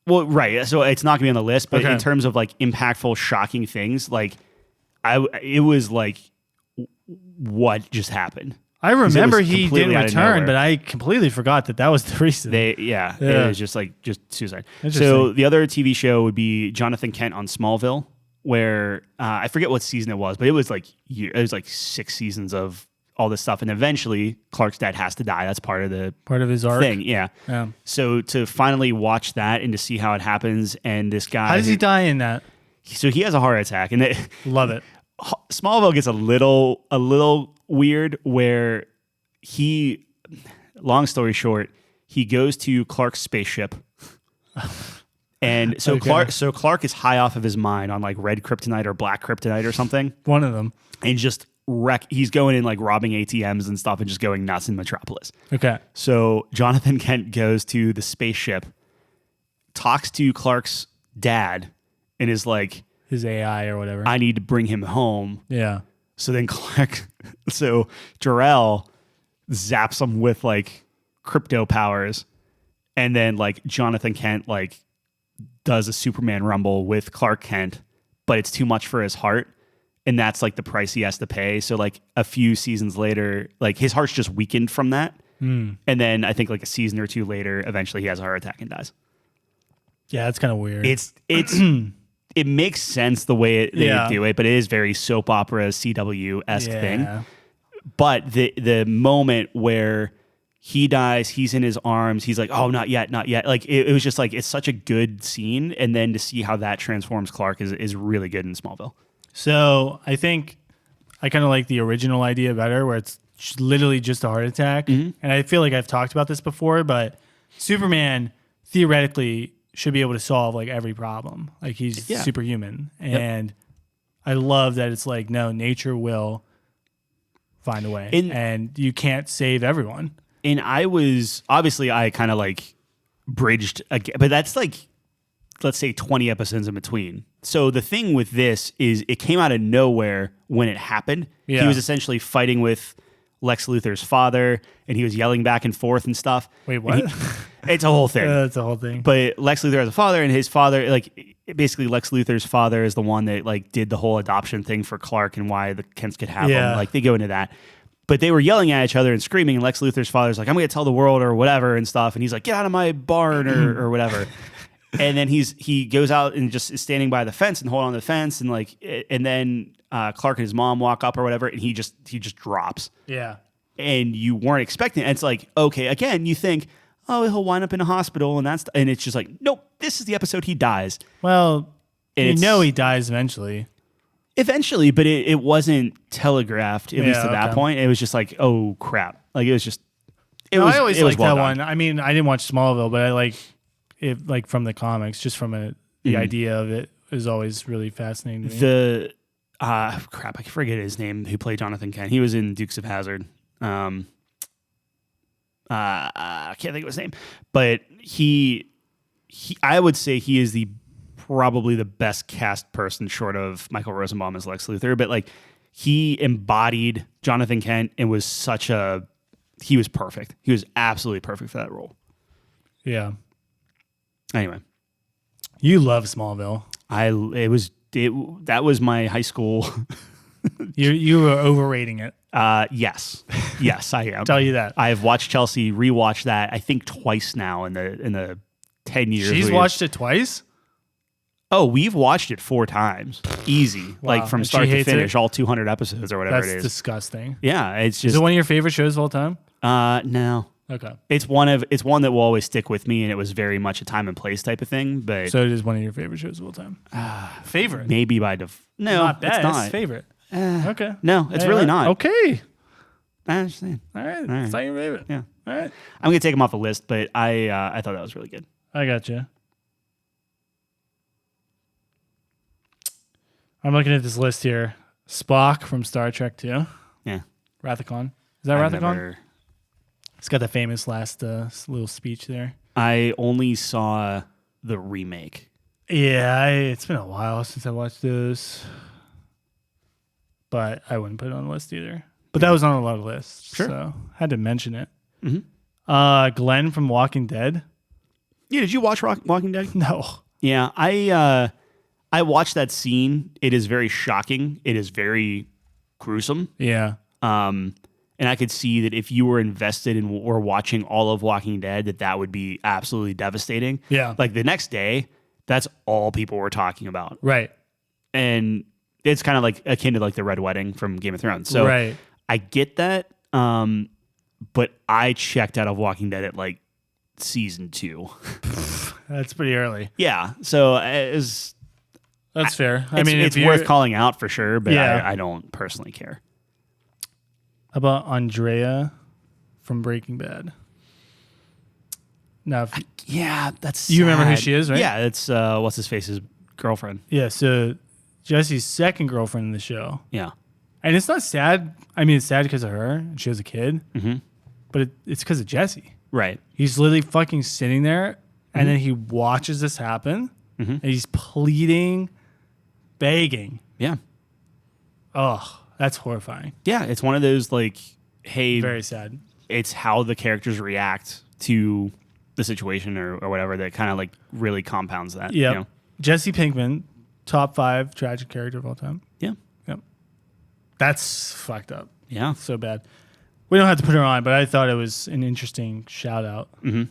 Well, right. So it's not gonna be on the list, but Okay. in terms of like impactful, shocking things, like it was like what just happened. I remember was he completely didn't out of return, nowhere. but I completely forgot that was the reason. Yeah. Yeah. It was just suicide. So Interesting. the other TV show would be Jonathan Kent on Smallville, where I forget what season it was, but it was like 6 seasons of all this stuff, and eventually Clark's dad has to die. That's part of the Part of his arc. thing. Yeah. Yeah. So to finally watch that and to see how it happens, and this guy, How does he die in that? So he has a heart attack, and Love it. Smallville gets a little weird, where he, long story short, he goes to Clark's spaceship. And so Okay. Clark is high off of his mind on like red kryptonite or black kryptonite or something, One of them. and just he's going in like robbing ATMs and stuff and just going nuts in Metropolis. Okay. So Jonathan Kent goes to the spaceship, talks to Clark's dad, and is like, His AI or whatever. I need to bring him home. Yeah. So then Jor-El zaps him with like crypto powers, and then like Jonathan Kent like does a Superman rumble with Clark Kent, but it's too much for his heart, and that's like the price he has to pay. So like a few seasons later, like his heart's just weakened from that, and then I think like a season or two later, eventually he has a heart attack and dies. Yeah, that's kind of weird. It's it makes sense the way they Yeah. do it, but it is very soap opera CW-esque thing. Yeah. But the moment where he dies, he's in his arms, he's like, oh, not yet. Like it was just like, it's such a good scene. And then to see how that transforms Clark is really good in Smallville. So I think I kind of like the original idea better, where it's literally just a heart attack. And I feel like I've talked about this before, but Superman theoretically should be able to solve like every problem. Like he's superhuman. And I love that it's like, no, nature will find a way. And you can't save everyone. And I kind of like bridged again, but that's like, let's say 20 episodes in between. So the thing with this is it came out of nowhere when it happened. Yeah. He was essentially fighting with Lex Luthor's father, and he was yelling back and forth and stuff. Wait, what? It's a whole thing. That's the whole thing. But Lex Luthor has a father, and his father, like, basically Lex Luthor's father is the one that like did the whole adoption thing for Clark and why the Kents could have him. Like they go into that. But they were yelling at each other and screaming, and Lex Luthor's father's like, I'm going to tell the world or whatever and stuff. And he's like, get out of my barn or whatever. And then he goes out and just is standing by the fence and holding on to the fence. And like, and then Clark and his mom walk up or whatever, and he just drops. Yeah. And you weren't expecting it. And it's like, okay, again, you think, oh, he'll wind up in a hospital, and it's just like, nope, this is the episode he dies. Well, And he dies eventually. Eventually, but it wasn't telegraphed, at least at that okay. point. It was just like, oh, crap. Like, it was just, I always liked well that done. one. I mean, I didn't watch Smallville, but I like it, like from the comics, just from the idea of it is always really fascinating to me. The, crap, I forget his name, who played Jonathan Kent. He was in Dukes of Hazzard. I can't think of his name, but he I would say he is probably the best cast person short of Michael Rosenbaum as Lex Luthor, but like he embodied Jonathan Kent and was he was perfect. He was absolutely perfect for that role. Yeah. Anyway, You love Smallville. that was my high school. You were overrating it. Yes, I am. Tell you that. I have watched Chelsea rewatch that I think twice now in the 10 years. She's watched it twice? Oh, we've watched it 4 times. Easy. Wow. Like from And start she to hates finish, it? all 200 episodes or whatever That's it is. disgusting. Yeah, it's Is just it one of your favorite shows of all time? no. Okay. It's one that will always stick with me, and it was very much a time and place type of thing, but So it is one of your favorite shows of all time. Favorite? maybe by no, Not best. it's not. Favorite. Okay. No, it's Hey, really all right. not. Okay. I understand. All right. right. It's not your favorite. Yeah. All right. I'm going to take them off the list, but I thought that was really good. I got you. I'm looking at this list here. Spock from Star Trek 2. Yeah. Rathacon. Is that I've Rathacon? never- It's got the famous last little speech there. I only saw the remake. Yeah, it's been a while since I watched those. But I wouldn't put it on the list either. But that was on a lot of lists. Sure. So had to mention it. Mhm. Glenn from Walking Dead. Yeah, did you watch Walking Dead? No. Yeah, I watched that scene. It is very shocking. It is very gruesome. Yeah. And I could see that if you were invested in or watching all of Walking Dead, that would be absolutely devastating. Yeah. Like the next day, that's all people were talking about. Right. And it's kind of like akin to like the Red Wedding from Game of Thrones. So Right. I get that. But I checked out of Walking Dead at like season 2. That's pretty early. Yeah. So it's That's fair. it's if worth calling out for sure, but Yeah. I don't personally care. How about Andrea from Breaking Bad? Now, Yeah, that's You remember who sad. she is, right? Yeah, it's what's his face's girlfriend. yeah, so Jesse's second girlfriend in the show. Yeah. And it's not sad. I mean, it's sad because of her. And she has a kid. Mm-hmm. But it's because of Jesse. Right. He's literally fucking sitting there, and then he watches this happen, and he's pleading, begging. Yeah. Oh, that's horrifying. Yeah, it's one of those like, hey, Very sad. it's how the characters react to the situation or whatever that kind of like really compounds that. Yeah. You know? Jesse Pinkman, top 5 tragic character of all time. Yeah. Yep. That's fucked up. Yeah. So bad. We don't have to put her on, but I thought it was an interesting shout out. Mm-hmm.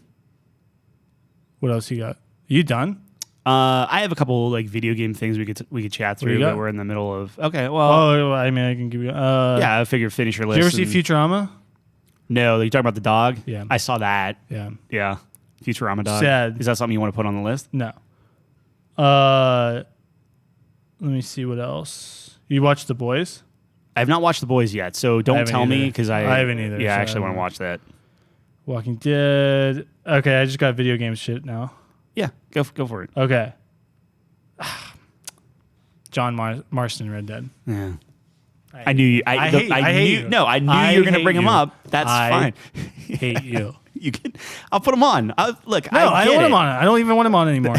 What else you got? You done? I have a couple like video game things we could chat do you through, got? but we're in the middle of. Okay, well, Oh, I mean, I can give you. yeah, I figure finish your Did you list. ever see Futurama? No, you talking about the dog? Yeah. I saw that. Yeah. Yeah, Futurama dog. Sad. Is that something you want to put on the list? No. Let me see what else. You watched The Boys? I have not watched The Boys yet, so don't haven't tell me either. because I haven't either. Yeah, I so actually want to watch that. Walking Dead. Okay, I just got video game shit now. Yeah, go for it. Okay. John Marston, Red Dead. Yeah. I knew you. I hate knew. you. No, I knew I you were going to hate bring him you. up. That's I fine. hate you. You can. I'll put him on. Look, No, I don't want him on it. I don't even want him on anymore.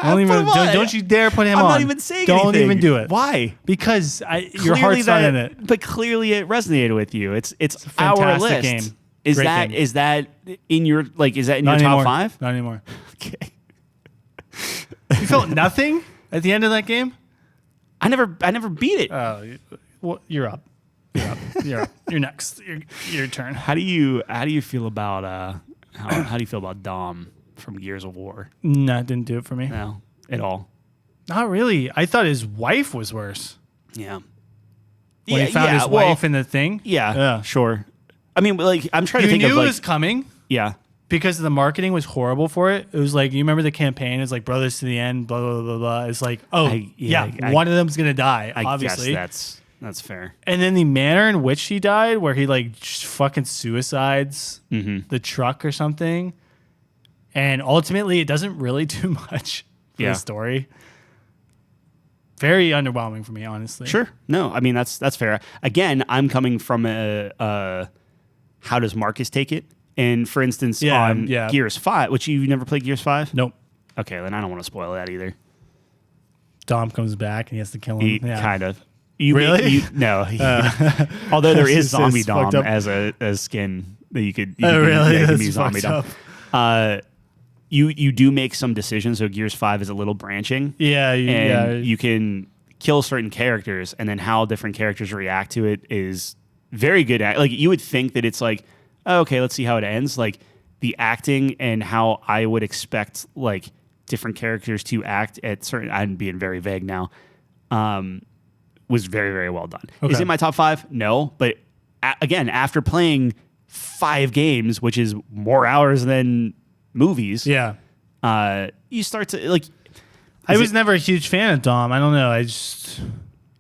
Don't you dare put him I'm on. not even saying Don't anything. even do it. Why? Because your heart's not in it. But clearly it resonated with you. It's a our fantastic list. game. Is Great that game. is that in your is that in Not your anymore. top 5? Not anymore. Okay. You felt nothing at the end of that game? I never beat it. Oh, well, you're up. You're up. You're next. Your turn. How do you feel about how do you feel about Dom from Gears of War? No, it didn't do it for me. No, at all. Not really. I thought his wife was worse. Yeah. When he found his wife in the thing. Yeah, sure. I mean, like, I'm trying to You think knew of it like, was coming yeah, because the marketing was horrible for it. It was like, you remember the campaign? It's like brothers to the end, blah blah blah blah. It's like, one of them's gonna die, I obviously. guess that's fair. And then the manner in which he died, where he like just fucking suicides the truck or something, and ultimately it doesn't really do much for the story. Very underwhelming for me, honestly. Sure. No, I mean that's fair. Again, I'm coming from a how does Marcus take it? And for instance, on Gears 5, which you never played Gears 5? Nope. Okay, then I don't want to spoil that either. Dom comes back and he has to kill him. Kind of. Really? No. Although there is Zombie Dom as a skin that you could. Really? You can That's be Zombie Dom. You do make some decisions. So Gears 5 is a little branching. You can kill certain characters, and then how different characters react to it is very good. Like you would think that it's like, oh, okay, let's see how it ends. Like the acting and how I would expect like different characters to act at certain. I'm being very vague now. Was very, very well done. Okay. Is it my top 5? No, but again, after playing 5 games, which is more hours than movies, you start to like. I was never a huge fan of Dom. I don't know.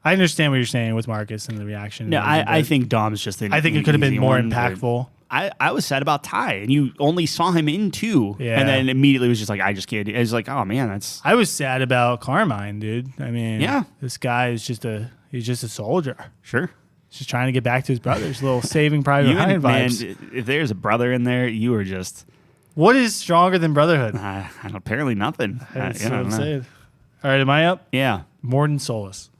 I understand what you're saying with Marcus and the reaction. No, I think Dom's just. I think it could have been more impactful. I was sad about Ty, and you only saw him in 2, and then immediately was just like, I just can't. I was like, oh man, that's. I was sad about Carmine, dude. I mean, this guy is he's just a soldier. Sure. He's just trying to get back to his brothers. Little Saving Private Ryan vibes. Man, if there's a brother in there, you are just. What is stronger than brotherhood? Apparently nothing. That's what I'm saying. All right, am I up? Yeah. Morden Solus.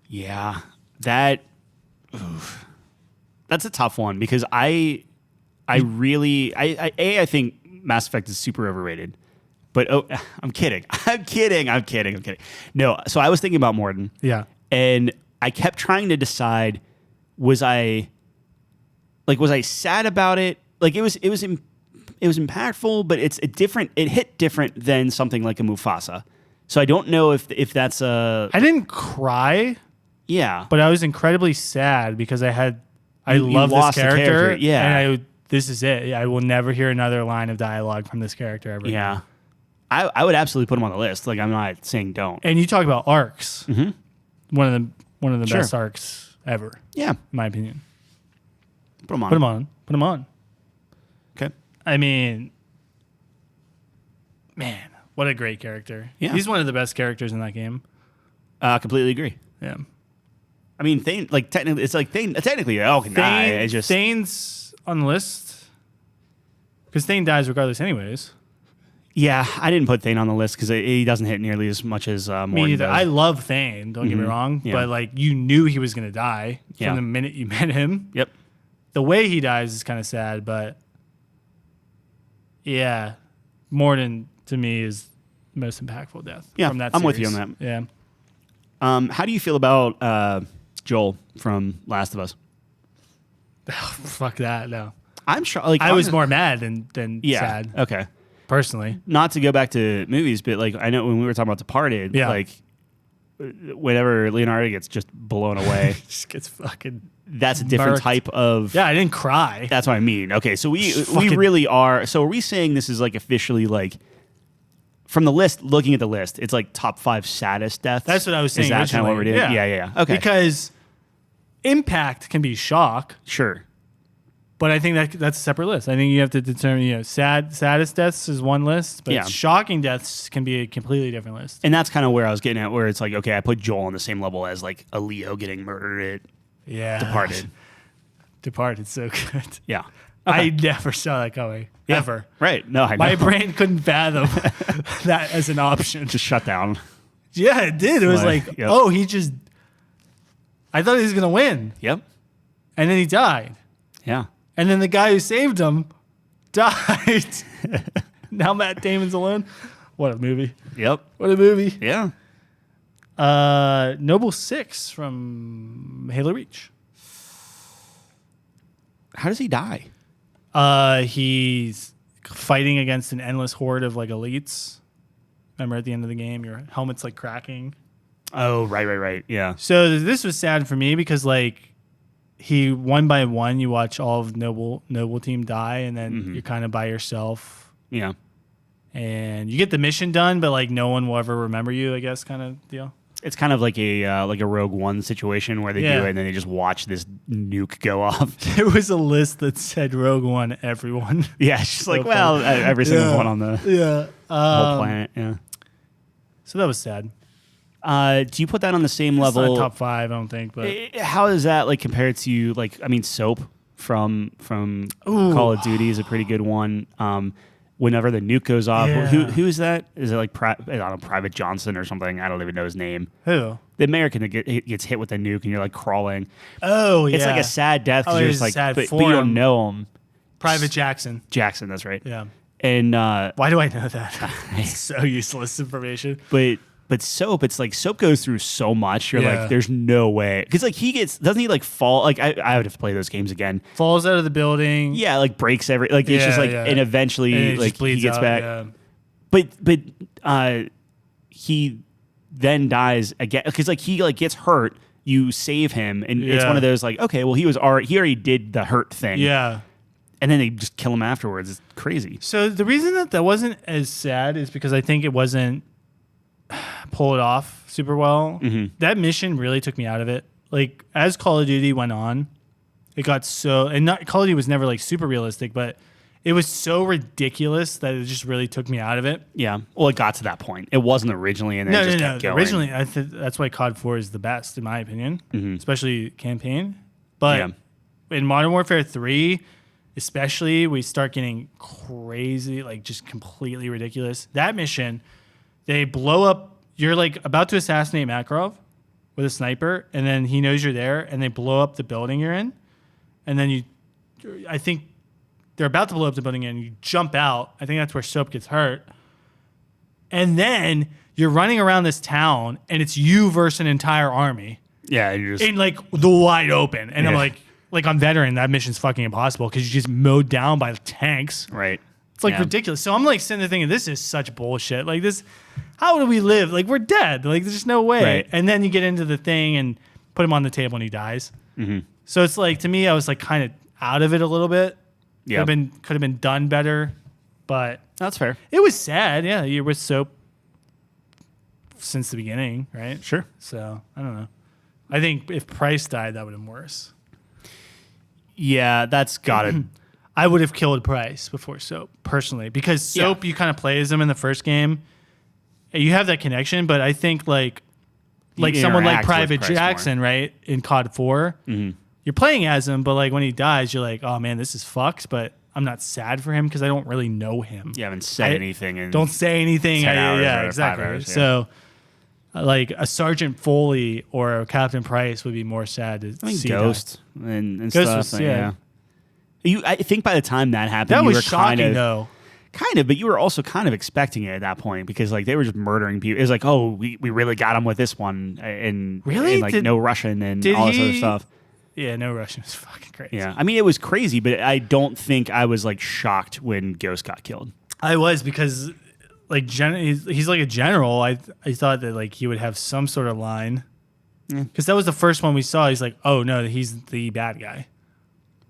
Yeah, that's a tough one because I think Mass Effect is super overrated. But I'm kidding. I'm kidding. No, so I was thinking about Morden. Yeah. And I kept trying to decide, was I sad about it? Like it was impactful, but it hit different than something like a Mufasa. So I don't know if that's a. I didn't cry. Yeah, but I was incredibly sad because I love this character. Yeah, and this is it. I will never hear another line of dialogue from this character ever. Yeah, I would absolutely put him on the list. Like I'm not saying don't. And you talk about arcs. Mm-hmm. One of the best arcs ever. Yeah, in my opinion. Put him on. Okay. I mean, man, what a great character. Yeah, he's one of the best characters in that game. Completely agree. Yeah. I mean, Thane, like technically, it's like Thane. Technically, Thane's on the list because Thane dies regardless, anyways. Yeah, I didn't put Thane on the list because he doesn't hit nearly as much as Morden does. I love Thane. Don't get me wrong, but like you knew he was gonna die from the minute you met him. Yep. The way he dies is kind of sad, but yeah, Morden to me is the most impactful death. Yeah, from that I'm series. with you on that. Yeah. How do you feel about Joel from Last of Us? Fuck that, no. I'm sure. Like I was more mad than sad. Okay. Personally, not to go back to movies, but like I know when we were talking about Departed, like whenever Leonardo gets just blown away, just gets fucking. That's a different type of. Yeah, I didn't cry. That's what I mean. Okay, so we really are. So are we saying this is like officially like from the list? Looking at the list, it's like top 5 saddest deaths. That's what I was saying. Is that kind of what we're doing? Yeah. Okay. Because impact can be shock. Sure. But I think that's a separate list. I think you have to determine, saddest deaths is one list, but shocking deaths can be a completely different list. And that's kind of where I was getting at, where it's like, okay, I put Joel on the same level as like a Leo getting murdered at Departed. Departed's so good. Yeah. Okay. I never saw that coming. Yeah. Ever. Right. No, I know. My brain couldn't fathom that as an option. Just shut down. Yeah, it did. It was like, I thought he was going to win. Yep. And then he died. Yeah. And then the guy who saved him died. Now Matt Damon's alone. What a movie. Yep. What a movie. Yeah. Noble 6 from Halo Reach. How does he die? He's fighting against an endless horde of like elites. Remember at the end of the game, your helmet's like cracking. Oh, right. Yeah. So this was sad for me because like he one by one you watch all of Noble Team die, and then you're kind of by yourself. Yeah. And you get the mission done, but like no one will ever remember you, I guess, kind of deal. It's kind of like a Rogue One situation where they do it and then they just watch this nuke go off. There was a list that said Rogue One, everyone. Yeah, it's just like, well, every single one on the whole planet. Yeah. So that was sad. Do you put that on the same It's level? not top 5, I don't think. But How is that like compared to like? I mean, Soap from Call of Duty is a pretty good one. Whenever the nuke goes off, who is that? Is it like I don't know, Private Johnson or something? I don't even know his name. Who? The American that gets hit with a nuke and you're like crawling. Oh yeah, it's like a sad death. Oh, You're just like, but you don't know him. Private Jackson. Jackson, that's right. Yeah. And why do I know that? It's so useless information. But Soap, it's like Soap goes through so much. You're like, there's no way. Because like doesn't he like fall? Like I would have to play those games again. Falls out of the building. Yeah, like breaks it's just like, and eventually and like he gets out, back. Yeah. But he then dies again because like he like gets hurt. You save him, and it's one of those like, okay, well he already did the hurt thing. Yeah. And then they just kill him afterwards. It's crazy. So the reason that wasn't as sad is because I think it wasn't pull it off super well. That mission really took me out of it. Like as Call of Duty went on, it got so, and not Call of Duty was never like super realistic, but it was so ridiculous that it just really took me out of it. Yeah. Well, it got to that point. It wasn't originally, and then it just kept going. Originally, that's why COD 4 is the best in my opinion, especially campaign. But in Modern Warfare 3, especially, we start getting crazy, like just completely ridiculous. That mission, they blow up. You're like about to assassinate Makarov with a sniper, and then he knows you're there, and they blow up the building you're in. And then I think they're about to blow up the building, and you jump out. I think that's where Soap gets hurt. And then you're running around this town, and it's you versus an entire army. Yeah, you're just in like the wide open, and I'm like on Veteran, that mission's fucking impossible because you just mowed down by tanks. Right. It's like ridiculous. So I'm like sitting there thinking, this is such bullshit. Like this, how do we live? Like we're dead. Like there's no way. Right. And then you get into the thing and put him on the table and he dies. So it's like, to me, I was like kind of out of it a little bit. Yeah. Could have been done better, but that's fair. it was sad. Yeah. You're with Soap since the beginning, right? Sure. So I don't know. I think if Price died, that would have been worse. Yeah, that's got it. I would have killed Price before Soap, personally, because Soap, you kind of play as him in the first game. You have that connection, but I think like someone like Private Jackson, right, in COD 4, you're playing as him, but like when he dies, you're like, oh man, this is fucked, but I'm not sad for him because I don't really know him. You haven't said anything. In don't say anything. 10 hours yeah, or exactly. 5 hours, yeah. So like a Sergeant Foley or a Captain Price would be more sad to see. Ghost and Ghost stuff. was, I think by the time that happened, that you was were shocking though. Kind of, but you were also kind of expecting it at that point because like they were just murdering people. It was like, oh, we really got him with this one, and really, and, like no Russian and all this other stuff. Yeah, no Russian was fucking crazy. Yeah, I mean it was crazy, but I don't think I was like shocked when Ghost got killed. I was because like he's like a general. I thought that like he would have some sort of line because that was the first one we saw. He's like, oh no, he's the bad guy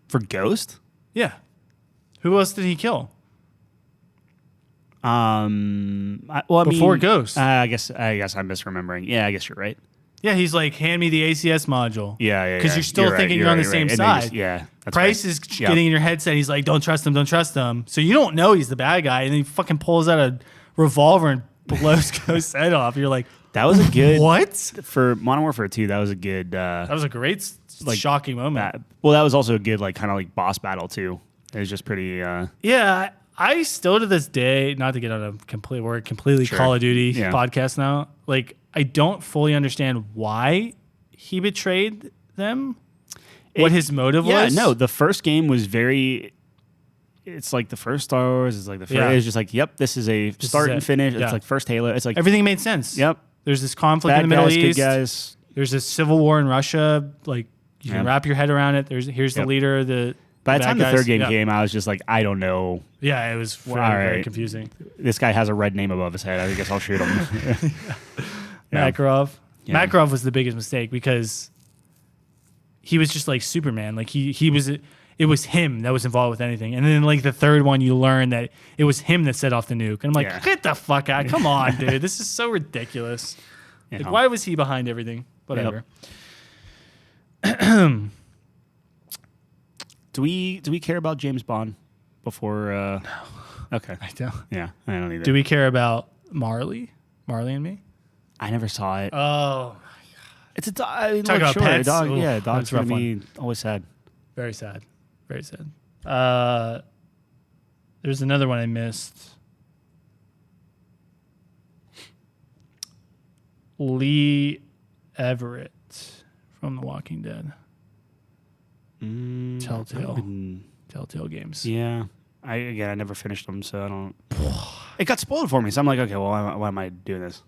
For Ghost? Yeah. Who else did he kill? Before Ghost. I guess I'm misremembering. Yeah, I guess you're right. Yeah, he's like, hand me the ACS module. Yeah. Because you're still thinking you're on the same side. That's Price is getting in your headset. He's like, don't trust him. So you don't know he's the bad guy, and then he fucking pulls out a revolver and blows Ghost's head off. You're like, that was a good what for Modern Warfare 2. That was a good. That was a great, like, shocking moment. That was also a good, like, kind of like boss battle too. It was just pretty. Yeah, I still to this day, not to get on a completely Call of Duty podcast now. Like, I don't fully understand why he betrayed them. What his motive was. Yeah, no, the first game was very. It's like the first Star Wars. It's like the first. It's just like, yep, this is a start and finish. It's like first Halo. It's like everything made sense. Yep. There's this conflict in the Middle East. Good guys. There's this civil war in Russia. Like, you can wrap your head around it. Here's the leader of the. By the time the third game came, I was just like, I don't know. Yeah, it was very confusing. This guy has a red name above his head. I guess I'll shoot him. Makarov. Yeah. Matt Groff was the biggest mistake because he was just like Superman. Like he was, it was him that was involved with anything. And then like the third one, you learn that it was him that set off the nuke. And I'm like, Yeah. get the fuck out! Come on, dude. This is so ridiculous. You Like, know. why was he behind everything? Whatever. Do we care about James Bond before? No. Okay. I don't. Yeah, I don't either. Do we care about Marley? Marley and Me? I never saw it. Oh, It's a dog. I mean, Talk look, about sure, pets? a dog. Ooh, Yeah, that's dog's a rough gonna be always sad. very sad. Very sad. There's another one I missed. Lee Everett from The Walking Dead. Telltale Games. Yeah. I never finished them, so I don't. It got spoiled for me, so I'm like, okay, well, why am I doing this?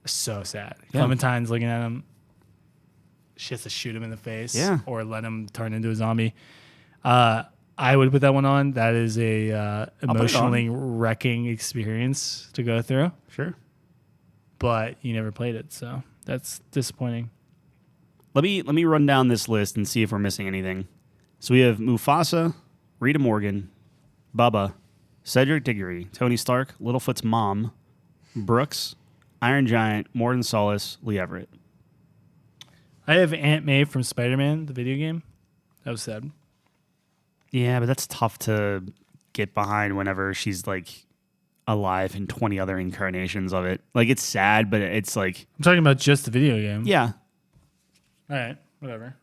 So sad. Yeah. Clementine's looking at him. She has to shoot him in the face, Yeah. or let him turn into a zombie. I would put that one on. That is a emotionally wrecking experience to go through. Sure. But you never played it, so that's disappointing. Let me run down this list and see if we're missing anything. So we have Mufasa, Rita Morgan, Bubba, Cedric Diggory, Tony Stark, Littlefoot's mom, Brooks, Iron Giant, Morden Solis, Lee Everett. I have Aunt May from Spider-Man, the video game. That was sad. Yeah, but that's tough to get behind whenever she's like alive in 20 other incarnations of it. Like, it's sad, but it's like, I'm talking about just the video game. yeah. All right, whatever.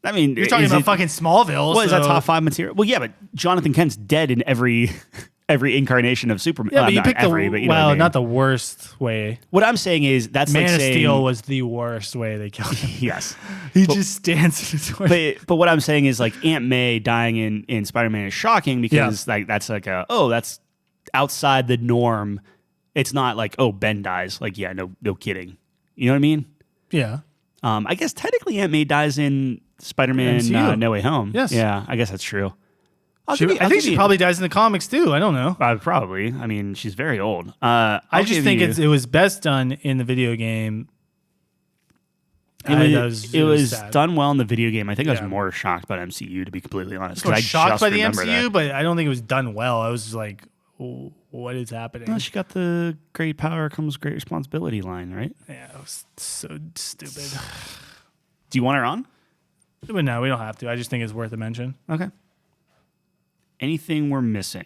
I mean, You're talking about fucking Smallville. What is that so- top 5 material? Well, yeah, but Jonathan Kent's dead in every incarnation of Superman. Yeah, but you not picked every, but you know what I mean. not the worst way. What I'm saying is that's Man like of saying, Steel was the worst way they killed him. yes. He just stands in his way. But what I'm saying is like Aunt May dying in Spider-Man is shocking because like that's like that's outside the norm. It's not like, oh, Ben dies. Like, yeah, no kidding. You know what I mean? Yeah. I guess technically Aunt May dies in Spider-Man MCU. No Way Home. Yes. Yeah, I guess that's true. I think she probably dies in the comics too. I don't know. Probably. I mean, she's very old. I just think it was best done in the video game. It was sad. done well in the video game. I think I was Yeah. more shocked by the MCU, to be completely honest. I was 'cause shocked just by the remember MCU, that. but I don't think it was done well. I was just like, what is happening? No, she got the great power comes great responsibility line, right? Yeah, it was so stupid. Do you want her on? But no, we don't have to. I just think it's worth a mention. Okay. Anything we're missing?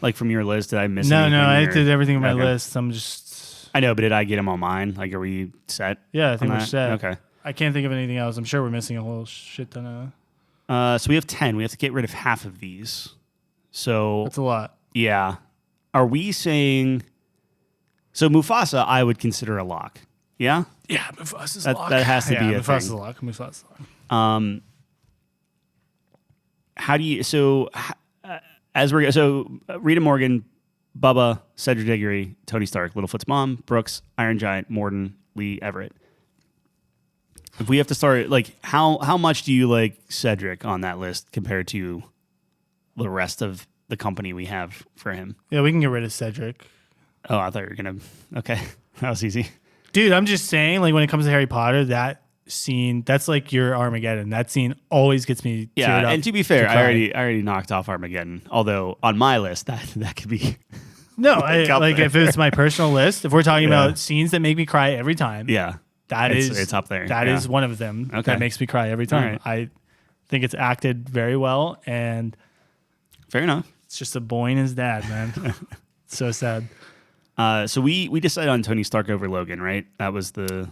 Like from your list, did I miss No, anything? I or- did everything on my Okay. list. I'm just. I know, but did I get them on mine? Like, are we set? Yeah, I think on we're that? set. Okay. I can't think of anything else. I'm sure we're missing a whole shit ton of. So we have 10. We have to get rid of half of these. So, That's a lot. yeah. Are we saying... So Mufasa, I would consider a lock. Yeah? Yeah, Mufasa's That- lock. that has to be a Mufasa's thing. a lock. Mufasa's a lock. How do you... So, as we're... So, Rita Morgan, Bubba, Cedric Diggory, Tony Stark, Littlefoot's mom, Brooks, Iron Giant, Morden, Lee Everett. If we have to start... Like, how much do you like Cedric on that list compared to the rest of the company we have for him? Yeah, we can get rid of Cedric. Oh, I thought you were going to... Okay. That was easy. Dude, I'm just saying, like, when it comes to Harry Potter, that scene, that's like your Armageddon. That scene always gets me teared Yeah, up and to be fair, cry. I already knocked off Armageddon. Although on my list, that could be No, up like there. if it's my personal list, if we're talking Yeah. about scenes that make me cry every time, yeah. It's up there. That yeah. is one of them Okay. that makes me cry every time. right. I think it's acted very well, and Fair enough. it's just a boy and his dad, man. It's so sad. So we decided on Tony Stark over Logan, right? That was the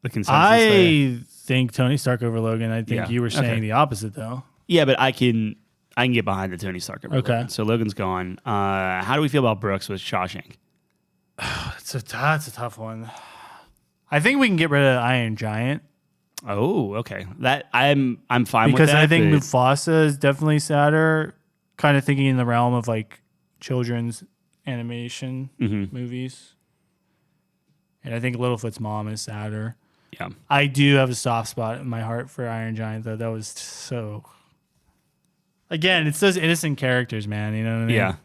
consensus there. I think Tony Stark over Logan. I think Yeah. you were saying Okay. the opposite, though. Yeah, but I can get behind the Tony Stark over Okay. Logan. So Logan's gone. How do we feel about Brooks with Shawshank? That's a tough one. I think we can get rid of Iron Giant Oh, okay. That I'm fine with because that. I think but- Mufasa is definitely sadder. Kind of thinking in the realm of like children's animation Mm-hmm. movies, and I think Littlefoot's mom is sadder. yeah. I do have a soft spot in my heart for Iron Giant, though. That was so. Again, it's those innocent characters, man. You know what I mean? Yeah.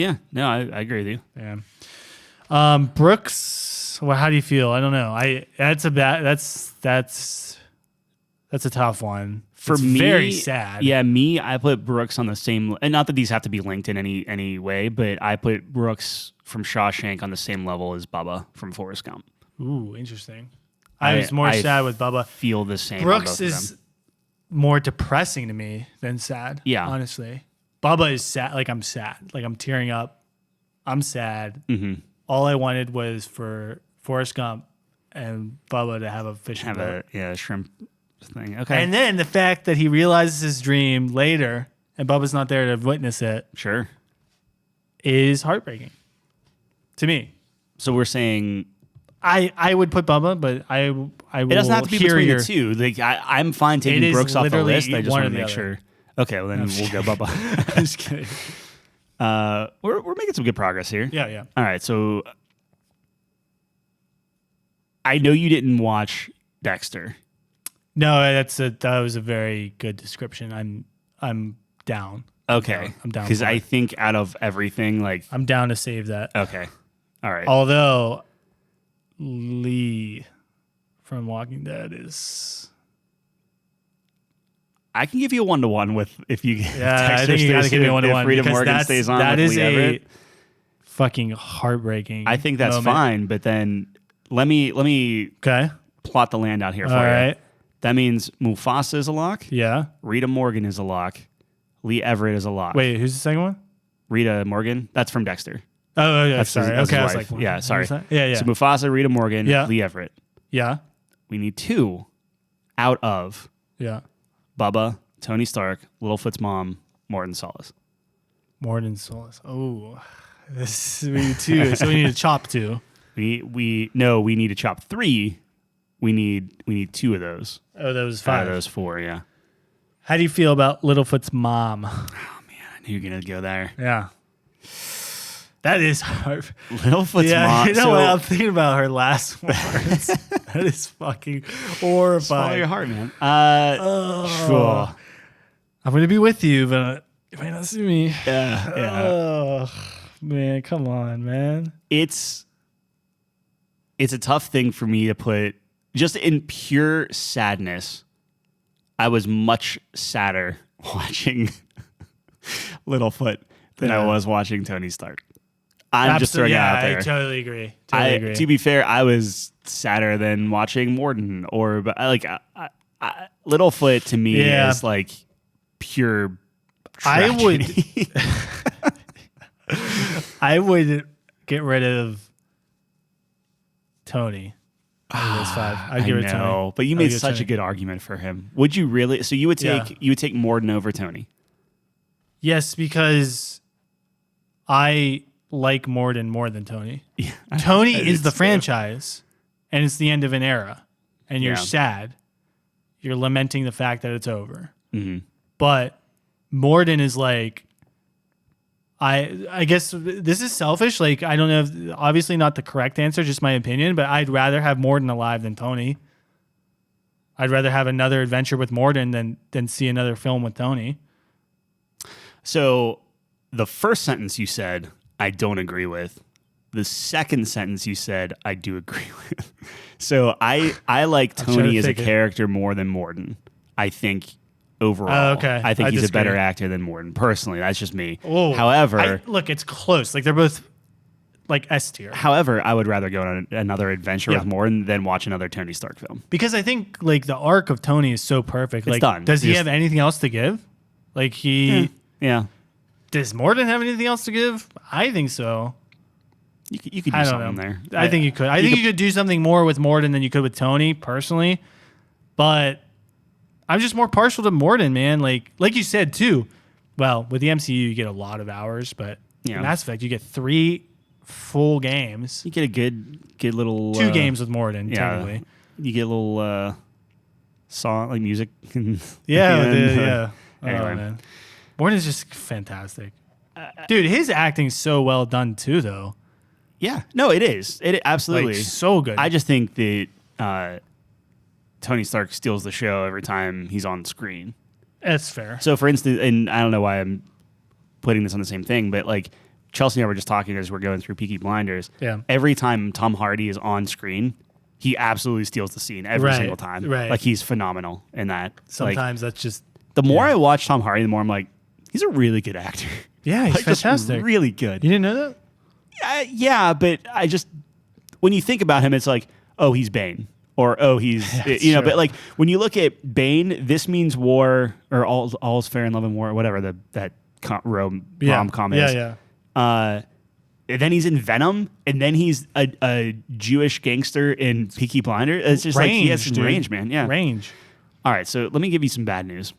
Yeah, no, I agree with you. Yeah. Brooks, well, how do you feel? I don't know. That's a tough one. For it's me, very sad. Yeah, I put Brooks on the same, and not that these have to be linked in any way, but I put Brooks from Shawshank on the same level as Bubba from Forrest Gump. Ooh, interesting. I was more sad with Bubba. Feel the same. Brooks is more depressing to me than sad. Yeah, honestly, Bubba is sad. Like I'm sad. Like I'm tearing up. I'm sad. Mm-hmm. All I wanted was for Forrest Gump and Bubba to have a fishing boat. a shrimp thing. Okay, And then the fact that he realizes his dream later and Bubba's not there to witness it sure, is heartbreaking to me. So we're saying I would put Bubba, but I will. it doesn't have to be hear between your, the two. Like I'm fine It taking is Brooks off the literally list. I just one want or to the make other. sure. Okay, well then we'll go Bubba. I'm just kidding. We're making some good progress here. Yeah. All right, so I know you didn't watch Dexter. No, that was a very good description. I'm down. Okay, I'm down because for I it. think out of everything, like I'm down to save that. okay, all right. Although Lee from Walking Dead is. I can give you a 1-to-1 with if you. Yeah, I think you got to give me a 1-to-1 Rita because Morgan stays on. that with is Lee a Everett. fucking heartbreaking. I think that's moment. fine, but then let me Okay. plot the land out here for All you. right. That means Mufasa is a lock. Yeah. Rita Morgan is a lock. Lee Everett is a lock. Wait, who's the second one? Rita Morgan. That's from Dexter. Oh, yeah. That's Sorry. his- that's Okay. I his was wife. like, Yeah, what sorry. was that? Yeah. So Mufasa, Rita Morgan, Yeah. Lee Everett. Yeah. We need 2 out of Yeah. Bubba, Tony Stark, Littlefoot's mom, Morton Solace. Morton Solace. Oh, we need 2. So we need to chop 2. We need to chop 3. We need 2 of those. Oh, that was Out 5. of those 4, yeah. How do you feel about Littlefoot's mom? Oh man, I knew you were gonna go there. Yeah. That is hard. Littlefoot's Yeah, mom. you know what? I'm thinking about her last words. That is fucking Follow horrifying. your heart, man. Oh. Sure. I'm going to be with you, but you might not see me. Yeah. Oh, man, come on, man. It's a tough thing for me to put just in pure sadness. I was much sadder watching Littlefoot than I was watching Tony Stark. I'm just throwing it out there. I totally agree. Totally agree. To be fair, I was sadder than watching Morden but like Littlefoot to me is like pure tragedy. I would get rid of Tony. Those 5. I'd give it to Tony. But you made such a good argument for him. Would you really? So you would take Morden over Tony? Yes, because I like Morden more than Tony. Yeah, Tony is the franchise, and it's the end of an era, and you're sad. You're lamenting the fact that it's over. Mm-hmm. But Morden is like, I guess this is selfish. Like, I don't know, if, obviously not the correct answer, just my opinion, but I'd rather have Morden alive than Tony. I'd rather have another adventure with Morden than see another film with Tony. So the first sentence you said, I don't agree with. The second sentence you said, I do agree with. So I like Tony as a character more than Morden. I think overall. Okay. I think he's disagree. a better actor than Morden. Personally, that's just me. Oh, However, look, it's close. Like, they're both like S tier. However, I would rather go on another adventure with Morden than watch another Tony Stark film. Because I think like the arc of Tony is so perfect. It's Like, done. Does he have anything else to give? Like Yeah. Does Morden have anything else to give? I think so. You could do I don't something know. there. I think you could. I think you could do something more with Morden than you could with Tony, personally. But I'm just more partial to Morden, man. Like you said too. Well, with the MCU, you get a lot of hours, but in Mass Effect, you get 3 full games. You get a good little 2 games with Morden, technically. You get a little song like music. Yeah. Anyway. Oh, man. Morden is just fantastic. Dude, his acting's so well done too, though. Yeah, no, it is. It absolutely Like, so good. I just think that Tony Stark steals the show every time he's on screen. That's fair. So, for instance, and I don't know why I'm putting this on the same thing, but like Chelsea and I were just talking as we're going through Peaky Blinders. Yeah. Every time Tom Hardy is on screen, he absolutely steals the scene every single time. Right. Like he's phenomenal in that. Sometimes that's just The more I watch Tom Hardy, the more I'm like, he's a really good actor. yeah, he's Like, just fantastic. really good. You didn't know that? Yeah, but I just when you think about him, it's like, oh, he's Bane, or oh, he's you know. true. But like when you look at Bane, this means war, or all's fair in love and war, or whatever that rom-com is. Yeah. And then he's in Venom, and then he's a Jewish gangster in Peaky Blinders. It's just like he has some dude. range, man. Yeah. Range. All right, so let me give you some bad news.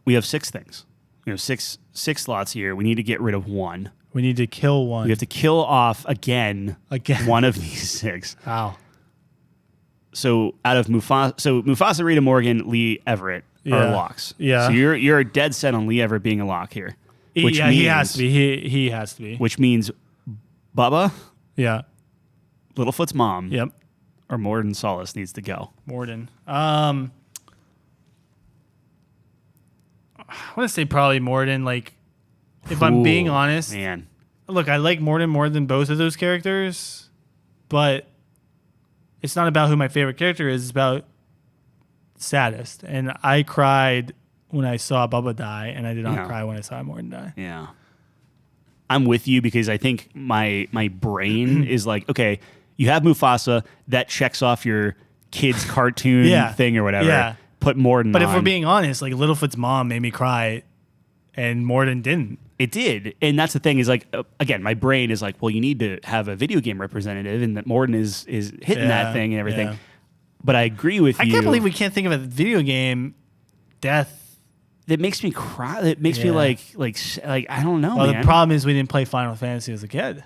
We have 6 things. You know, six slots here. We need to get rid of one. We need to kill one. We have to kill off again one of these 6. Wow. So out of Mufasa, Rita Morgan, Lee Everett are locks. Yeah. So you're dead set on Lee Everett being a lock here. Which he has to be. He has to be. Which means Bubba, Yeah. Littlefoot's mom, Yep. or Morden Solace needs to go. Morden. I want to say probably Morden. Like, if I'm being Ooh, honest, man. look, I like Morden more than both of those characters, but it's not about who my favorite character is. It's about saddest. And I cried when I saw Bubba die, and I did not cry when I saw Morden die. Yeah. I'm with you because I think my brain is like, okay, you have Mufasa, that checks off your kid's cartoon thing or whatever. Yeah. Put Morden But on. if we're being honest, like Littlefoot's mom made me cry, and Morden didn't. It did. And that's the thing is like, again, my brain is like, well, you need to have a video game representative, and that Morden is hitting that thing and everything. Yeah. But I agree with you. I can't believe we can't think of a video game death. That makes me cry. That makes me like I don't know, Well, man. the problem is we didn't play Final Fantasy as a kid.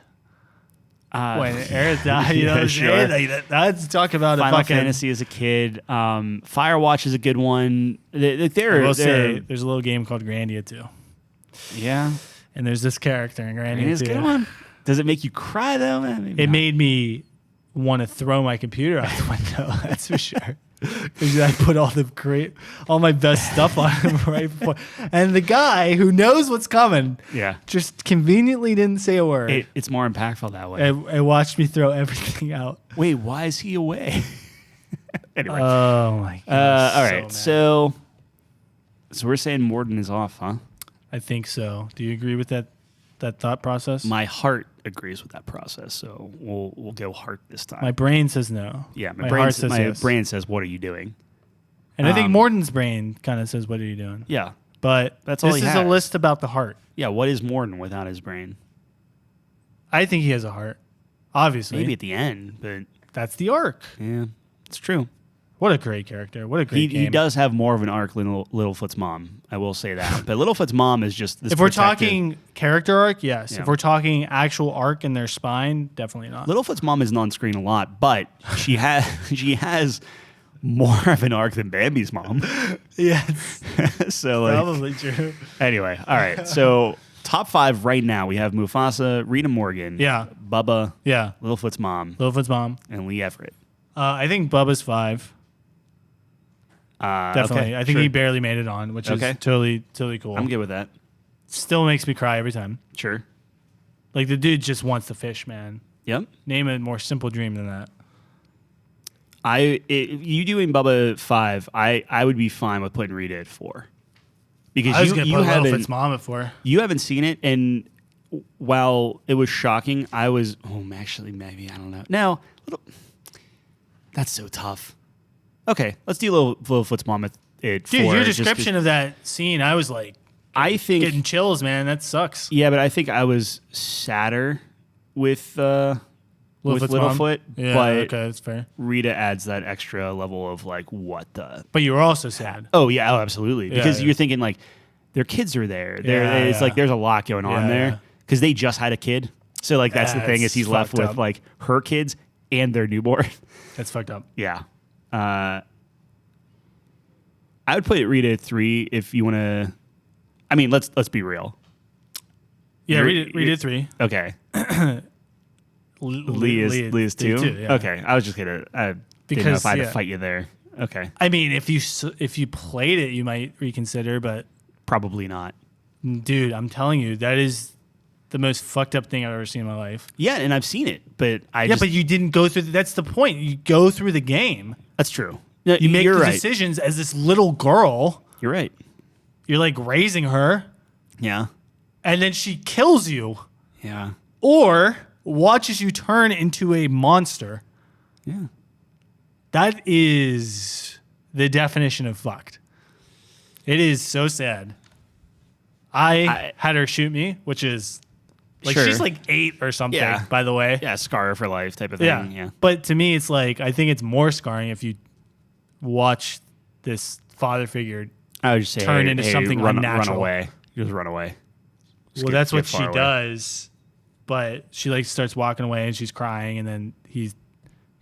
When Eric died, you know what I'm sure. saying? Like, that's talk about Final a fucking... Fantasy as a kid. Firewatch is a good one. I will say, there's a little game called Grandia too. Yeah. And there's this character in Grandia It is a too. good one. Does it make you cry though, man? Maybe It not. made me want to throw my computer out the window. That's for sure. Because I put all my best stuff on him right before, and the guy who knows what's coming, just conveniently didn't say a word. It's more impactful that way. It watched me throw everything out. Wait, why is he away? Anyway. Oh my god! All right, so we're saying Morden is off, huh? I think so. Do you agree with that thought process? My heart agrees with that process, so we'll go heart this time. My brain says no. Yeah, my heart says yes. brain says, "What are you doing?" And I think Morden's brain kind of says, "What are you doing?" Yeah, but that's all this he is has. a list about the heart. Yeah, what is Morden without his brain? I think he has a heart. Obviously, Maybe at the end, but that's the arc. Yeah, it's true. What a great character! What a great game. He does have more of an arc than Littlefoot's mom. I will say that. But Littlefoot's mom is just this. If we're talking character arc, yes. Yeah. If we're talking actual arc in their spine, definitely not. Littlefoot's mom isn't on screen a lot, but she has more of an arc than Bambi's mom. Yes, so like, probably true. Anyway, all right. So top 5 right now we have Mufasa, Rita Morgan, Bubba, Littlefoot's mom, and Lee Everett. I think Bubba's 5. Definitely. Okay, I think he barely made it on, which is totally cool. I'm good with that. Still makes me cry every time. Sure. Like the dude just wants to fish, man. Yep. Name a more simple dream than that. You doing Bubba 5, I would be fine with putting Rita at 4. Because I was going to put haven't Littlefoot's mom at 4. You haven't seen it, and while it was shocking, I was actually maybe I don't know. No, that's so tough. Okay, let's do Littlefoot's mom at 4. Dude, your description of that scene, I was like, I think getting chills, man. That sucks. Yeah, but I think I was sadder with Littlefoot. Yeah, but okay, that's fair. Rita adds that extra level of like, what the? But you were also sad. Oh yeah, absolutely. Because Yeah. you're thinking like, their kids are there. It's like there's a lot going on there because they just had a kid. So like that's the thing is he's left with like her kids and their newborn. That's fucked up. Yeah. I would put Rita at 3 if you want to. I mean, let's be real. Yeah, read it 3. Okay. Lee is 2? Yeah. Okay. I was just gonna. I didn't know if I had to fight you there. Okay. I mean, if you played it, you might reconsider, but probably not. Dude, I'm telling you, that is the most fucked up thing I've ever seen in my life. Yeah, and I've seen it, but but you didn't go through. That's the point. You go through the game. That's true. You make You're the right. decisions as this little girl. You're right. You're like raising her, Yeah. and then she kills you, Yeah. or watches you turn into a monster. Yeah. That is the definition of fucked. It is so sad. I had her shoot me, which is like Sure. she's like 8 or something, Yeah. by the way. Yeah, scar for life type of thing. Yeah. But to me, it's like, I think it's more scarring if you watch this father figure. I would just say turn into something run unnatural. away. Just run away. Just Well, get- that's get what she far away. does. But she like starts walking away and she's crying, and then he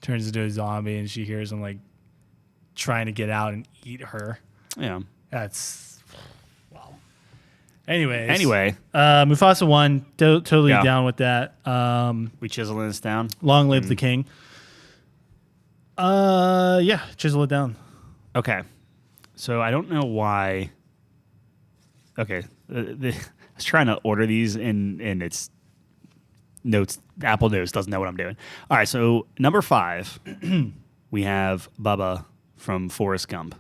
turns into a zombie, and she hears him like trying to get out and eat her. Yeah. That's wow. Anyways, Anyway, Mufasa won. Totally Yeah. down with that. we chiseling this down. Long live the king. Yeah, chisel it down. Okay. So I don't know why. Okay. I was trying to order these and it's notes. Apple Notes doesn't know what I'm doing. All right. So number 5, we have Bubba from Forrest Gump.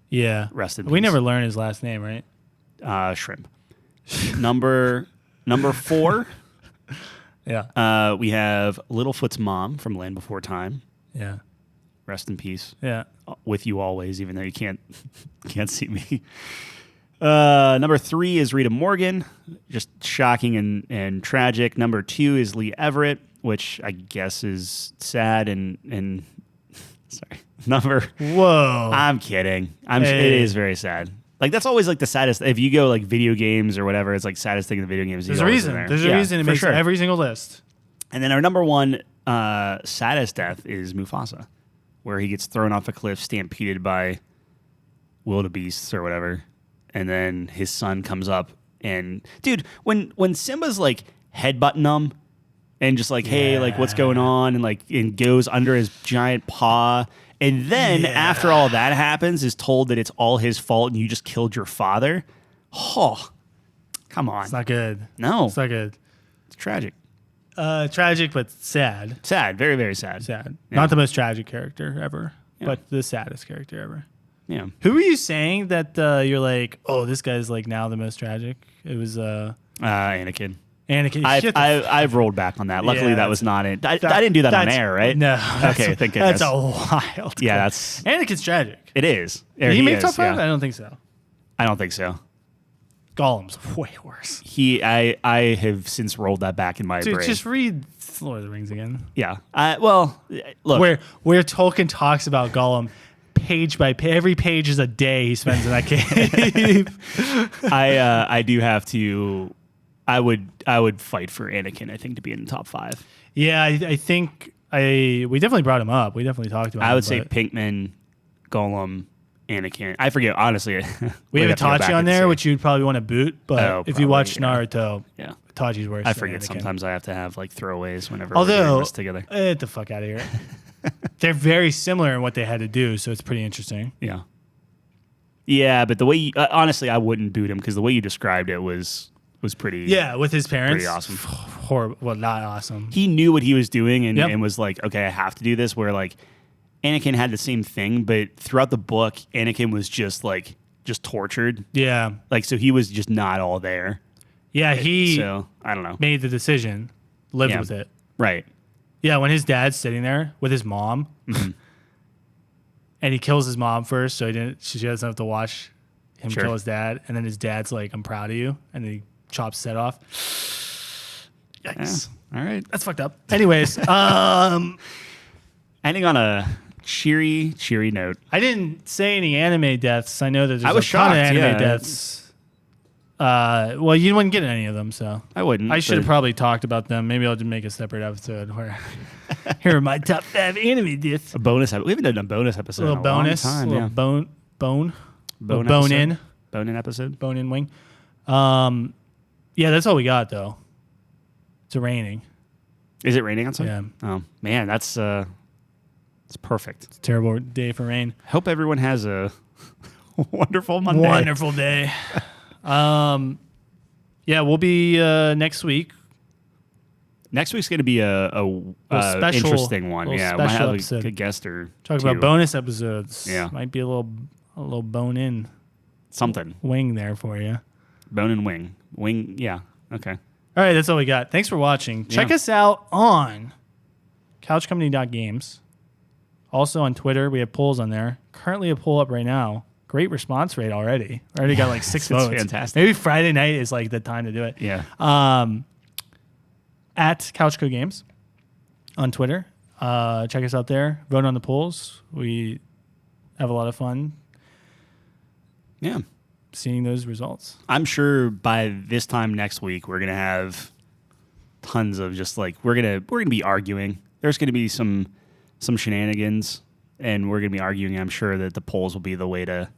Yeah, Rest in we peace. never learned his last name, right? Shrimp. number 4, Yeah, we have Littlefoot's mom from Land Before Time. yeah, Rest in peace. yeah. With you always, even though you can't see me. Number 3 is Rita Morgan, just shocking and tragic. Number 2 is Lee Everett, which I guess is sad and sorry. Whoa. I'm kidding. It Hey. is very sad. Like that's always like the saddest. If you go like video games or whatever, it's like saddest thing in the video games. There's a reason. There's a reason it for makes sure. every single list. And then our number 1 saddest death is Mufasa, where he gets thrown off a cliff, stampeded by wildebeests or whatever, and then his son comes up and dude, when Simba's like headbutting him and just like, hey, like what's going on, and goes under his giant paw, and then after all that happens, is told that it's all his fault and you just killed your father. Oh, come on, It's not good. no, It's not good. it's tragic, Tragic, but sad. sad, very very sad. Sad. Yeah. Not the most tragic character ever, Yeah. but the saddest character ever. Yeah. Who were you saying that you're like, oh, this guy's like now the most tragic? It was Anakin. Anakin. I've rolled back on that. Luckily, Yeah, that was not it. I didn't do that on that's- air, right? No. Okay, thank goodness. That's a wild. Yeah, call. that's Anakin's tragic. it is. Did he make is, top 5? yeah. I don't think so. I don't think so. Gollum's way worse. I have since rolled that back in my Dude, brain. just read Lord of the Rings again. Yeah. Well, look. Where Tolkien talks about Gollum page by page. Every page is a day he spends in that cave. I do have to. I would fight for Anakin. I think to be in the top 5. Yeah, I think we definitely brought him up. We definitely talked about him. I would say but Pinkman, Gollum, Anakin. I forget honestly. we have We'd to go back Itachi on and there, see. which you'd probably want to boot. But Oh, if you watch probably, Naruto, Yeah. Itachi's worse. I than forget Anakin. sometimes I have to have like throwaways whenever we're Although, doing this together. get the fuck out of here. They're very similar in what they had to do, so it's pretty interesting. Yeah. Yeah, but the way honestly, I wouldn't boot him because the way you described it was pretty. Yeah, with his parents. Pretty awesome. Horrible. Well, not awesome. He knew what he was doing and, Yep. and was like, okay, I have to do this. Where like Anakin had the same thing, but throughout the book, Anakin was just tortured. Yeah. Like so, he was just not all there. Yeah, he So I don't know. made the decision, lived Yeah. with it. Right. Yeah, when his dad's sitting there with his mom, Mm-hmm. and he kills his mom first, so she doesn't have to watch him Sure. kill his dad, and then his dad's like, "I'm proud of you," and then he chops his head off. Yikes! Yeah. All right. That's fucked up. Anyways, Ending on a cheery note. I didn't say any anime deaths. I know that there's I was a ton of shocked, anime yeah. deaths. Well, you wouldn't get any of them, so I wouldn't. I should have but- probably talked about them. Maybe I'll just make a separate episode where here are my top 5 anime deaths. a bonus. We haven't done a bonus episode. A little in a long bonus, time, little yeah. bone, Bone bone episode? in, Bone in episode. bone in wing. Yeah, that's all we got though. It's raining. Is it raining outside? Yeah. Oh man, that's it's perfect. It's a terrible day for rain. Hope everyone has a wonderful Monday. Wonderful day. Yeah, we'll be next week. Next week's going to be a special- interesting one. little Yeah, we might special have episode. a guest or Talk two. about bonus episodes. Yeah. Might be a little bone in Something. wing there for you. Bone and wing. Wing, yeah. Okay. All right, that's all we got. Thanks for watching. Check Yeah. us out on couchcompany.games. Also on Twitter, we have polls on there. Currently a poll up right now. Great response rate already. Already got like 6 It's votes. fantastic. Maybe Friday night is like the time to do it. Yeah. At Couchco Games on Twitter. Check us out there. Vote on the polls. We have a lot of fun Yeah. seeing those results. I'm sure by this time next week we're gonna have tons of just like we're gonna be arguing. There's gonna be some shenanigans, and we're gonna be arguing. I'm sure that the polls will be the way to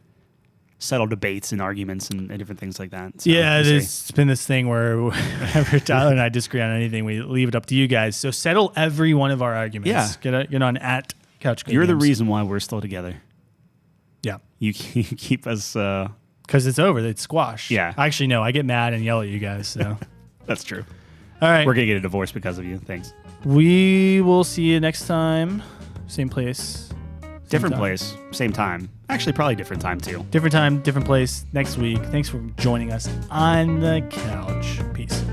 settle debates and arguments and different things like that. So Yeah, we'll see. it's been this thing where whenever Tyler and I disagree on anything, we leave it up to you guys. So settle every one of our arguments. Yeah. Get on at Couchco You're the Games. reason why we're still together. Yeah. You keep us. Because it's over. It's squashed. Yeah. Actually, no. I get mad and yell at you guys. So, That's true. all right. We're gonna get a divorce because of you. Thanks. We will see you next time. Same place. Different time. place, same time. Actually, probably different time too. Different time, different place next week. Thanks for joining us on the couch. Peace.